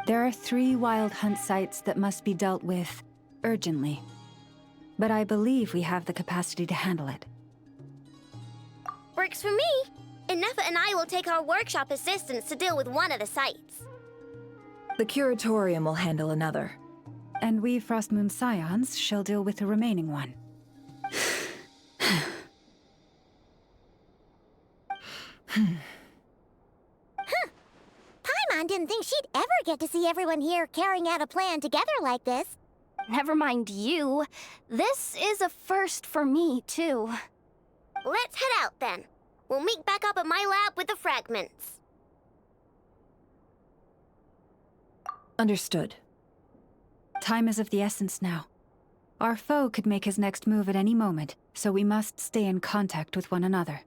There are 3 Wild Hunt sites that must be dealt with urgently. But I believe we have the capacity to handle it. Works for me. Inefa and I will take our workshop assistants to deal with one of the sites. The Curatorium will handle another. And we Frostmoon Scions shall deal with the remaining one. Paimon didn't think she'd ever get to see everyone here carrying out a plan together like this. Never mind you. This is a first for me, too. Let's head out, then. We'll meet back up at my lab with the fragments. Understood. Time is of the essence now. Our foe could make his next move at any moment, so we must stay in contact with one another.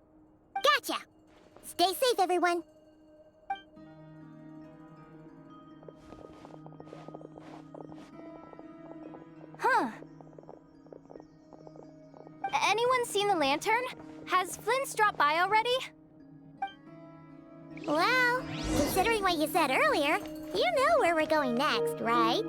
Gotcha! Stay safe, everyone. Huh. Anyone seen the lantern? Has Flint's dropped by already? Well, considering what you said earlier, you know where we're going next, right?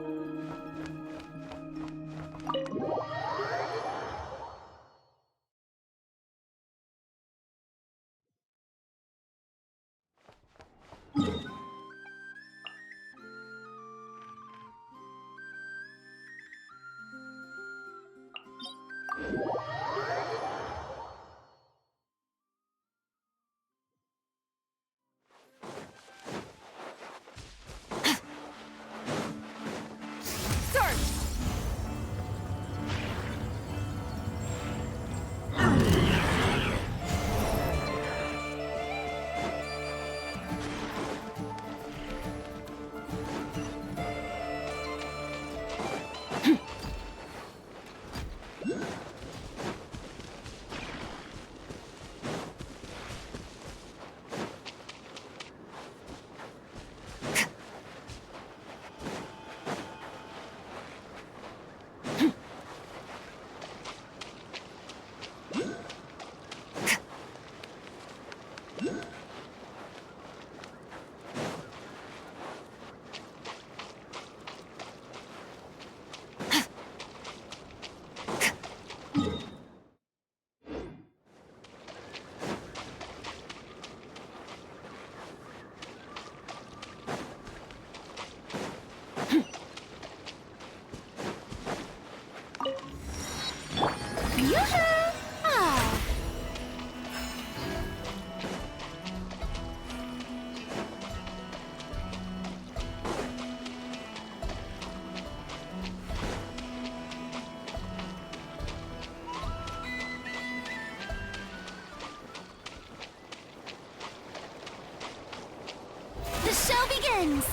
The show begins!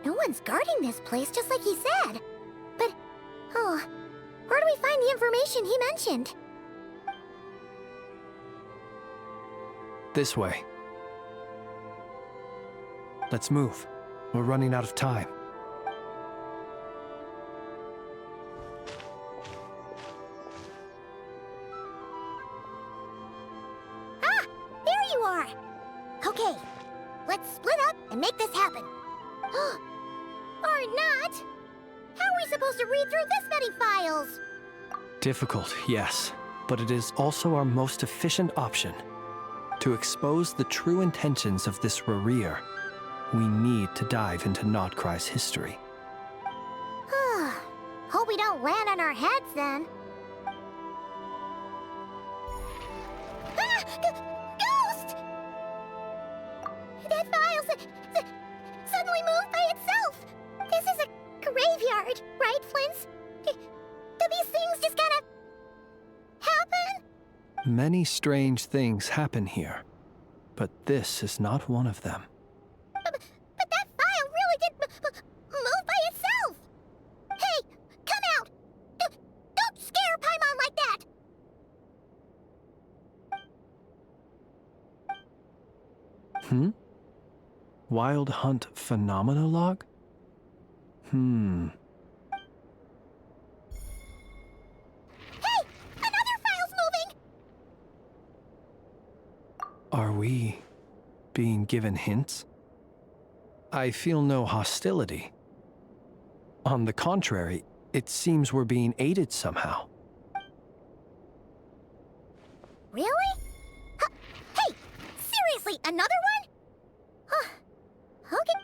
No one's guarding this place, just like he said. But, where do we find the information he mentioned? This way. Let's move. We're running out of time. Ah! There you are! Okay, let's split up and make this happen. Or not. How are we supposed to read through this many files? Difficult, yes, but it is also our most efficient option. To expose the true intentions of this Rereer, we need to dive into Notcry's history. Hope we don't land on our heads then. Ghost! That file suddenly moved by itself. This is a graveyard, right, Flint? Do these things just kind of happen? Many strange things happen here, but this is not one of them. But that file really did move by itself. Hey, come out! Don't scare Paimon like that! Wild Hunt Phenomenologue? Hey! Another file's moving! Are we being given hints? I feel no hostility. On the contrary, it seems we're being aided somehow. Really? Hey! Seriously, another one? Okay.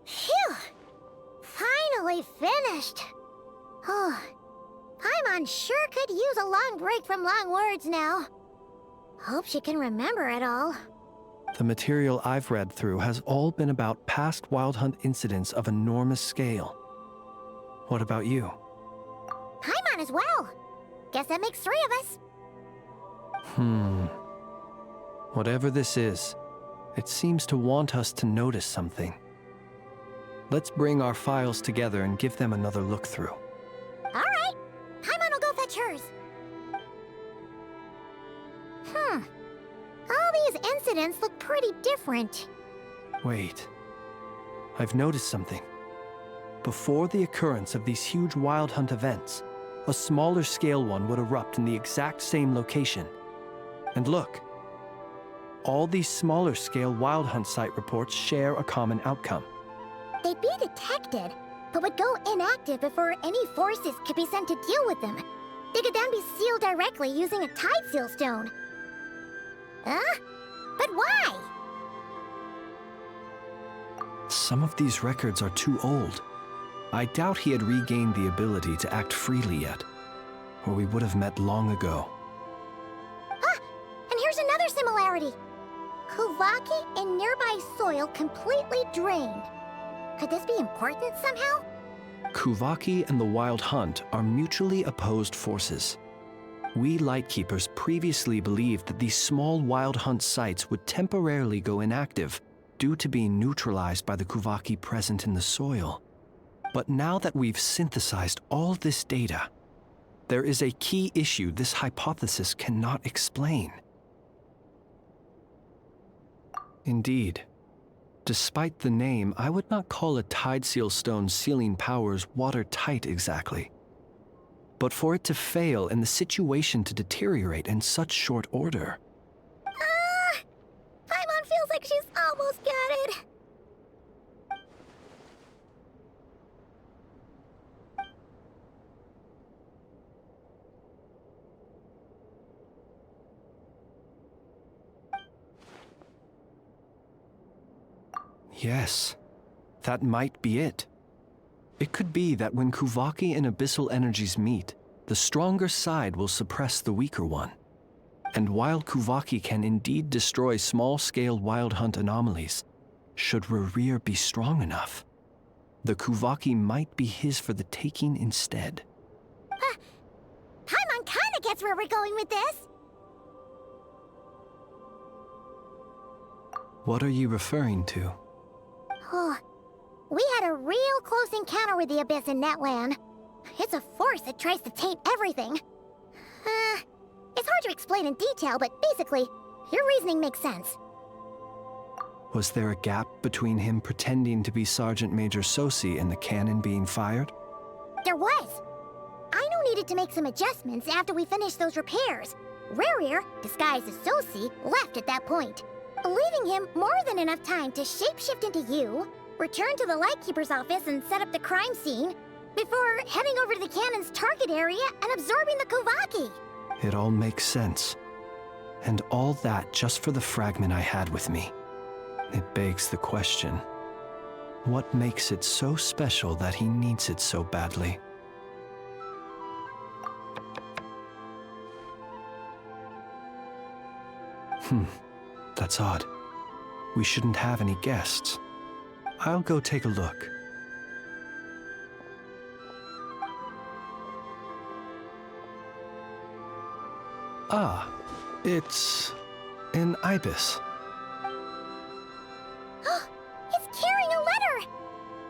Phew! Finally finished. Oh, Paimon sure could use a long break from long words now. Hope she can remember it all. The material I've read through has all been about past Wild Hunt incidents of enormous scale. What about you? Paimon as well. Guess that makes 3 of us. Whatever this is, it seems to want us to notice something. Let's bring our files together and give them another look through. All right. Paimon will go fetch hers. All these incidents look pretty different. Wait. I've noticed something. Before the occurrence of these huge Wild Hunt events, a smaller scale one would erupt in the exact same location. And look. All these smaller scale Wild Hunt site reports share a common outcome. They'd be detected, but would go inactive before any forces could be sent to deal with them. They could then be sealed directly using a tide seal stone. But why? Some of these records are too old. I doubt he had regained the ability to act freely yet, or we would have met long ago. And here's another similarity. Kuvaki and nearby soil completely drained. Could this be important somehow? Kuvaki and the Wild Hunt are mutually opposed forces. We Lightkeepers previously believed that these small Wild Hunt sites would temporarily go inactive due to being neutralized by the Kuvaki present in the soil. But now that we've synthesized all this data, there is a key issue this hypothesis cannot explain. Indeed, despite the name, I would not call a tide seal stone's sealing powers watertight exactly. But for it to fail and the situation to deteriorate in such short order. Paimon feels like she's almost got it. Yes, that might be it. It could be that when Kuvaki and Abyssal energies meet, the stronger side will suppress the weaker one. And while Kuvaki can indeed destroy small-scale Wild Hunt anomalies, should Rereer be strong enough, the Kuvaki might be his for the taking instead. Paimon kinda gets where we're going with this. What are you referring to? Oh, we had a real close encounter with the Abyss in Netland. It's a force that tries to taint everything. It's hard to explain in detail, but basically, your reasoning makes sense. Was there a gap between him pretending to be Sergeant Major Sosi and the cannon being fired? There was. Aino needed to make some adjustments after we finished those repairs. Rerir, disguised as Sosi, left at that point, leaving him more than enough time to shapeshift into you, return to the Lightkeeper's office and set up the crime scene, before heading over to the cannon's target area and absorbing the Kovaki. It all makes sense. And all that just for the fragment I had with me. It begs the question, what makes it so special that he needs it so badly? That's odd. We shouldn't have any guests. I'll go take a look. Ah, it's an ibis. It's carrying a letter!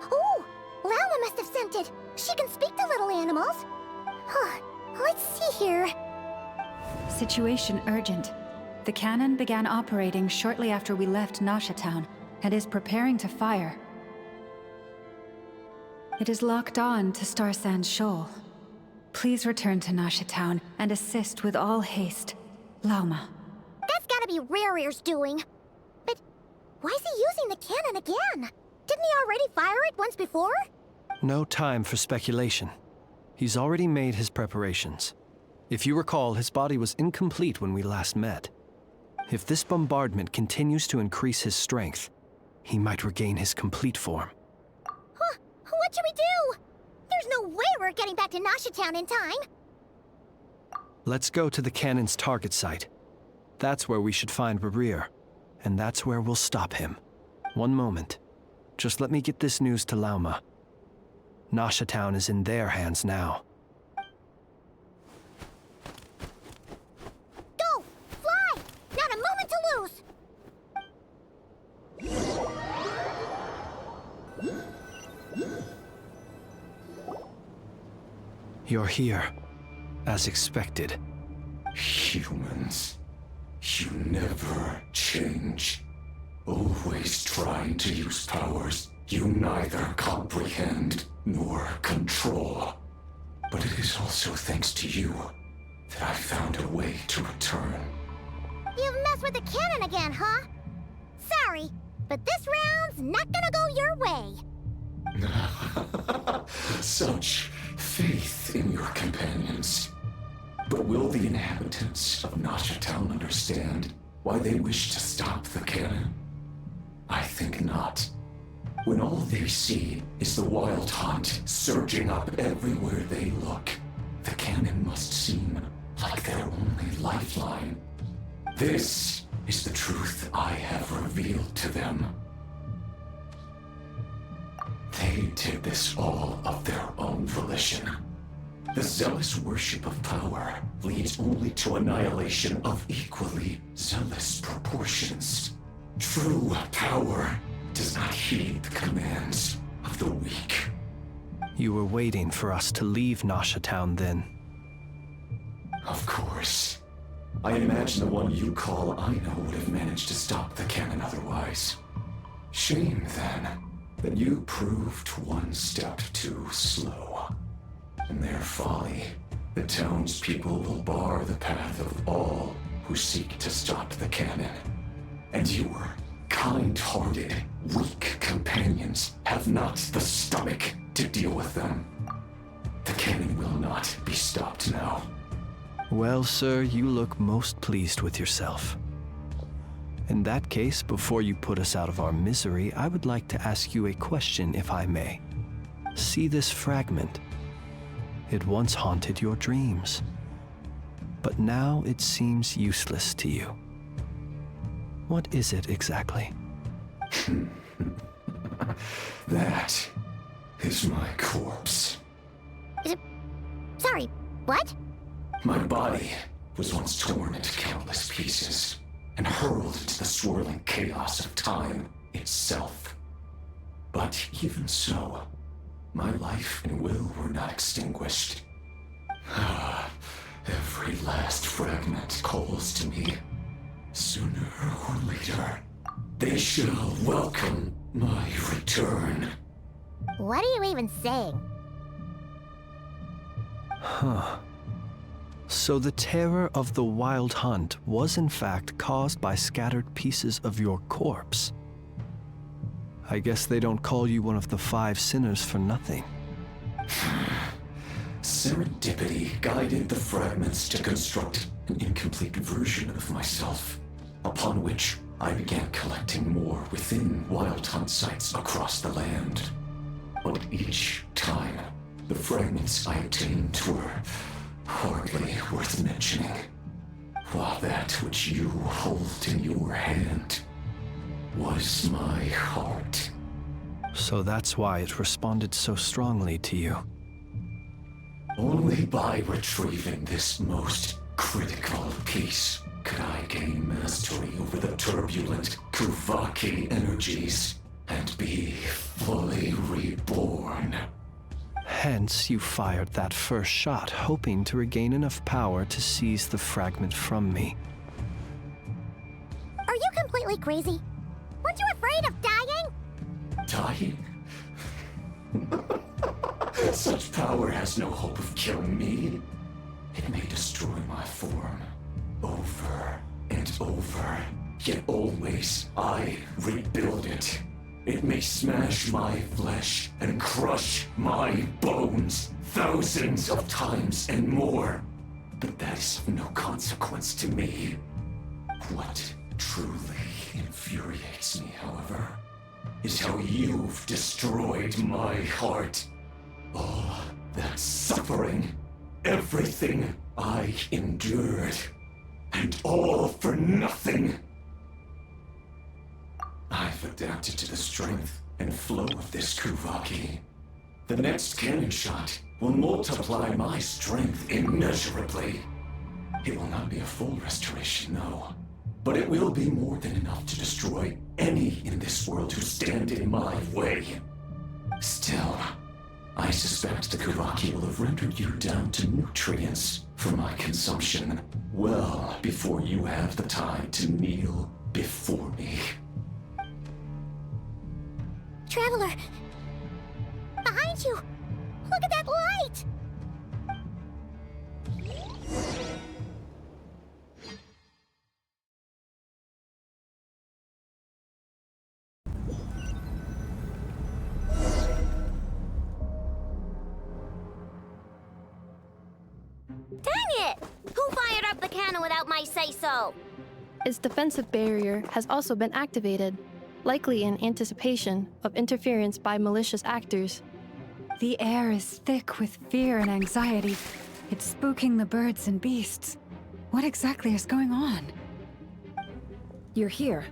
Oh, Lala must have sent it. She can speak to little animals. Let's see here. Situation urgent. The cannon began operating shortly after we left Nasha Town and is preparing to fire. It is locked on to Star Sand Shoal. Please return to Nasha Town and assist with all haste. Lauma. That's gotta be Rerir's doing. But why is he using the cannon again? Didn't he already fire it once before? No time for speculation. He's already made his preparations. If you recall, his body was incomplete when we last met. If this bombardment continues to increase his strength, he might regain his complete form. Huh? What should we do? There's no way we're getting back to Nasha Town in time. Let's go to the cannon's target site. That's where we should find Rerir, and that's where we'll stop him. One moment. Just let me get this news to Lauma. Nasha Town is in their hands now. Go! Fly! Not a moment to lose! You're here, as expected. Humans, you never change. Always trying to use powers you neither comprehend nor control. But it is also thanks to you that I found a way to return. You've messed with the cannon again, huh? Sorry, but this round's not gonna go your way. Such faith in your companions. But will the inhabitants of Nasha Town understand why they wish to stop the cannon? I think not. When all they see is the wild hunt surging up everywhere they look, the cannon must seem like their only lifeline. This is the truth I have revealed to them. They did this all of their own volition. The zealous worship of power leads only to annihilation of equally zealous proportions. True power does not heed the commands of the weak. You were waiting for us to leave Nasha Town then. Of course. I imagine the one you call Aino would have managed to stop the cannon otherwise. Shame, then, that you proved one step too slow. In their folly, the townspeople will bar the path of all who seek to stop the cannon. And your kind-hearted, weak companions have not the stomach to deal with them. The cannon will not be stopped now. Well, sir, you look most pleased with yourself. In that case, before you put us out of our misery, I would like to ask you a question, if I may. See this fragment? It once haunted your dreams, but now it seems useless to you. What is it exactly? That is my corpse. Sorry, what? My body was once torn into countless pieces and hurled into the swirling chaos of time itself. But even so, my life and will were not extinguished. Every last fragment calls to me. Sooner or later, They shall welcome my return. What are you even saying? Huh. So the terror of the Wild Hunt was in fact caused by scattered pieces of your corpse. I guess they don't call you one of the 5 sinners for nothing. Serendipity guided the fragments to construct an incomplete version of myself, upon which I began collecting more within Wild Hunt sites across the land. But each time, the fragments I obtained were hardly worth mentioning, while that which you hold in your hand was my heart. So that's why it responded so strongly to you. Only by retrieving this most critical piece could I gain mastery over the turbulent Kuvaki energies and be fully reborn. Hence, you fired that first shot, hoping to regain enough power to seize the fragment from me. Are you completely crazy? Weren't you afraid of dying? Dying? Such power has no hope of killing me. It may destroy my form over and over, yet always I rebuild it. It may smash my flesh and crush my bones thousands of times and more, but that is of no consequence to me. What truly infuriates me, however, is how you've destroyed my heart. All that suffering, everything I endured, and all for nothing. I've adapted to the strength and flow of this Kuvaki. The next cannon shot will multiply my strength immeasurably. It will not be a full restoration, no, but it will be more than enough to destroy any in this world who stand in my way. Still, I suspect the Kuvaki will have rendered you down to nutrients for my consumption well before you have the time to kneel before me. Traveler! Behind you! Look at that light! Dang it! Who fired up the cannon without my say-so? Its defensive barrier has also been activated, likely in anticipation of interference by malicious actors. The air is thick with fear and anxiety. It's spooking the birds and beasts. What exactly is going on? You're here.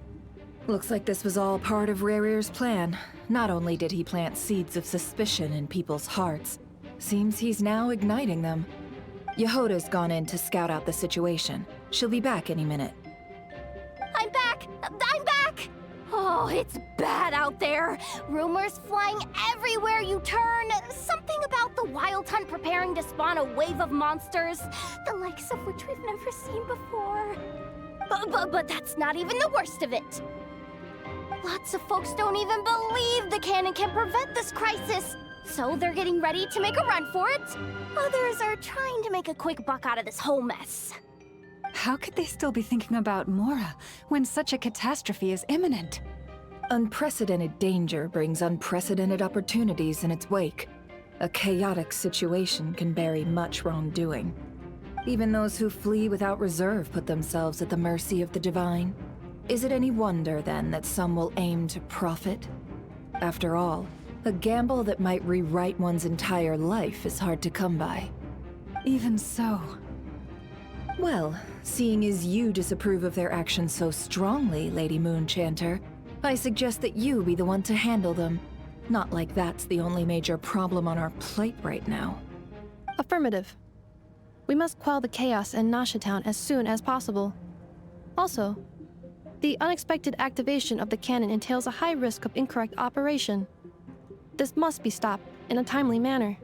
Looks like this was all part of Rarir's plan. Not only did he plant seeds of suspicion in people's hearts, seems he's now igniting them. Yehoda's gone in to scout out the situation. She'll be back any minute. I'm back! I'm back! Oh, it's bad out there. Rumors flying everywhere you turn. Something about the Wild Hunt preparing to spawn a wave of monsters, the likes of which we've never seen before. But that's not even the worst of it. Lots of folks don't even believe the cannon can prevent this crisis, so they're getting ready to make a run for it. Others are trying to make a quick buck out of this whole mess. How could they still be thinking about Mora when such a catastrophe is imminent? Unprecedented danger brings unprecedented opportunities in its wake. A chaotic situation can bury much wrongdoing. Even those who flee without reserve put themselves at the mercy of the divine. Is it any wonder, then, that some will aim to profit? After all, a gamble that might rewrite one's entire life is hard to come by. Even so. Well, seeing as you disapprove of their actions so strongly, Lady Moonchanter, I suggest that you be the one to handle them. Not like that's the only major problem on our plate right now. Affirmative. We must quell the chaos in Nasha Town as soon as possible. Also, the unexpected activation of the cannon entails a high risk of incorrect operation. This must be stopped in a timely manner.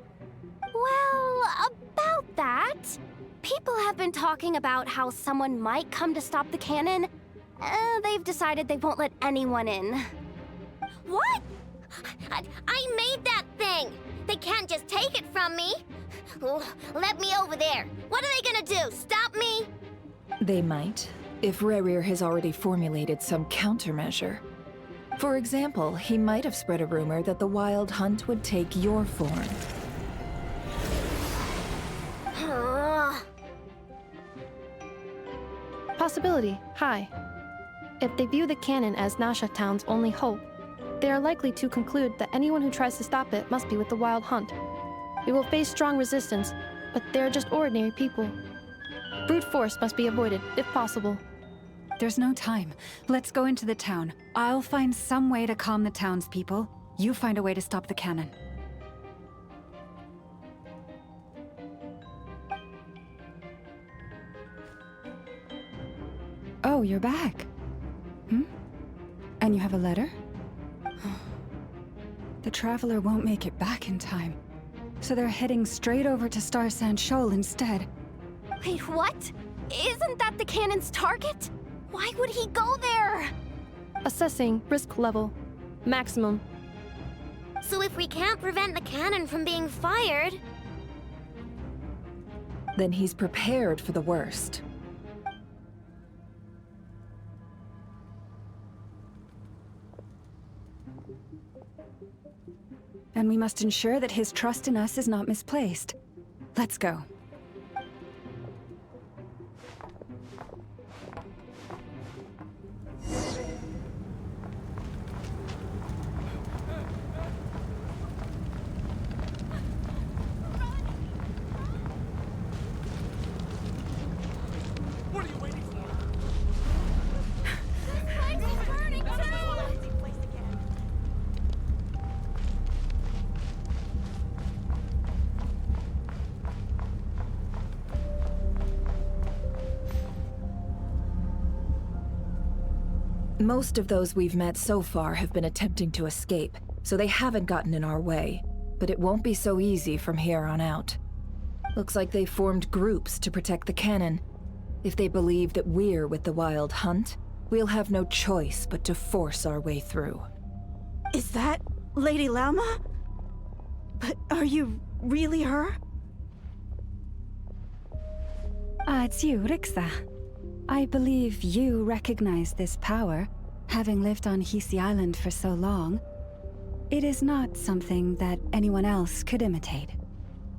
Well, about that, people have been talking about how someone might come to stop the cannon, They've decided they won't let anyone in. What? I made that thing! They can't just take it from me! Oh, let me over there! What are they gonna do? Stop me? They might, if Rerir has already formulated some countermeasure. For example, he might have spread a rumor that the Wild Hunt would take your form. Possibility, high. If they view the cannon as Nasha Town's only hope, they are likely to conclude that anyone who tries to stop it must be with the Wild Hunt. We will face strong resistance, but they're just ordinary people. Brute force must be avoided, if possible. There's no time. Let's go into the town. I'll find some way to calm the townspeople. You find a way to stop the cannon. Oh, you're back. And you have a letter? The Traveler won't make it back in time. So they're heading straight over to Star Sand Shoal instead. Wait, what? Isn't that the cannon's target? Why would he go there? Assessing risk level. Maximum. So if we can't prevent the cannon from being fired... Then he's prepared for the worst. And we must ensure that his trust in us is not misplaced. Let's go. What are you waiting for? Most of those we've met so far have been attempting to escape, so they haven't gotten in our way. But it won't be so easy from here on out. Looks like they formed groups to protect the cannon. If they believe that we're with the Wild Hunt, we'll have no choice but to force our way through. Is that Lady Lauma? But are you really her? It's you, Rixa. I believe you recognize this power, having lived on Hisi Island for so long. It is not something that anyone else could imitate.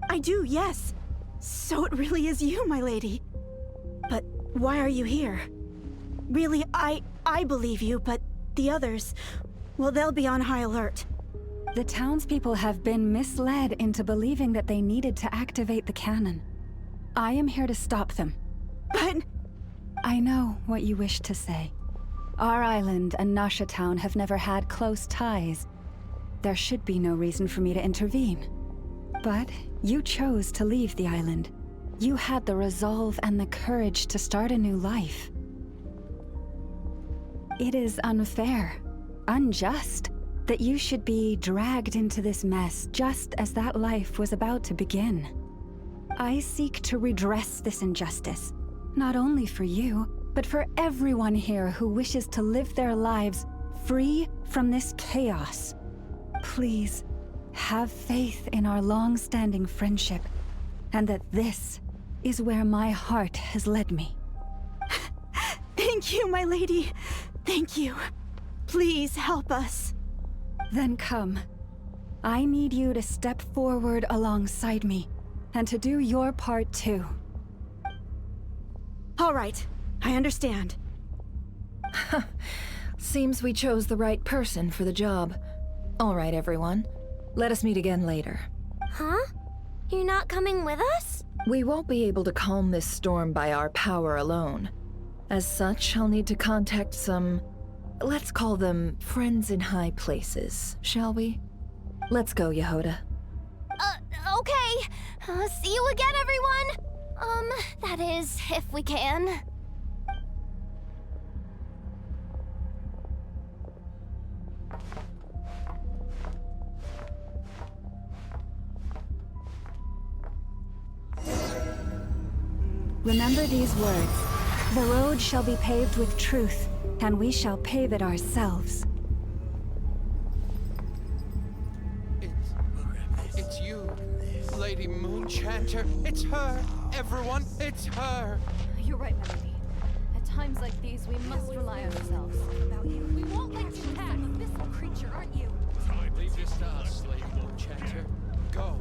I do, yes. So it really is you, my lady. But why are you here? Really, I believe you, but the others, well, they'll be on high alert. The townspeople have been misled into believing that they needed to activate the cannon. I am here to stop them. But... I know what you wish to say. Our island and Nasha Town have never had close ties. There should be no reason for me to intervene. But you chose to leave the island. You had the resolve and the courage to start a new life. It is unfair, unjust, that you should be dragged into this mess just as that life was about to begin. I seek to redress this injustice, not only for you, but for everyone here who wishes to live their lives free from this chaos. Please, have faith in our long-standing friendship, and that this is where my heart has led me. Thank you, my lady. Thank you. Please help us. Then come. I need you to step forward alongside me, and to do your part too. All right, I understand. Seems we chose the right person for the job. All right, everyone. Let us meet again later. Huh? You're not coming with us? We won't be able to calm this storm by our power alone. As such, I'll need to contact some... let's call them friends in high places, shall we? Let's go, Yehoda. Okay. See you again, everyone! That is, if we can. Remember these words. The road shall be paved with truth, and we shall pave it ourselves. It's you, Lady Moonchanter. It's her. Everyone, it's her. You're right, my lady. At times like these, we must rely on ourselves. About you. We won't let you pass. This creature, aren't you? Leave this to us, Lady Moonchanter. Go.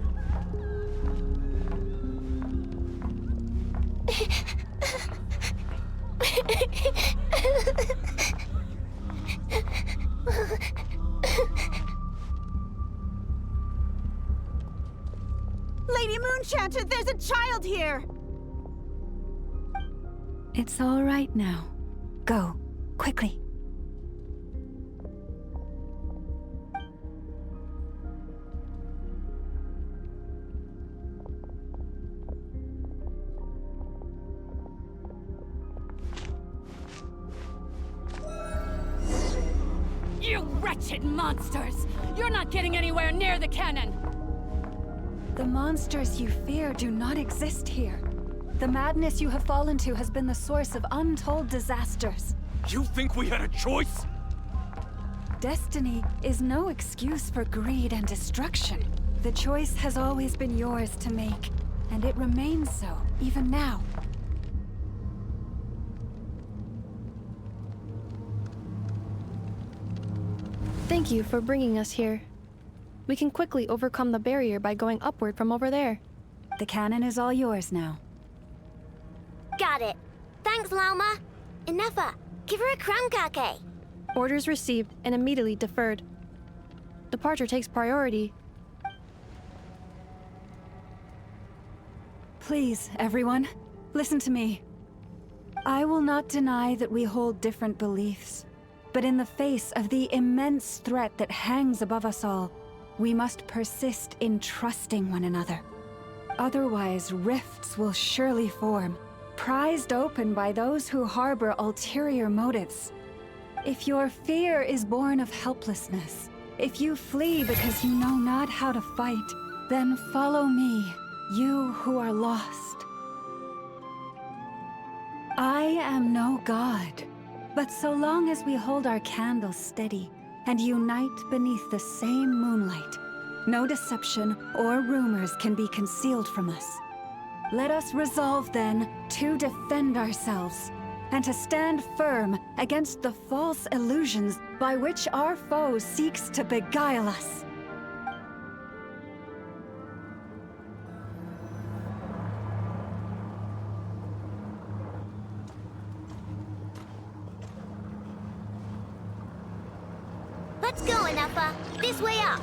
Lady Moonchanter, there's a child here! It's all right now. Go, quickly. You wretched monsters! You're not getting anywhere near the cannon! The monsters you fear do not exist here. The madness you have fallen to has been the source of untold disasters. You think we had a choice? Destiny is no excuse for greed and destruction. The choice has always been yours to make, and it remains so, even now. Thank you for bringing us here. We can quickly overcome the barrier by going upward from over there. The cannon is all yours now. Got it. Thanks, Lauma. Enough. Give her a crown cake. Orders received and immediately deferred. Departure takes priority. Please, everyone, listen to me. I will not deny that we hold different beliefs, but in the face of the immense threat that hangs above us all, we must persist in trusting one another. Otherwise, rifts will surely form, prized open by those who harbor ulterior motives. If your fear is born of helplessness, if you flee because you know not how to fight, then follow me, you who are lost. I am no god, but so long as we hold our candles steady and unite beneath the same moonlight, no deception or rumors can be concealed from us. Let us resolve, then, to defend ourselves, and to stand firm against the false illusions by which our foe seeks to beguile us. Let's go, Enough. This way up.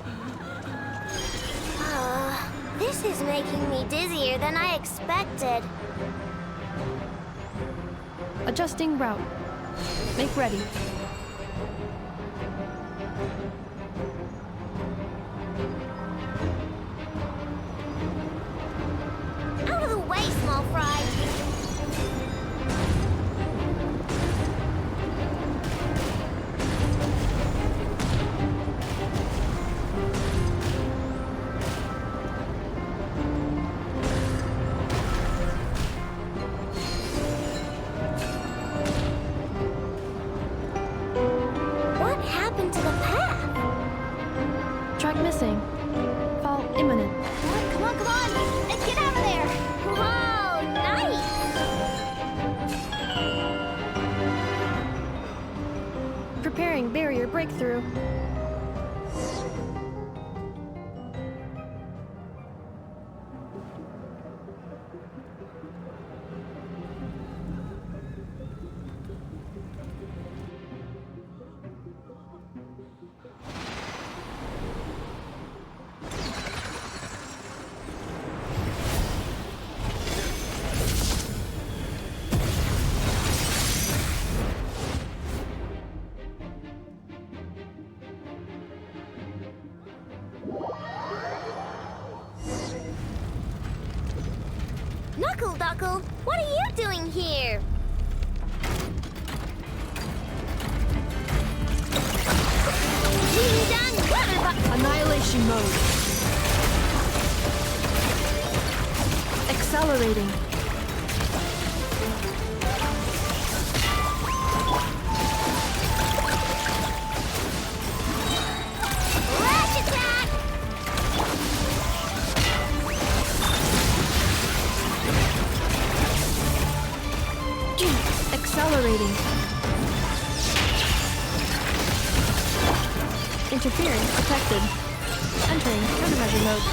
This is making me dizzier than I expected. Adjusting route. Make ready. Out of the way, small fry. Track missing. Fall imminent. Come on, come on! Let's get out of there! Whoa, nice! Preparing barrier breakthrough. Knuckle, what are you doing here? Annihilation mode. Accelerating. Accelerating. Interference detected. Entering countermeasure mode.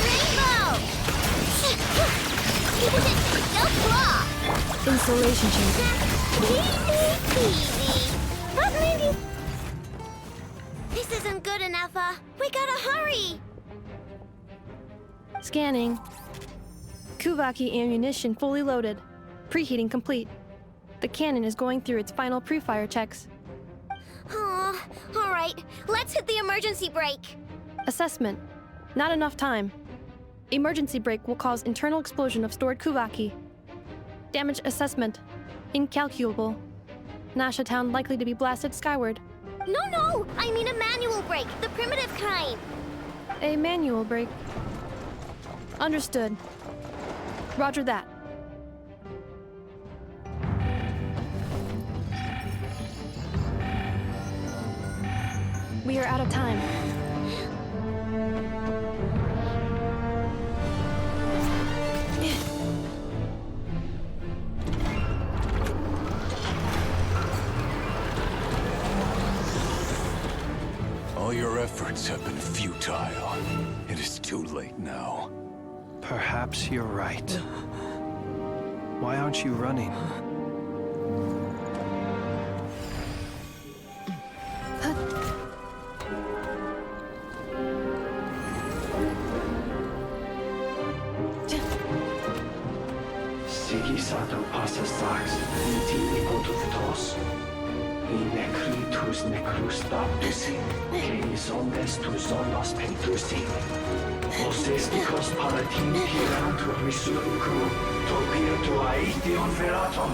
Rainbow! No flaw! Insulation chamber. Easy. But maybe... This isn't good enough, we gotta hurry! Scanning. Kuvaki ammunition fully loaded. Preheating complete. The cannon is going through its final pre-fire checks. Aw, alright. Let's hit the emergency brake. Assessment. Not enough time. Emergency brake will cause internal explosion of stored Kuvaki. Damage assessment. Incalculable. Nasha Town likely to be blasted skyward. No! I mean a manual brake, the primitive kind. A manual brake. Understood. Roger that. We are out of time. All your efforts have been futile. It is too late now. Perhaps you're right. Why aren't you running? Sigisato passa sax, iti ipotuftos. Inekritus necrus baptusi, keis ondes tu zonos pentusi. Osestikos palatin pirantur risuricru, topirtu aethion feraton.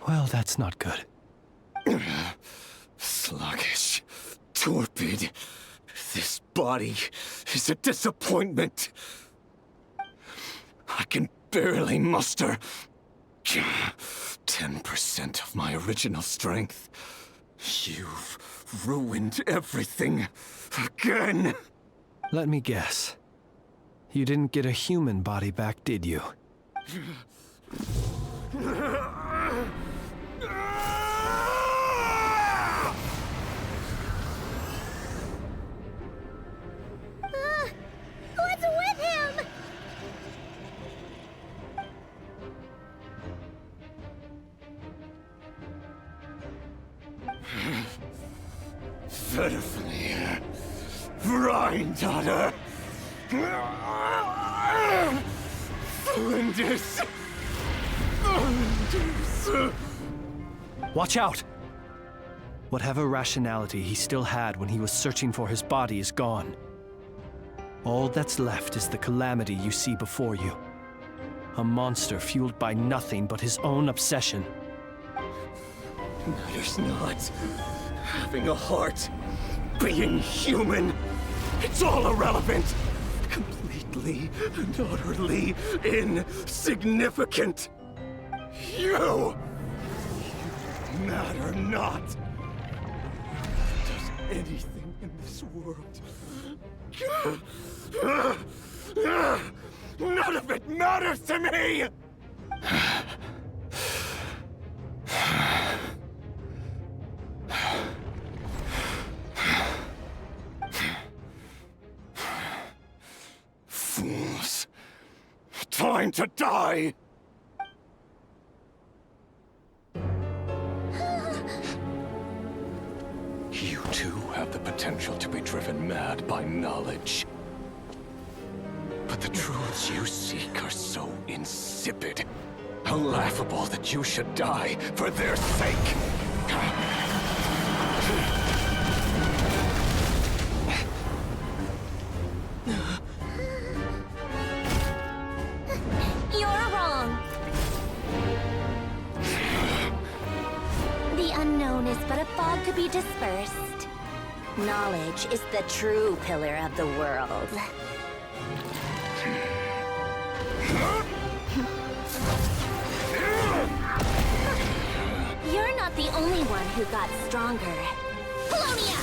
Well, that's not good. Sluggish. Torpid. This body is a disappointment. I can barely muster 10% of my original strength. You've ruined everything again. Let me guess. You didn't get a human body back, did you? What's with him? Verfnir. trying, daughter. Flinders. Watch out! Whatever rationality he still had when he was searching for his body is gone. All that's left is the calamity you see before you. A monster fueled by nothing but his own obsession. Matters not. Having a heart. Being human. It's all irrelevant. Completely and utterly insignificant. You matter not. Does anything in this world. None of it matters to me! Fools. Time to die! You too have the potential to be driven mad by knowledge. But the truths you seek are so insipid, how laughable that you should die for their sake. You're wrong. The unknown is but a fog to be dispersed. Knowledge is the true pillar of the world. You're not the only one who got stronger. Polonia!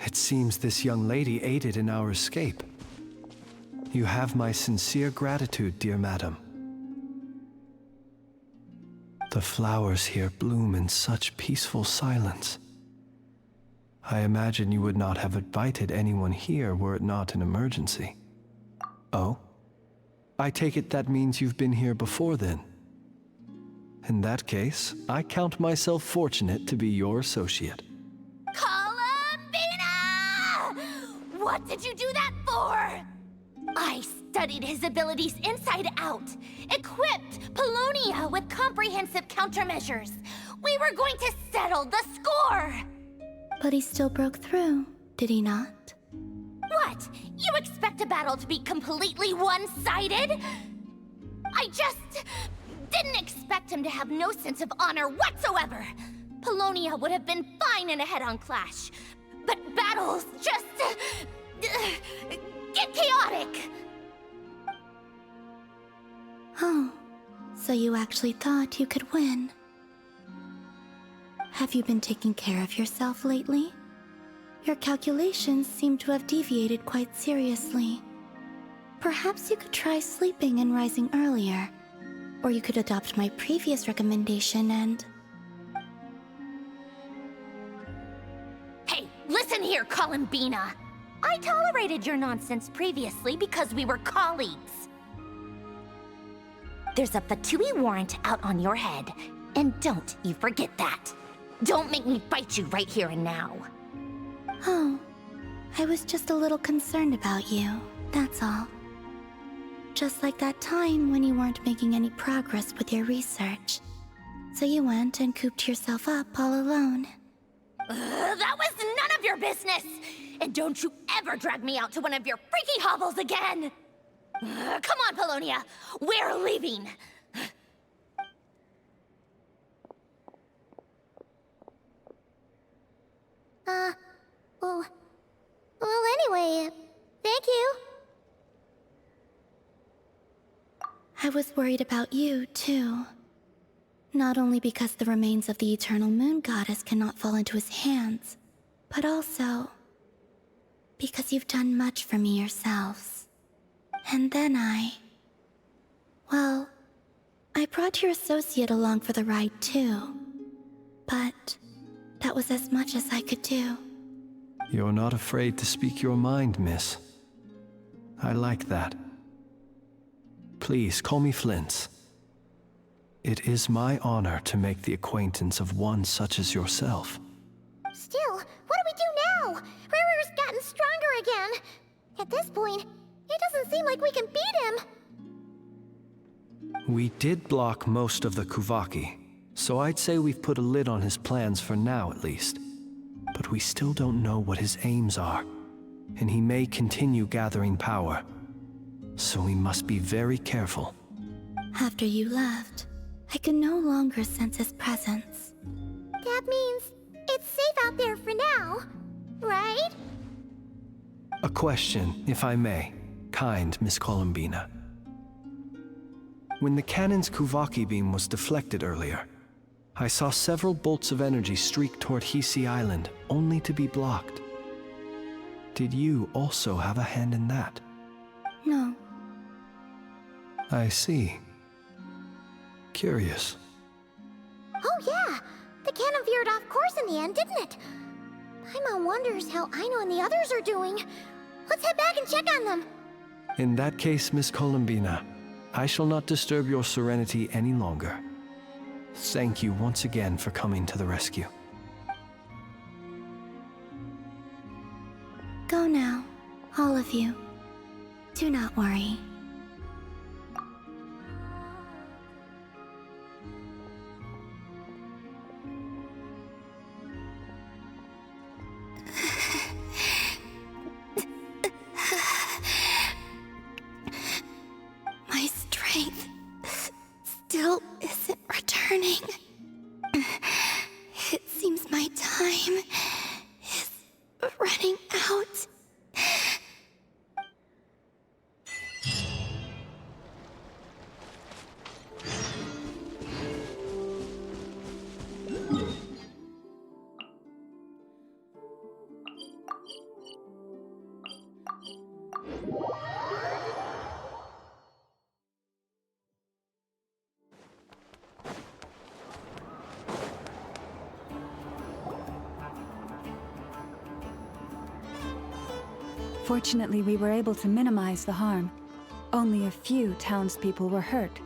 It seems this young lady aided in our escape. You have my sincere gratitude, dear madam. The flowers here bloom in such peaceful silence. I imagine you would not have invited anyone here were it not an emergency. Oh? I take it that means you've been here before then. In that case, I count myself fortunate to be your associate. What did you do that for? I studied his abilities inside out, equipped Polonia with comprehensive countermeasures. We were going to settle the score! But he still broke through, did he not? What? You expect a battle to be completely one-sided? I just didn't expect him to have no sense of honor whatsoever. Polonia would have been fine in a head-on clash. But battles just... get chaotic! Oh, so you actually thought you could win. Have you been taking care of yourself lately? Your calculations seem to have deviated quite seriously. Perhaps you could try sleeping and rising earlier. Or you could adopt my previous recommendation and... Hey, listen here, Columbina! I tolerated your nonsense previously because we were colleagues. There's a Fatui warrant out on your head, and don't you forget that. Don't make me fight you right here and now. Oh, I was just a little concerned about you, that's all. Just like that time when you weren't making any progress with your research. So you went and cooped yourself up all alone. That was none of your business! And don't you ever drag me out to one of your freaky hovels again! Come on, Polonia! We're leaving! Well, anyway, thank you. I was worried about you, too. Not only because the remains of the Eternal Moon Goddess cannot fall into his hands, but also because you've done much for me yourselves. And then well, I brought your associate along for the ride, too. But that was as much as I could do. You're not afraid to speak your mind, miss. I like that. Please, call me Flint's. It is my honor to make the acquaintance of one such as yourself. Still, what do we do now? Riri's gotten stronger again. At this point, it doesn't seem like we can beat him. We did block most of the Kuvaki, so I'd say we've put a lid on his plans for now at least. But we still don't know what his aims are, and he may continue gathering power. So we must be very careful. After you left, I could no longer sense his presence. That means it's safe out there for now, right? A question, if I may, kind Miss Columbina. When the cannon's Kuvaki beam was deflected earlier, I saw several bolts of energy streak toward Hisi Island, only to be blocked. Did you also have a hand in that? No. I see. Curious. Oh yeah! The cannon veered off course in the end, didn't it? Paimon wonders how Aino and the others are doing. Let's head back and check on them. In that case, Miss Columbina, I shall not disturb your serenity any longer. Thank you once again for coming to the rescue. Go now, all of you. Do not worry. My strength still isn't returning. It seems my time is running out. Fortunately, we were able to minimize the harm. Only a few townspeople were hurt.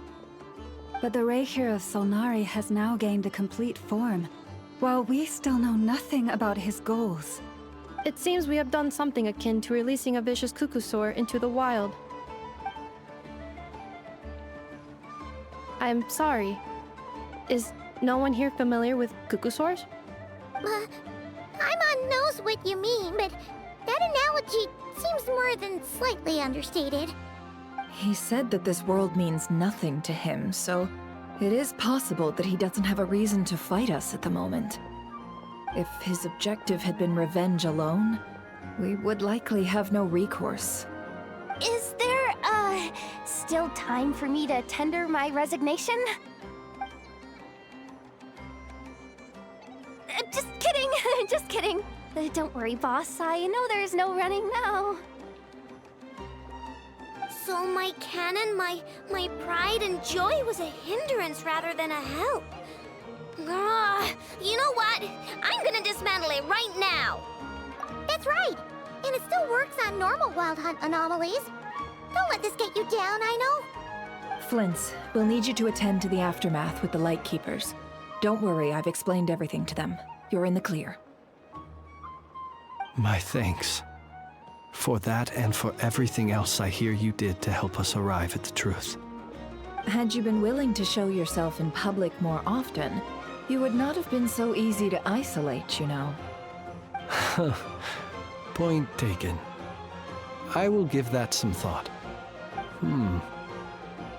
But the Reikir of Solnari has now gained a complete form, while we still know nothing about his goals. It seems we have done something akin to releasing a vicious Kukusaur into the wild. I'm sorry. Is no one here familiar with Kukusaurs? Paimon knows what you mean, but that analogy seems more than slightly understated. He said that this world means nothing to him, so it is possible that he doesn't have a reason to fight us at the moment. If his objective had been revenge alone, we would likely have no recourse. Is there, still time for me to tender my resignation? Just kidding, just kidding. Don't worry, boss. I know there's no running now. So my cannon, my pride and joy was a hindrance rather than a help. You know what? I'm gonna dismantle it right now. That's right. And it still works on normal Wild Hunt anomalies. Don't let this get you down, I know. Flint's, we'll need you to attend to the aftermath with the Lightkeepers. Don't worry, I've explained everything to them. You're in the clear. My thanks. For that and for everything else I hear you did to help us arrive at the truth. Had you been willing to show yourself in public more often, you would not have been so easy to isolate, you know. Point taken. I will give that some thought.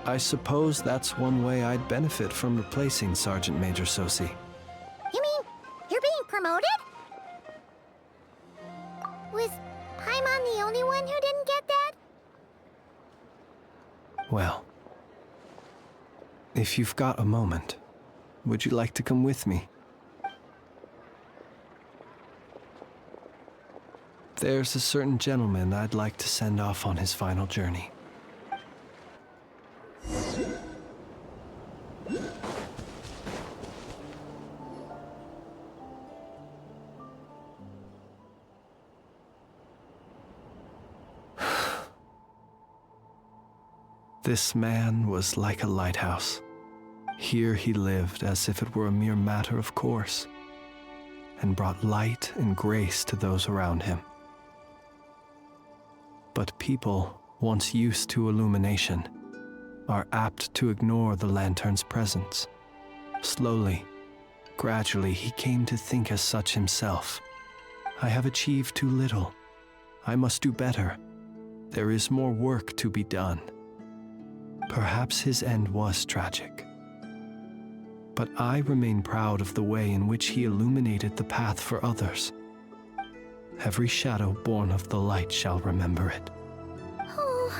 I suppose that's one way I'd benefit from replacing Sergeant Major Sosi. You mean you're being promoted? Was Paimon the only one who didn't get that? Well, if you've got a moment, would you like to come with me? There's a certain gentleman I'd like to send off on his final journey. This man was like a lighthouse. Here he lived as if it were a mere matter of course, and brought light and grace to those around him. But people, once used to illumination, are apt to ignore the lantern's presence. Slowly, gradually, he came to think as such himself. I have achieved too little. I must do better. There is more work to be done. Perhaps his end was tragic. But I remain proud of the way in which he illuminated the path for others. Every shadow born of the light shall remember it. Oh,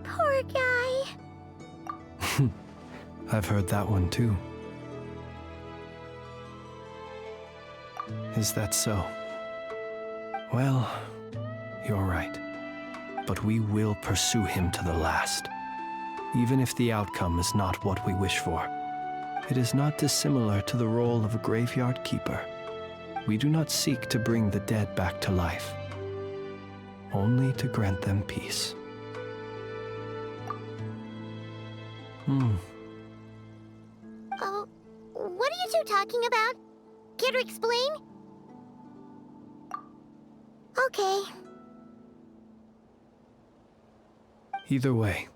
poor guy. I've heard that one too. Is that so? Well, you're right. But we will pursue him to the last. Even if the outcome is not what we wish for. It is not dissimilar to the role of a graveyard keeper. We do not seek to bring the dead back to life, only to grant them peace. Oh, what are you two talking about? Care to explain? Okay. Either way,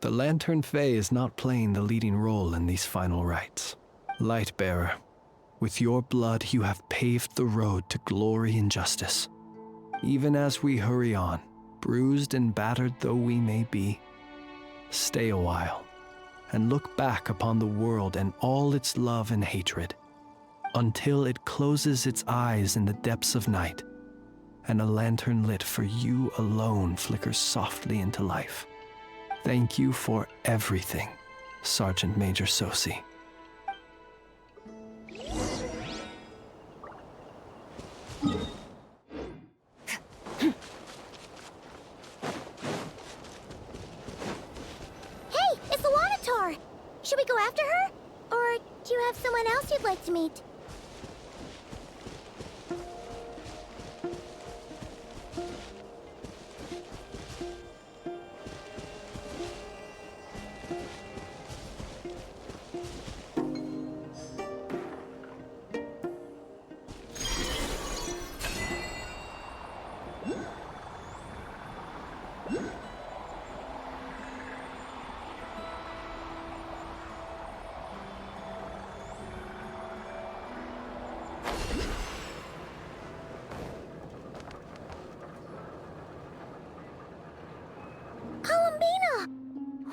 the Lantern Fae is not playing the leading role in these final rites. Lightbearer, with your blood you have paved the road to glory and justice. Even as we hurry on, bruised and battered though we may be, stay a while and look back upon the world and all its love and hatred, until it closes its eyes in the depths of night, and a lantern lit for you alone flickers softly into life. Thank you for everything, Sergeant Major Sosi. Hey, it's the Wanator! Should we go after her? Or do you have someone else you'd like to meet?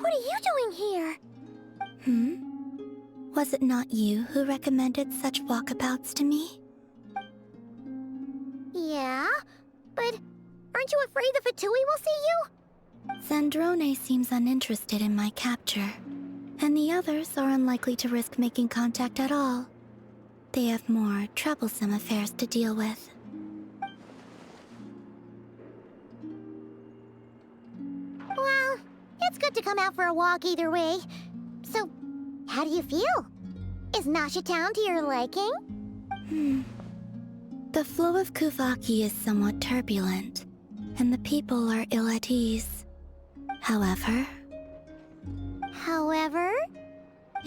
What are you doing here? Was it not you who recommended such walkabouts to me? But aren't you afraid the Fatui will see you? Zandrone seems uninterested in my capture, and the others are unlikely to risk making contact at all. They have more troublesome affairs to deal with. Well, it's good to come out for a walk either way. So, how do you feel? Is Nasha Town to your liking? The flow of Kuvaki is somewhat turbulent, and the people are ill at ease. However...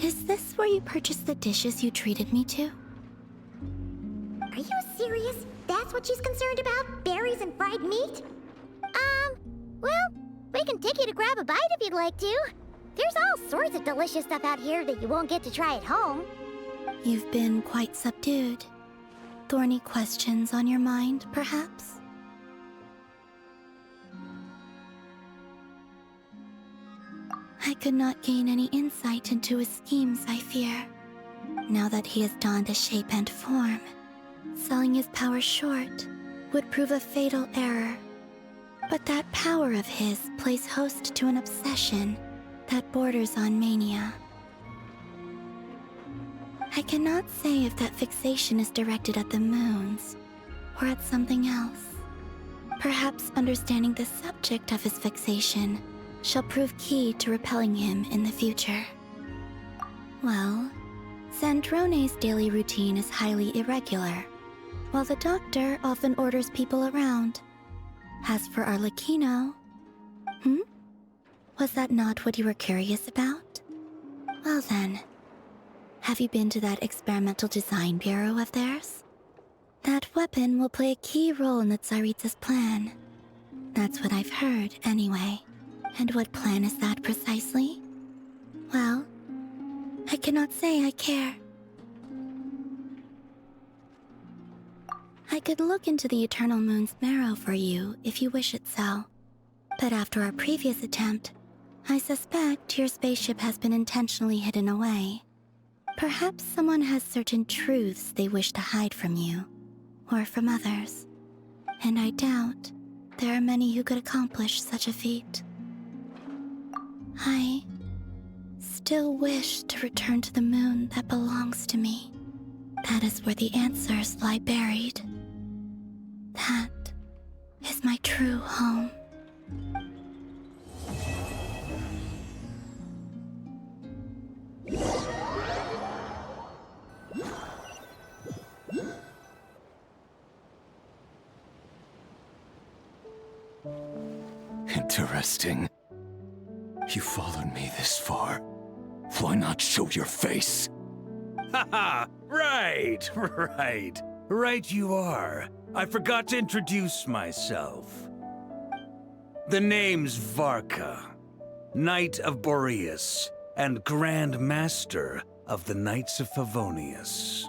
Is this where you purchased the dishes you treated me to? Are you serious? That's what she's concerned about? Berries and fried meat? Well, we can take you to grab a bite if you'd like to. There's all sorts of delicious stuff out here that you won't get to try at home. You've been quite subdued. Thorny questions on your mind, perhaps? I could not gain any insight into his schemes, I fear. Now that he has donned a shape and form, selling his power short would prove a fatal error. But that power of his plays host to an obsession that borders on mania. I cannot say if that fixation is directed at the moons or at something else. Perhaps understanding the subject of his fixation shall prove key to repelling him in the future. Well, Zandrone's daily routine is highly irregular, while the doctor often orders people around. As for Arlecchino... Was that not what you were curious about? Well then, have you been to that experimental design bureau of theirs? That weapon will play a key role in the Tsaritsa's plan. That's what I've heard, anyway. And what plan is that precisely? Well, I cannot say I care. I could look into the Eternal Moon's marrow for you if you wish it so. But after our previous attempt, I suspect your spaceship has been intentionally hidden away. Perhaps someone has certain truths they wish to hide from you, or from others. And I doubt there are many who could accomplish such a feat. I still wish to return to the moon that belongs to me. That is where the answers lie buried. That is my true home. Interesting. You followed me this far. Why not show your face? Haha! Right! Right you are. I forgot to introduce myself. The name's Varka, Knight of Boreas, and Grand Master of the Knights of Favonius.